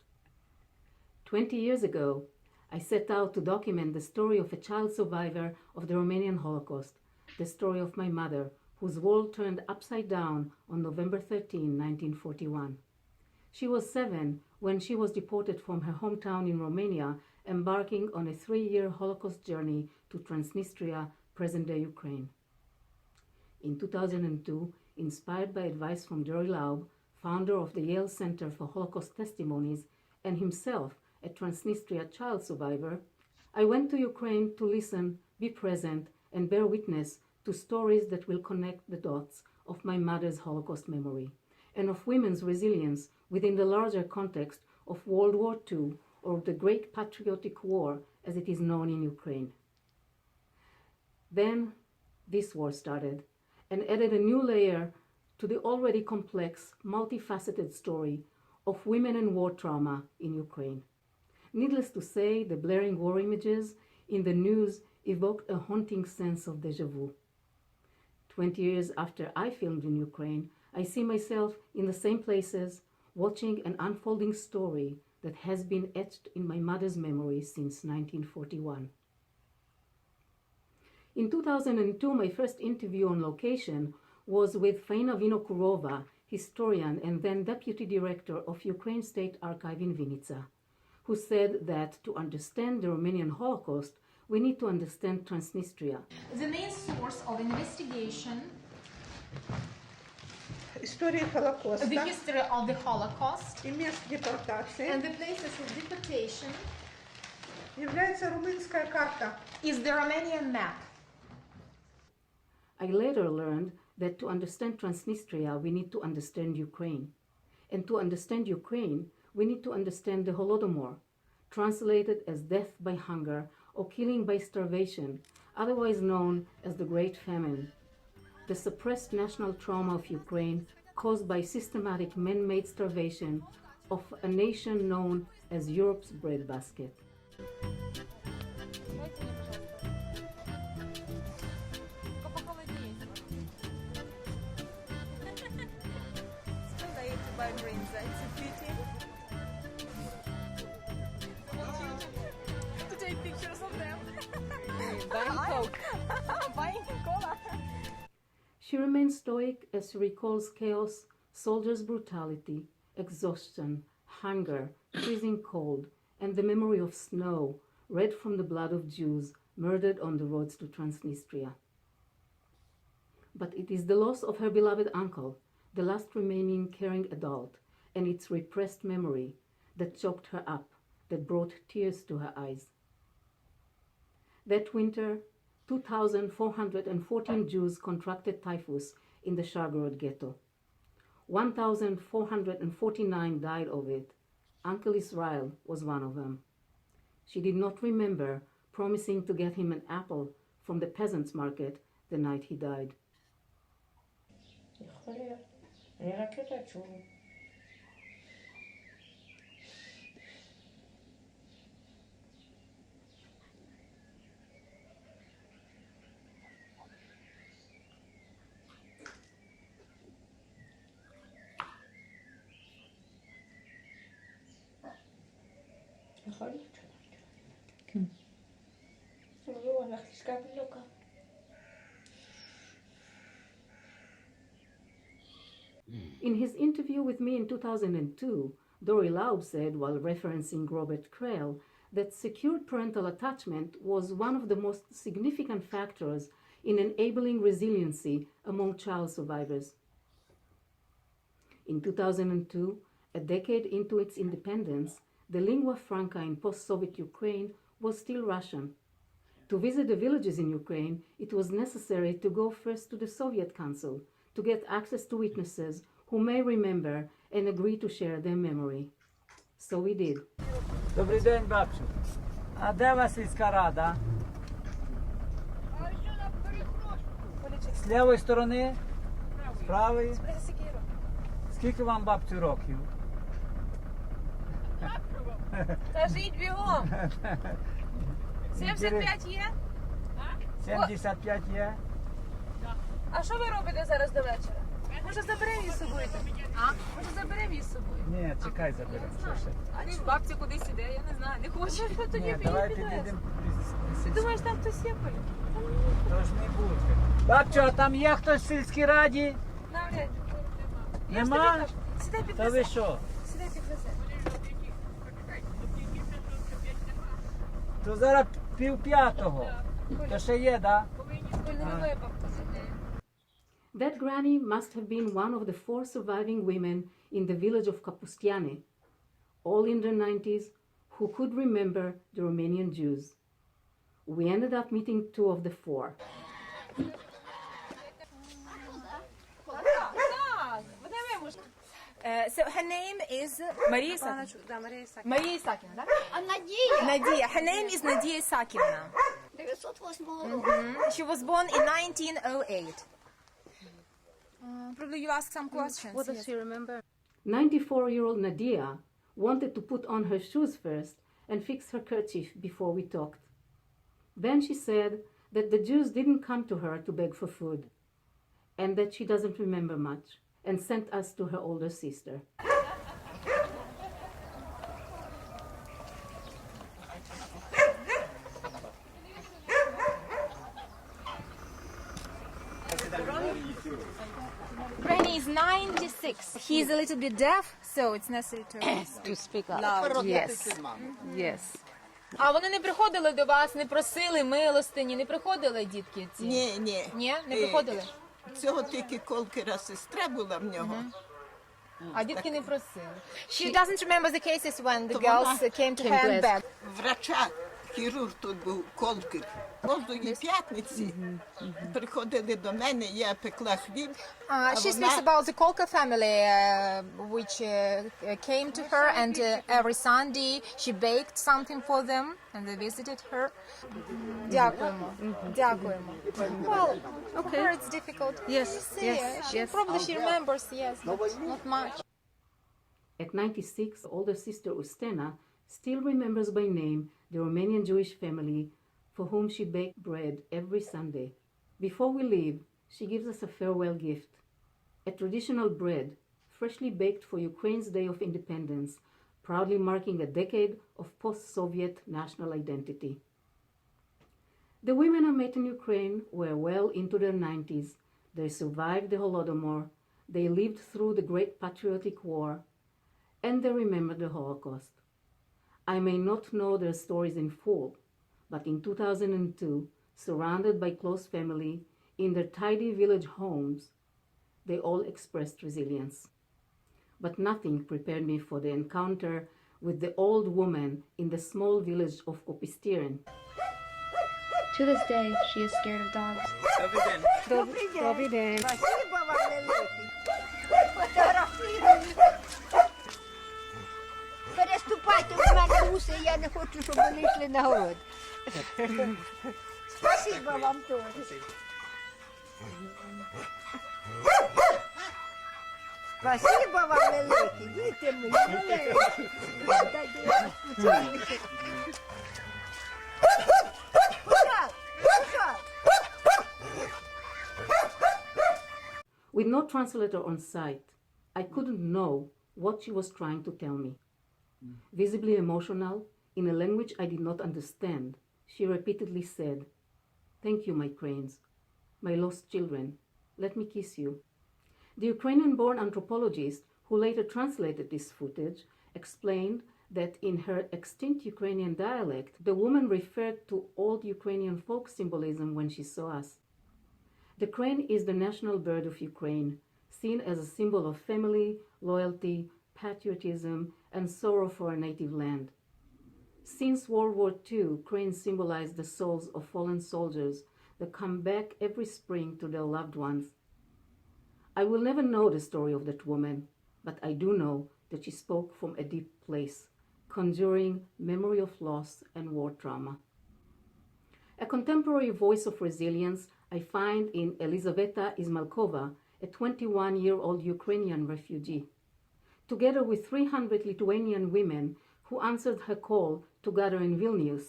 S13: 20 years ago, I set out to document the story of a child survivor of the Romanian Holocaust, the story of my mother, whose world turned upside down on November 13, 1941. She was 7 when she was deported from her hometown in Romania, embarking on a 3-year Holocaust journey to Transnistria, present-day Ukraine. In 2002, inspired by advice from Jerry Laub, founder of the Yale Center for Holocaust Testimonies, and himself a Transnistria child survivor, I went to Ukraine to listen, be present, and bear witness to stories that will connect the dots of my mother's Holocaust memory and of women's resilience within the larger context of World War II, or the Great Patriotic War as it is known in Ukraine. Then this war started and added a new layer to the already complex, multifaceted story of women and war trauma in Ukraine. Needless to say, the blaring war images in the news evoked a haunting sense of déjà vu. 20 years after I filmed in Ukraine, I see myself in the same places, watching an unfolding story that has been etched in my mother's memory since 1941. In 2002, my first interview on location was with Faina Vinokurova, historian and then deputy director of Ukraine State Archive in Vinica, who said that to understand the Romanian Holocaust, we need to understand Transnistria.
S14: The main source of investigation,
S12: the history of
S14: the Holocaust,
S12: and the
S14: and the places of deportation
S12: является румынская карта.
S14: Is the Romanian map.
S13: I later learned that to understand Transnistria, we need to understand Ukraine. And to understand Ukraine, we need to understand the Holodomor, translated as death by hunger or killing by starvation, otherwise known as the Great Famine. The suppressed national trauma of Ukraine caused by systematic man-made starvation of a nation known as Europe's breadbasket. She remains stoic as she recalls chaos, soldiers' brutality, exhaustion, hunger, freezing cold, and the memory of snow, red from the blood of Jews murdered on the roads to Transnistria. But it is the loss of her beloved uncle, the last remaining caring adult, and its repressed memory that choked her up, that brought tears to her eyes. That winter, 2,414 Jews contracted typhus in the Shargorod ghetto. 1,449 died of it. Uncle Israel was one of them. She did not remember promising to get him an apple from the peasants' market the night he died. In his interview with me in 2002, Dori Laub said, while referencing Robert Krell, that secured parental attachment was one of the most significant factors in enabling resiliency among child survivors. In 2002, a decade into its independence, the lingua franca in post-Soviet Ukraine was still Russian. To visit the villages in Ukraine, it was necessary to go first to the Soviet Council to get access to witnesses who may remember and agree to share their memory. So we did.
S15: Добрий день, бабцю. А де вас сільська рада? З лівої сторони? З правої? Скільки вам, бабцю, років?
S16: Кажіть бігом. 75 є?
S15: 75 є?
S16: А що ви робите зараз до вечора? Може заберемо її з собою? А? Може заберемо її з собою?
S15: Ні, чекай, заберемо. Що ще?
S16: А чи бабця кудись іде? Я не знаю, не хочу.
S15: Ні, давай підійдемо.
S16: Ти думаєш, там хтось є, Коля?
S15: Тож не буде. Бабцю, а там є хтось в сільській раді?
S16: Навряд.
S15: Нема?
S16: Сідай
S15: Та ви що?
S16: Сідай підвезе.
S15: То зараз 4:30. То ще є, так?
S13: That granny must have been one of the 4 surviving women in the village of Kapustiane, all in their 90s, who could remember the Romanian Jews. We ended up meeting 2 of the 4.
S16: So her name is Maria Sakina. Maria Sakina, Nadia. Her name is Nadia Sakina. She was born in 1908. Probably you ask some questions.
S13: What does she remember? 94-year-old Nadia wanted to put on her shoes first and fix her kerchief before we talked. Then she said that the Jews didn't come to her to beg for food and that she doesn't remember much, and sent us to her older sister.
S16: Granny is 96. He's a little bit deaf, so it's necessary to speak loud.
S17: Yes. Yes.
S16: А вони не приходили до вас, не просили милостині, не приходили дітки ці?
S17: Ні, ні.
S16: Ні, не приходили?
S17: Цього тільки колки сестра була в нього.
S16: А дітки не просили. She doesn't remember the cases when the girls came to her and begged.
S17: Врача хірург тут був Колкер. Кожної п'ятниці приходили до мене, я пекла хліб.
S14: She speaks about the Kolka family, which came to her, and every Sunday she baked something for them, and they visited her. Дякуємо. Дякуємо. Well, for her it's difficult.
S13: Yes,
S14: See,
S13: yes, yes.
S14: Probably she remembers, yes, but not much.
S13: At 96, older sister Ustena still remembers by name the Romanian Jewish family for whom she baked bread every Sunday. Before we leave, she gives us a farewell gift, a traditional bread freshly baked for Ukraine's Day of Independence, proudly marking a decade of post-Soviet national identity. The women I met in Ukraine were well into their 90s. They survived the Holodomor, they lived through the Great Patriotic War, and they remembered the Holocaust. I may not know their stories in full, but in 2002, surrounded by close family, in their tidy village homes, they all expressed resilience. But nothing prepared me for the encounter with the old woman in the small village of Kopistirin.
S18: To this day, she is scared of dogs.
S12: Добрий день.
S17: Спасибо вам велике.
S19: Переступайте в мене уси, я не хочу, щоб вони йшли на город. Спасибо вам теж. Спасибо вам велике, діти мої, великі.
S13: With no translator on site, I couldn't know what she was trying to tell me. Visibly emotional, in a language I did not understand, she repeatedly said, "Thank you, my cranes, my lost children. Let me kiss you." The Ukrainian-born anthropologist who later translated this footage explained that in her extinct Ukrainian dialect, the woman referred to old Ukrainian folk symbolism when she saw us. The crane is the national bird of Ukraine, seen as a symbol of family, loyalty, patriotism, and sorrow for our native land. Since World War II, cranes symbolize the souls of fallen soldiers that come back every spring to their loved ones. I will never know the story of that woman, but I do know that she spoke from a deep place, conjuring memory of loss and war trauma. A contemporary voice of resilience I find in Elizaveta Izmalkova, a 21-year-old Ukrainian refugee. Together with 300 Lithuanian women who answered her call to gather in Vilnius,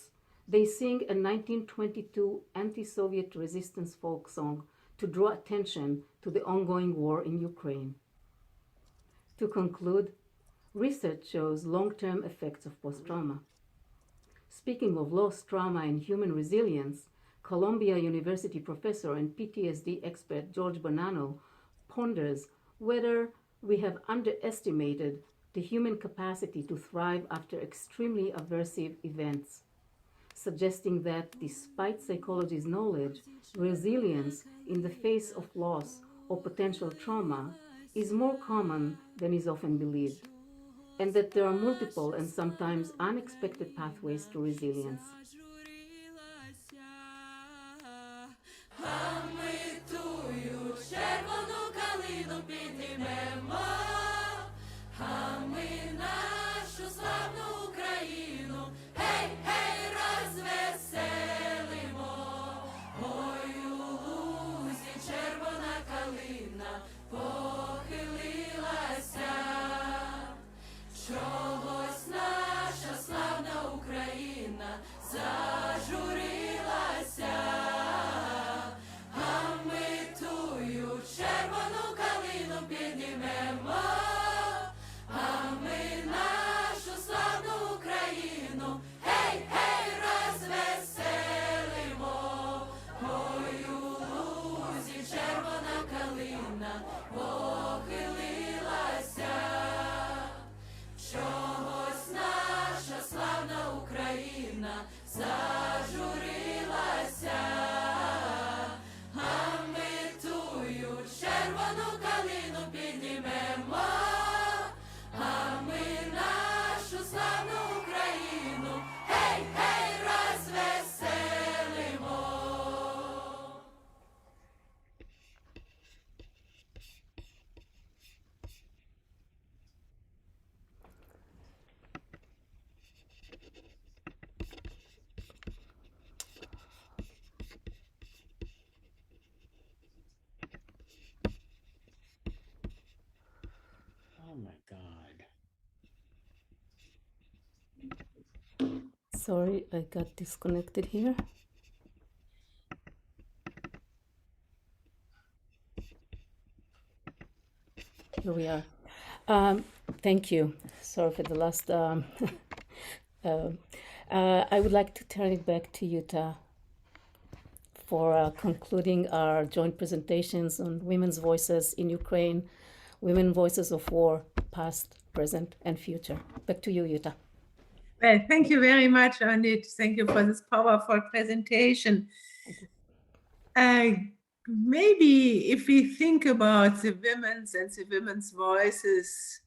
S13: they sing a 1922 anti-Soviet resistance folk song to draw attention to the ongoing war in Ukraine. To conclude, research shows long-term effects of post-trauma. Speaking of loss, trauma, and human resilience, Columbia University professor and PTSD expert George Bonanno ponders whether we have underestimated the human capacity to thrive after extremely aversive events, suggesting that despite psychology's knowledge, resilience in the face of loss or potential trauma is more common than is often believed, and that there are multiple and sometimes unexpected pathways to resilience.
S20: Чогось наша славна Україна
S8: Oh my God.
S20: Sorry, I got disconnected here. Here we are. Thank you. Sorry for the last. I would like to turn it back to Yuta for concluding our joint presentations on women's voices in Ukraine, women voices of war, past, present, and future. Back to you, Yuta.
S12: Well, thank you very much, Anit. Thank you for this powerful presentation. Maybe if we think about the women's and the women's voices,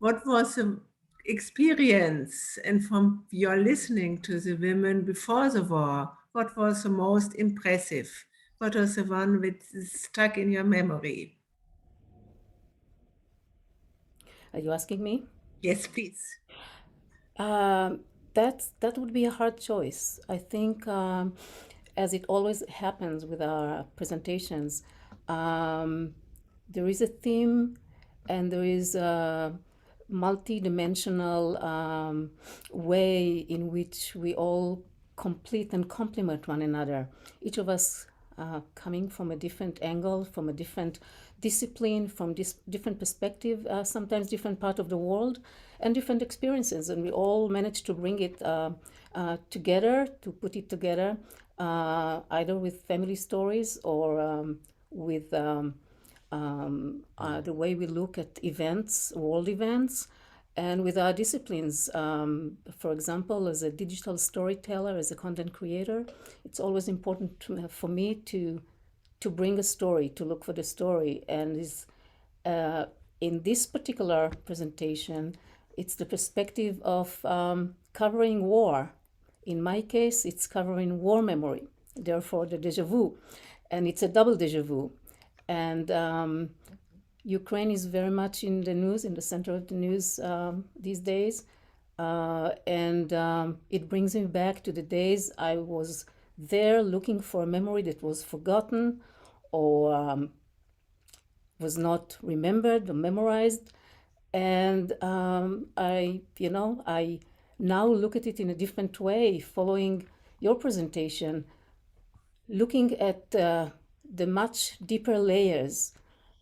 S12: what was the experience, and from your listening to the women before the war, what was the most impressive? What was the one which is stuck in your memory?
S20: Are you asking me?
S12: Yes, please.
S20: That would be a hard choice. I think, as it always happens with our presentations, there is a theme and there is a multi-dimensional way in which we all complete and complement one another. Each of us coming from a different angle, from a different discipline, from different perspective, sometimes different part of the world, and different experiences. And we all managed to bring it together, to put it together, either with family stories or with the way we look at events, world events, and with our disciplines. For example, as a digital storyteller, as a content creator, it's always important for me to bring a story, to look for the story. And in this particular presentation, it's the perspective of covering war. In my case, it's covering war memory, therefore the déjà vu. And it's a double déjà vu. And Ukraine is very much in the news, in the center of the news these days. And it brings me back to the days I was there looking for a memory that was forgotten or was not remembered or memorized. And I now look at it in a different way, following your presentation, looking at the much deeper layers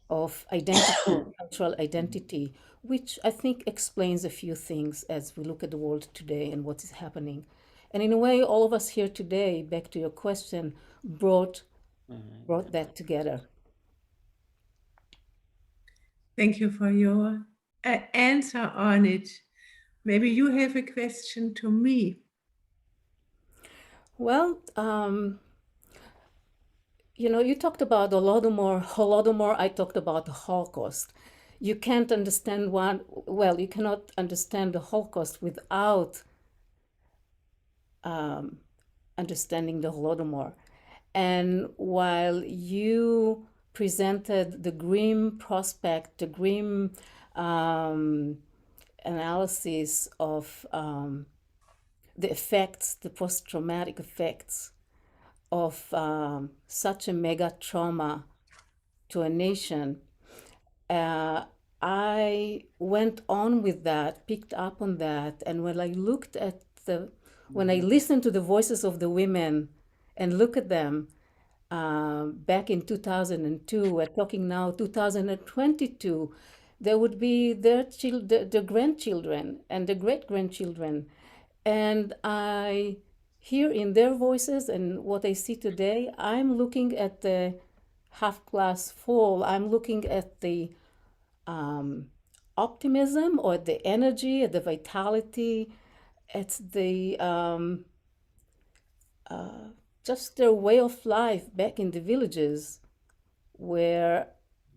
S20: of identity, cultural identity, which I think explains a few things as we look at the world today and what is happening. And in a way, all of us here today, back to your question, brought that together.
S12: Thank you for your answer on it. Maybe you have a question to me.
S20: Well, you talked about Holodomor, I talked about the Holocaust. You can't understand you cannot understand the Holocaust without understanding the Holodomor. And while you presented the grim prospect, the grim analysis of the effects, the post-traumatic effects of such a mega trauma to a nation, I went on with that, picked up on that, and when I listened to the voices of the women and look at them back in 2002, we're talking now 2022, there would be their grandchildren and the great-grandchildren. And I hear in their voices and what I see today, I'm looking at the half glass full. I'm looking at the optimism or the energy, the vitality. It's the just their way of life back in the villages, where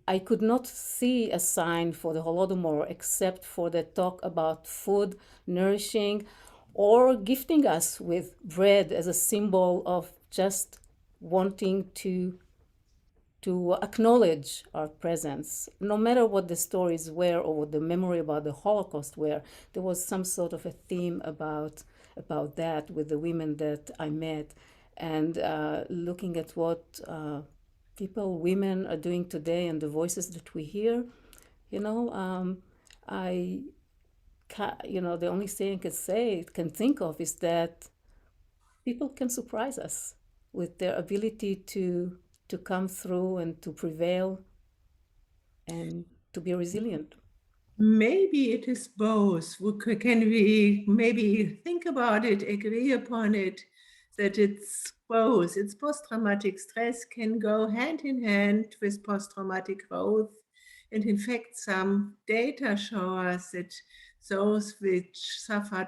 S20: I could not see a sign for the Holodomor except for the talk about food, nourishing, or gifting us with bread as a symbol of just wanting to acknowledge our presence. No matter what the stories were or what the memory about the Holocaust were, there was some sort of a theme about that with the women that I met. And looking at what women are doing today and the voices that we hear, the only thing I can think of is that people can surprise us with their ability to come through and to prevail and to be resilient.
S12: Maybe it is both. Can we maybe think about it, agree upon it, that it's both? It's post-traumatic stress can go hand in hand with post-traumatic growth. And in fact, some data show us that those which suffered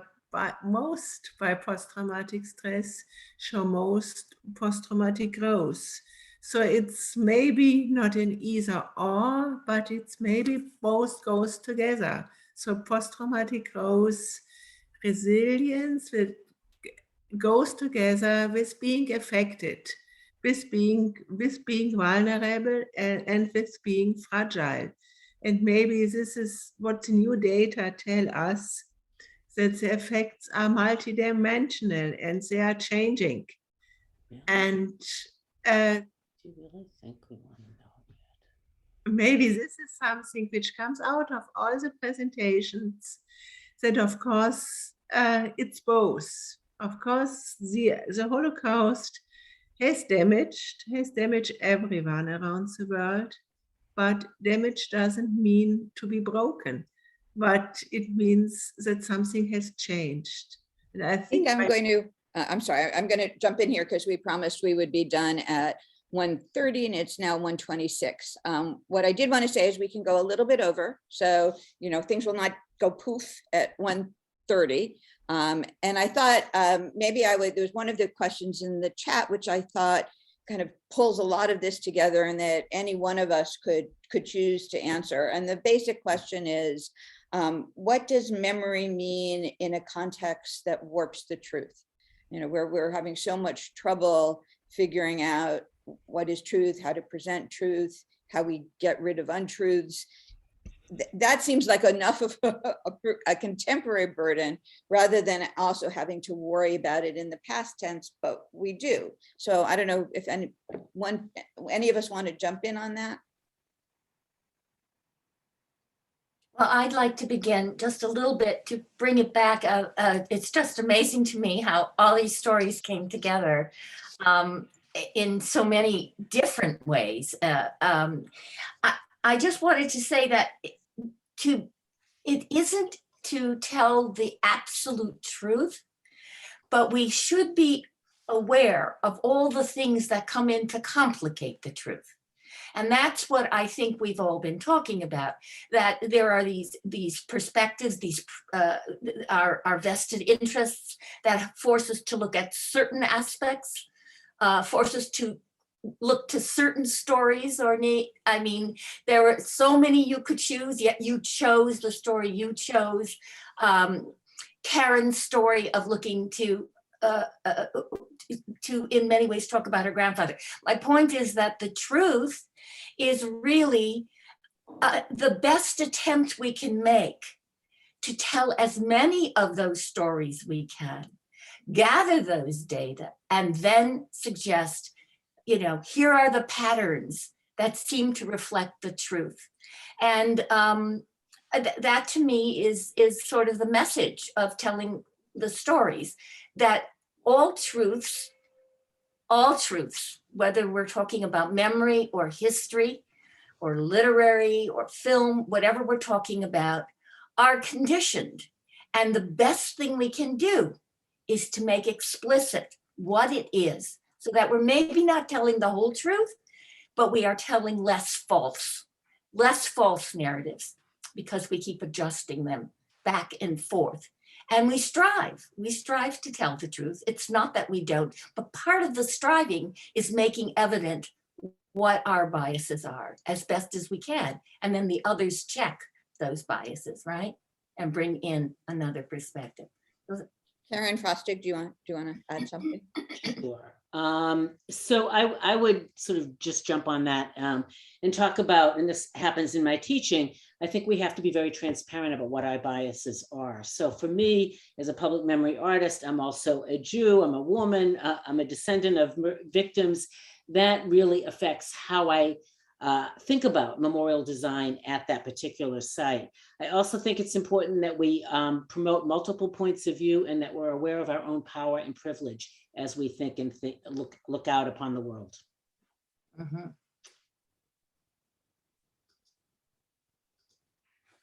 S12: most by post-traumatic stress show most post-traumatic growth. So it's maybe not an either or, but it's maybe both goes together. So post-traumatic growth, resilience goes together with being affected, with being vulnerable and with being fragile. And maybe this is what the new data tell us, that the effects are multidimensional and they are changing.
S8: Yeah.
S12: And
S8: Do you really think we want to know yet?
S12: Maybe this is something which comes out of all the presentations, that of course it's both. Of course, the Holocaust has damaged everyone around the world, but damage doesn't mean to be broken, but it means that something has changed. And I think
S1: I'm going to, I'm sorry, I'm going to jump in here because we promised we would be done at 1:30 and it's now 1:26. What I did want to say is we can go a little bit over. So, things will not go poof at 1:30. And I thought maybe there was one of the questions in the chat, which I thought kind of pulls a lot of this together and that any one of us could choose to answer. And the basic question is, what does memory mean in a context that warps the truth? Where we're having so much trouble figuring out what is truth, how to present truth, how we get rid of untruths. That seems like enough of a contemporary burden rather than also having to worry about it in the past tense, but we do. So I don't know if any of us want to jump in on that.
S4: Well, I'd like to begin just a little bit to bring it back. It's just amazing to me how all these stories came together in so many different ways. I just wanted to say that it isn't to tell the absolute truth, but we should be aware of all the things that come in to complicate the truth. And that's what I think we've all been talking about, that there are these perspectives, our vested interests that force us to look at certain aspects, force us to look to certain stories there were so many you could choose, yet you chose the story you chose. Karen's story of looking to in many ways talk about her grandfather. My point is that the truth is really the best attempt we can make to tell as many of those stories we can, gather those data, and then suggest, here are the patterns that seem to reflect the truth. And that to me is sort of the message of telling the stories, that all truths, whether we're talking about memory or history or literary or film, whatever we're talking about, are conditioned. And the best thing we can do is to make explicit what it is, so that we're maybe not telling the whole truth, but we are telling less false narratives, because we keep adjusting them back and forth. And we strive to tell the truth. It's not that we don't, but part of the striving is making evident what our biases are as best as we can. And then the others check those biases, right? And bring in another perspective.
S1: Karen Frostig, do you want to add something?
S8: Sure. So I would sort of just jump on that and talk about, and this happens in my teaching, I think we have to be very transparent about what our biases are. So for me, as a public memory artist, I'm also a Jew, I'm a woman, I'm a descendant of victims. That really affects how I think about memorial design at that particular site. I also think it's important that we promote multiple points of view and that we're aware of our own power and privilege as we think and look out upon the world.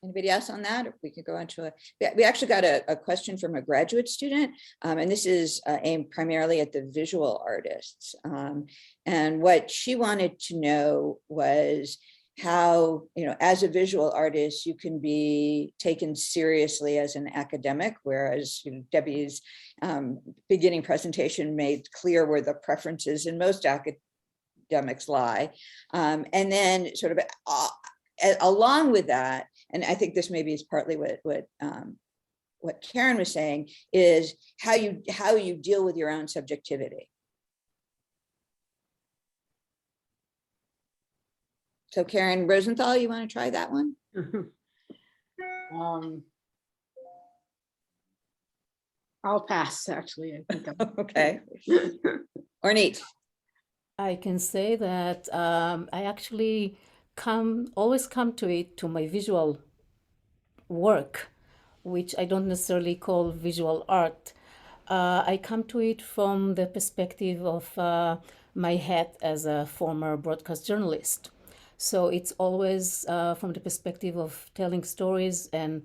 S1: Anybody else on that? Or we could go on to we actually got a question from a graduate student, and this is aimed primarily at the visual artists. And what she wanted to know was how, as a visual artist, you can be taken seriously as an academic, whereas Debbie's beginning presentation made clear where the preferences in most academics lie. And then sort of along with that, and I think this maybe is partly what Karen was saying, is how you deal with your own subjectivity. So Karen Rosenthal, you want to try that one?
S6: I'll pass, actually. I think I'm
S1: okay. Ornit.
S20: I can say that I actually always come to my visual work, which I don't necessarily call visual art. I come to it from the perspective of my hat as a former broadcast journalist. So it's always from the perspective of telling stories and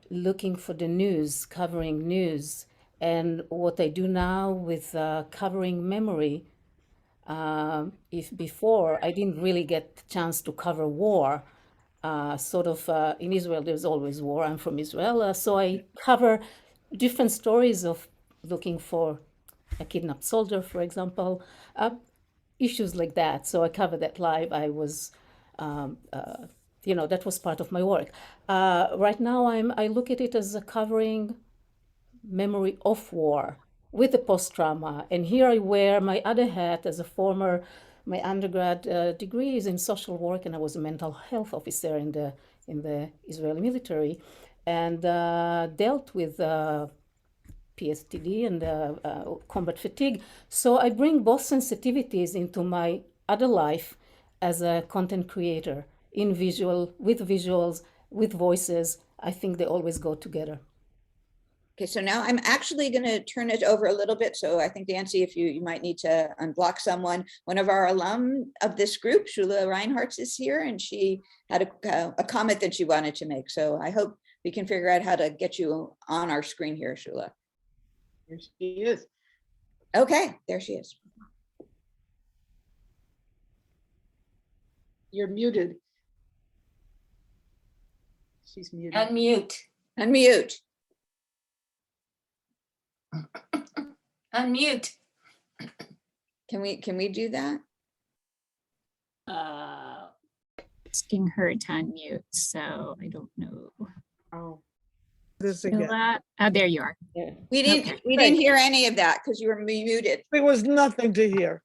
S20: looking for the news, covering news. And what I do now with covering memory, if before I didn't really get the chance to cover war, in Israel, there's always war. I'm from Israel. So I cover different stories of looking for a kidnapped soldier, for example, issues like that. So I cover that live. I was, that was part of my work. Right now, I look at it as covering memory of war with the post-trauma. And here I wear my other hat as my undergrad degree is in social work, and I was a mental health officer in the Israeli military, and dealt with PTSD and combat fatigue. So I bring both sensitivities into my other life as a content creator with visuals, with voices. I think they always go together.
S1: Okay, so now I'm actually going to turn it over a little bit. So I think, Nancy, if you might need to unblock someone. One of our alum of this group, Shula Reinhardt, is here, and she had a comment that she wanted to make. So I hope we can figure out how to get you on our screen here, Shula.
S6: Here she is.
S1: Okay, there she is.
S6: You're muted. She's muted.
S4: Unmute.
S1: Unmute.
S4: Unmute.
S1: Can we do that?
S2: Asking her to unmute, so I don't know.
S6: Oh,
S12: this again.
S2: There you are.
S1: We didn't hear any of that because you were muted.
S12: There was nothing to hear.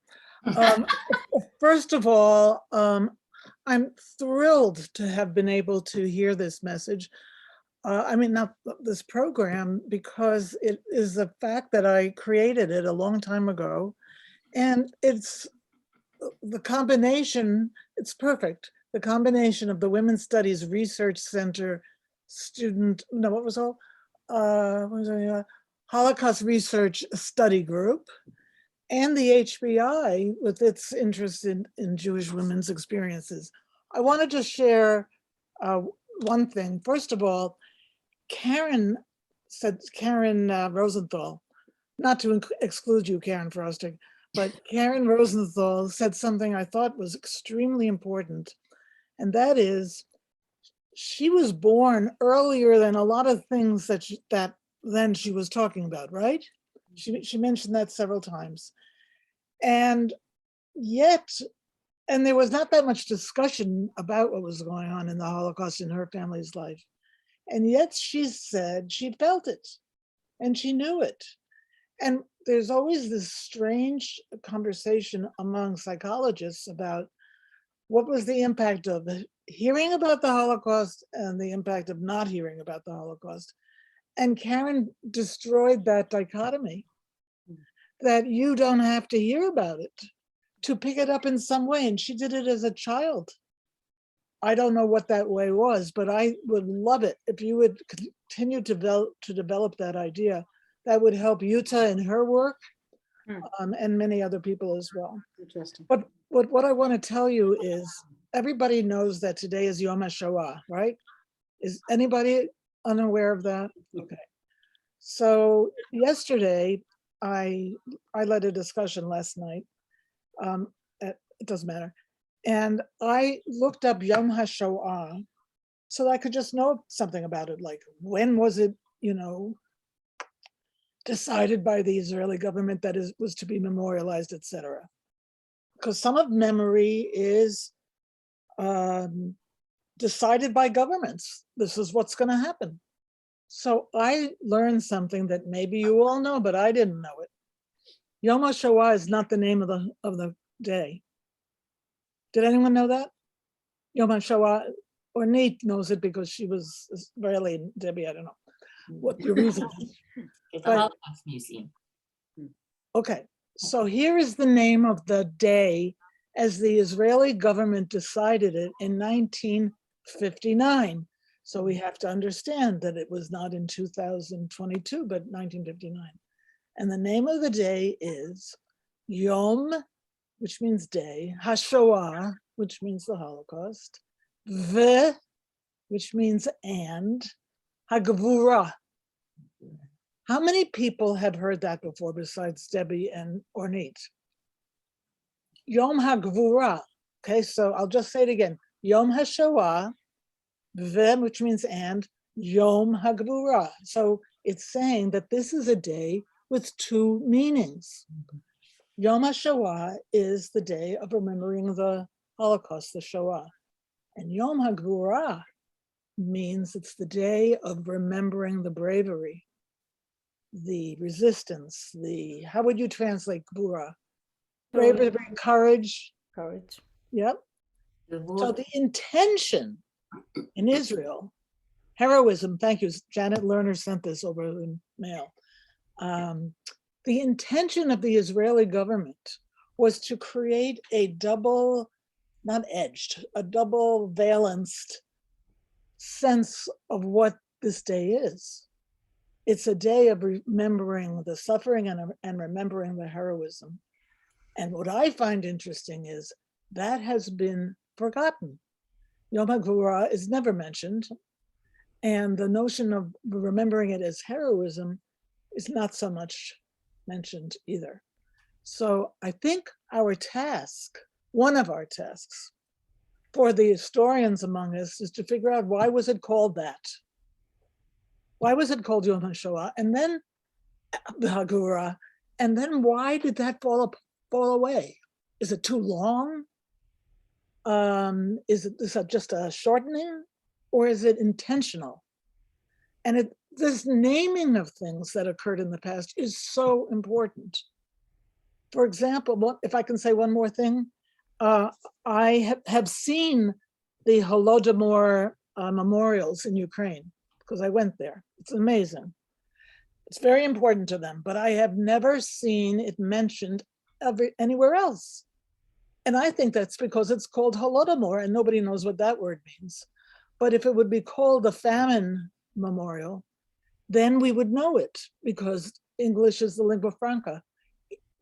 S12: First of all, I'm thrilled to have been able to hear this message. Not this program, because it is the fact that I created it a long time ago. And it's the combination, it's perfect. The combination of the Women's Studies Research Center Holocaust Research Study Group, and the HBI with its interest in Jewish women's experiences. I wanted to share one thing. First of all, Karen Rosenthal, not to exclude you, Karen Frosting, but Karen Rosenthal said something I thought was extremely important. And that is, she was born earlier than a lot of things that she was talking about, right? She mentioned that several times. And yet, and there was not that much discussion about what was going on in the Holocaust in her family's life. And yet she said she felt it and she knew it. And there's always this strange conversation among psychologists about what was the impact of hearing about the Holocaust and the impact of not hearing about the Holocaust. And Karen destroyed that dichotomy, that you don't have to hear about it
S21: to pick it up in some way. And she did it as a child. I don't know what that way was, but I would love it if you would continue to develop that idea. That would help Yuta in her work, and many other people as well.
S6: Interesting.
S21: But what I want to tell you is everybody knows that today is Yom HaShoah, right? Is anybody unaware of that? Okay. So yesterday, I led a discussion last night. It doesn't matter. And I looked up Yom HaShoah so I could just know something about it. Like, when was it, decided by the Israeli government that was to be memorialized, etc. Because some of memory is decided by governments. This is what's going to happen. So I learned something that maybe you all know, but I didn't know it. Yom HaShoah is not the name of the day. Did anyone know that? Yom HaShoah, or Nate knows it because she was Israeli, and Debbie, I don't know what your reason is.
S22: It's a Holocaust museum.
S21: Okay, so here is the name of the day as the Israeli government decided it in 1959. So we have to understand that it was not in 2022, but 1959. And the name of the day is Yom, which means day, HaShoah, which means the Holocaust, which means and, HaGevurah. How many people have heard that before besides Debbie and Ornit? Yom HaGevurah. Okay, so I'll just say it again. Yom HaShoah, which means and, Yom HaGevurah. So it's saying that this is a day with two meanings. Yom HaShoah is the day of remembering the Holocaust, the Shoah. And Yom HaGevurah means it's the day of remembering the bravery, the resistance, how would you translate Gvura? Bravery, courage.
S5: Courage.
S21: Yep. So the intention in Israel, heroism, thank you, Janet Lerner sent this over in mail. The intention of the Israeli government was to create a double, not edged, a double valenced sense of what this day is. It's a day of remembering the suffering and remembering the heroism. And what I find interesting is that has been forgotten. Yom HaGevurah is never mentioned. And the notion of remembering it as heroism is not so much mentioned either. So I think our task, one of our tasks for the historians among us, is to figure out why was it called that? Why was it called Yom HaShoah? And then the HaGevurah, and then why did that fall away? Is it too long? Is it just a shortening, or is it intentional? And this naming of things that occurred in the past is so important. For example, if I can say one more thing, I have seen the Holodomor memorials in Ukraine because I went there. It's amazing. It's very important to them, but I have never seen it mentioned anywhere else. And I think that's because it's called Holodomor and nobody knows what that word means. But if it would be called the famine memorial, then we would know it because English is the lingua franca.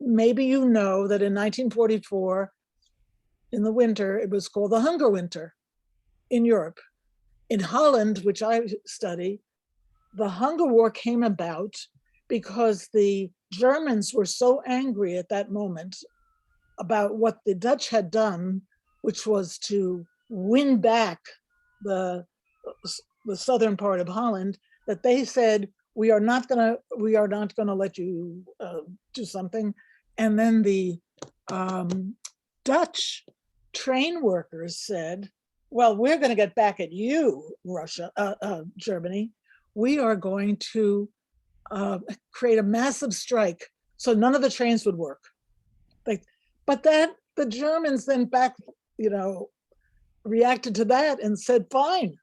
S21: Maybe you know that in 1944, in the winter, it was called the Hunger Winter in Europe. In Holland, which I study, the Hunger War came about because the Germans were so angry at that moment about what the Dutch had done, which was to win back the southern part of Holland, that they said, we are not gonna let you do something. And then the Dutch train workers said, well, we're going to get back at you, Germany. We are going to create a massive strike so none of the trains would work. But the Germans then reacted to that and said, fine,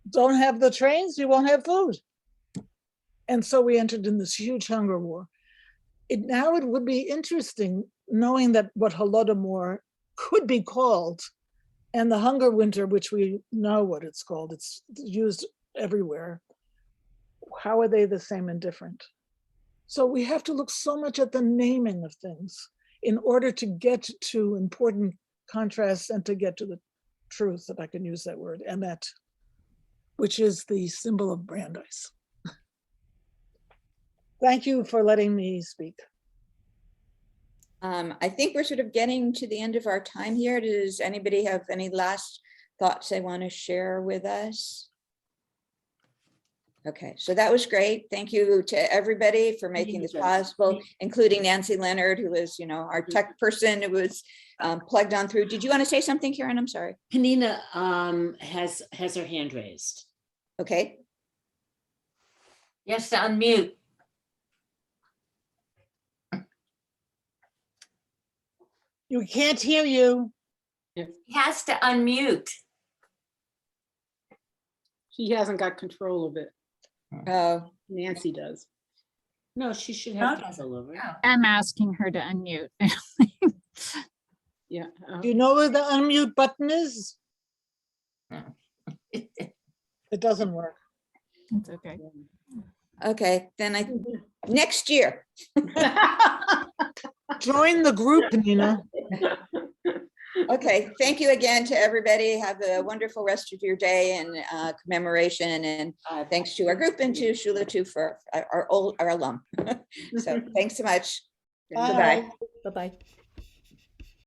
S21: don't have the trains, you won't have food. And so we entered in this huge hunger war. Now it would be interesting knowing that what Holodomor could be called, and the hunger winter, which we know what it's called, it's used everywhere. How are they the same and different? So we have to look so much at the naming of things in order to get to important contrasts and to get to the truth, if I can use that word, emet, which is the symbol of Brandeis. Thank you for letting me speak.
S1: I think we're sort of getting to the end of our time here. Does anybody have any last thoughts they want to share with us? Okay, so that was great. Thank you to everybody for making this possible, including Nancy Leonard, who is, our tech person who was plugged on through. Did you want to say something, Karen? I'm sorry.
S8: Panina has her hand raised.
S1: Okay.
S4: Yes, to unmute.
S21: You can't hear you.
S4: He has to unmute.
S6: She hasn't got control of it.
S1: Oh,
S6: Nancy does.
S8: No, she should have control over it.
S2: I'm asking her to unmute.
S6: Yeah.
S21: Do you know where the unmute button is? It doesn't work.
S2: It's okay.
S1: okay. Then next year.
S21: Join the group, Nina.
S1: Okay, thank you again to everybody. Have a wonderful rest of your day and commemoration. And thanks to our group and to Shula too for our alum. So thanks so much.
S21: Bye.
S1: Bye-bye.
S9: Bye-bye.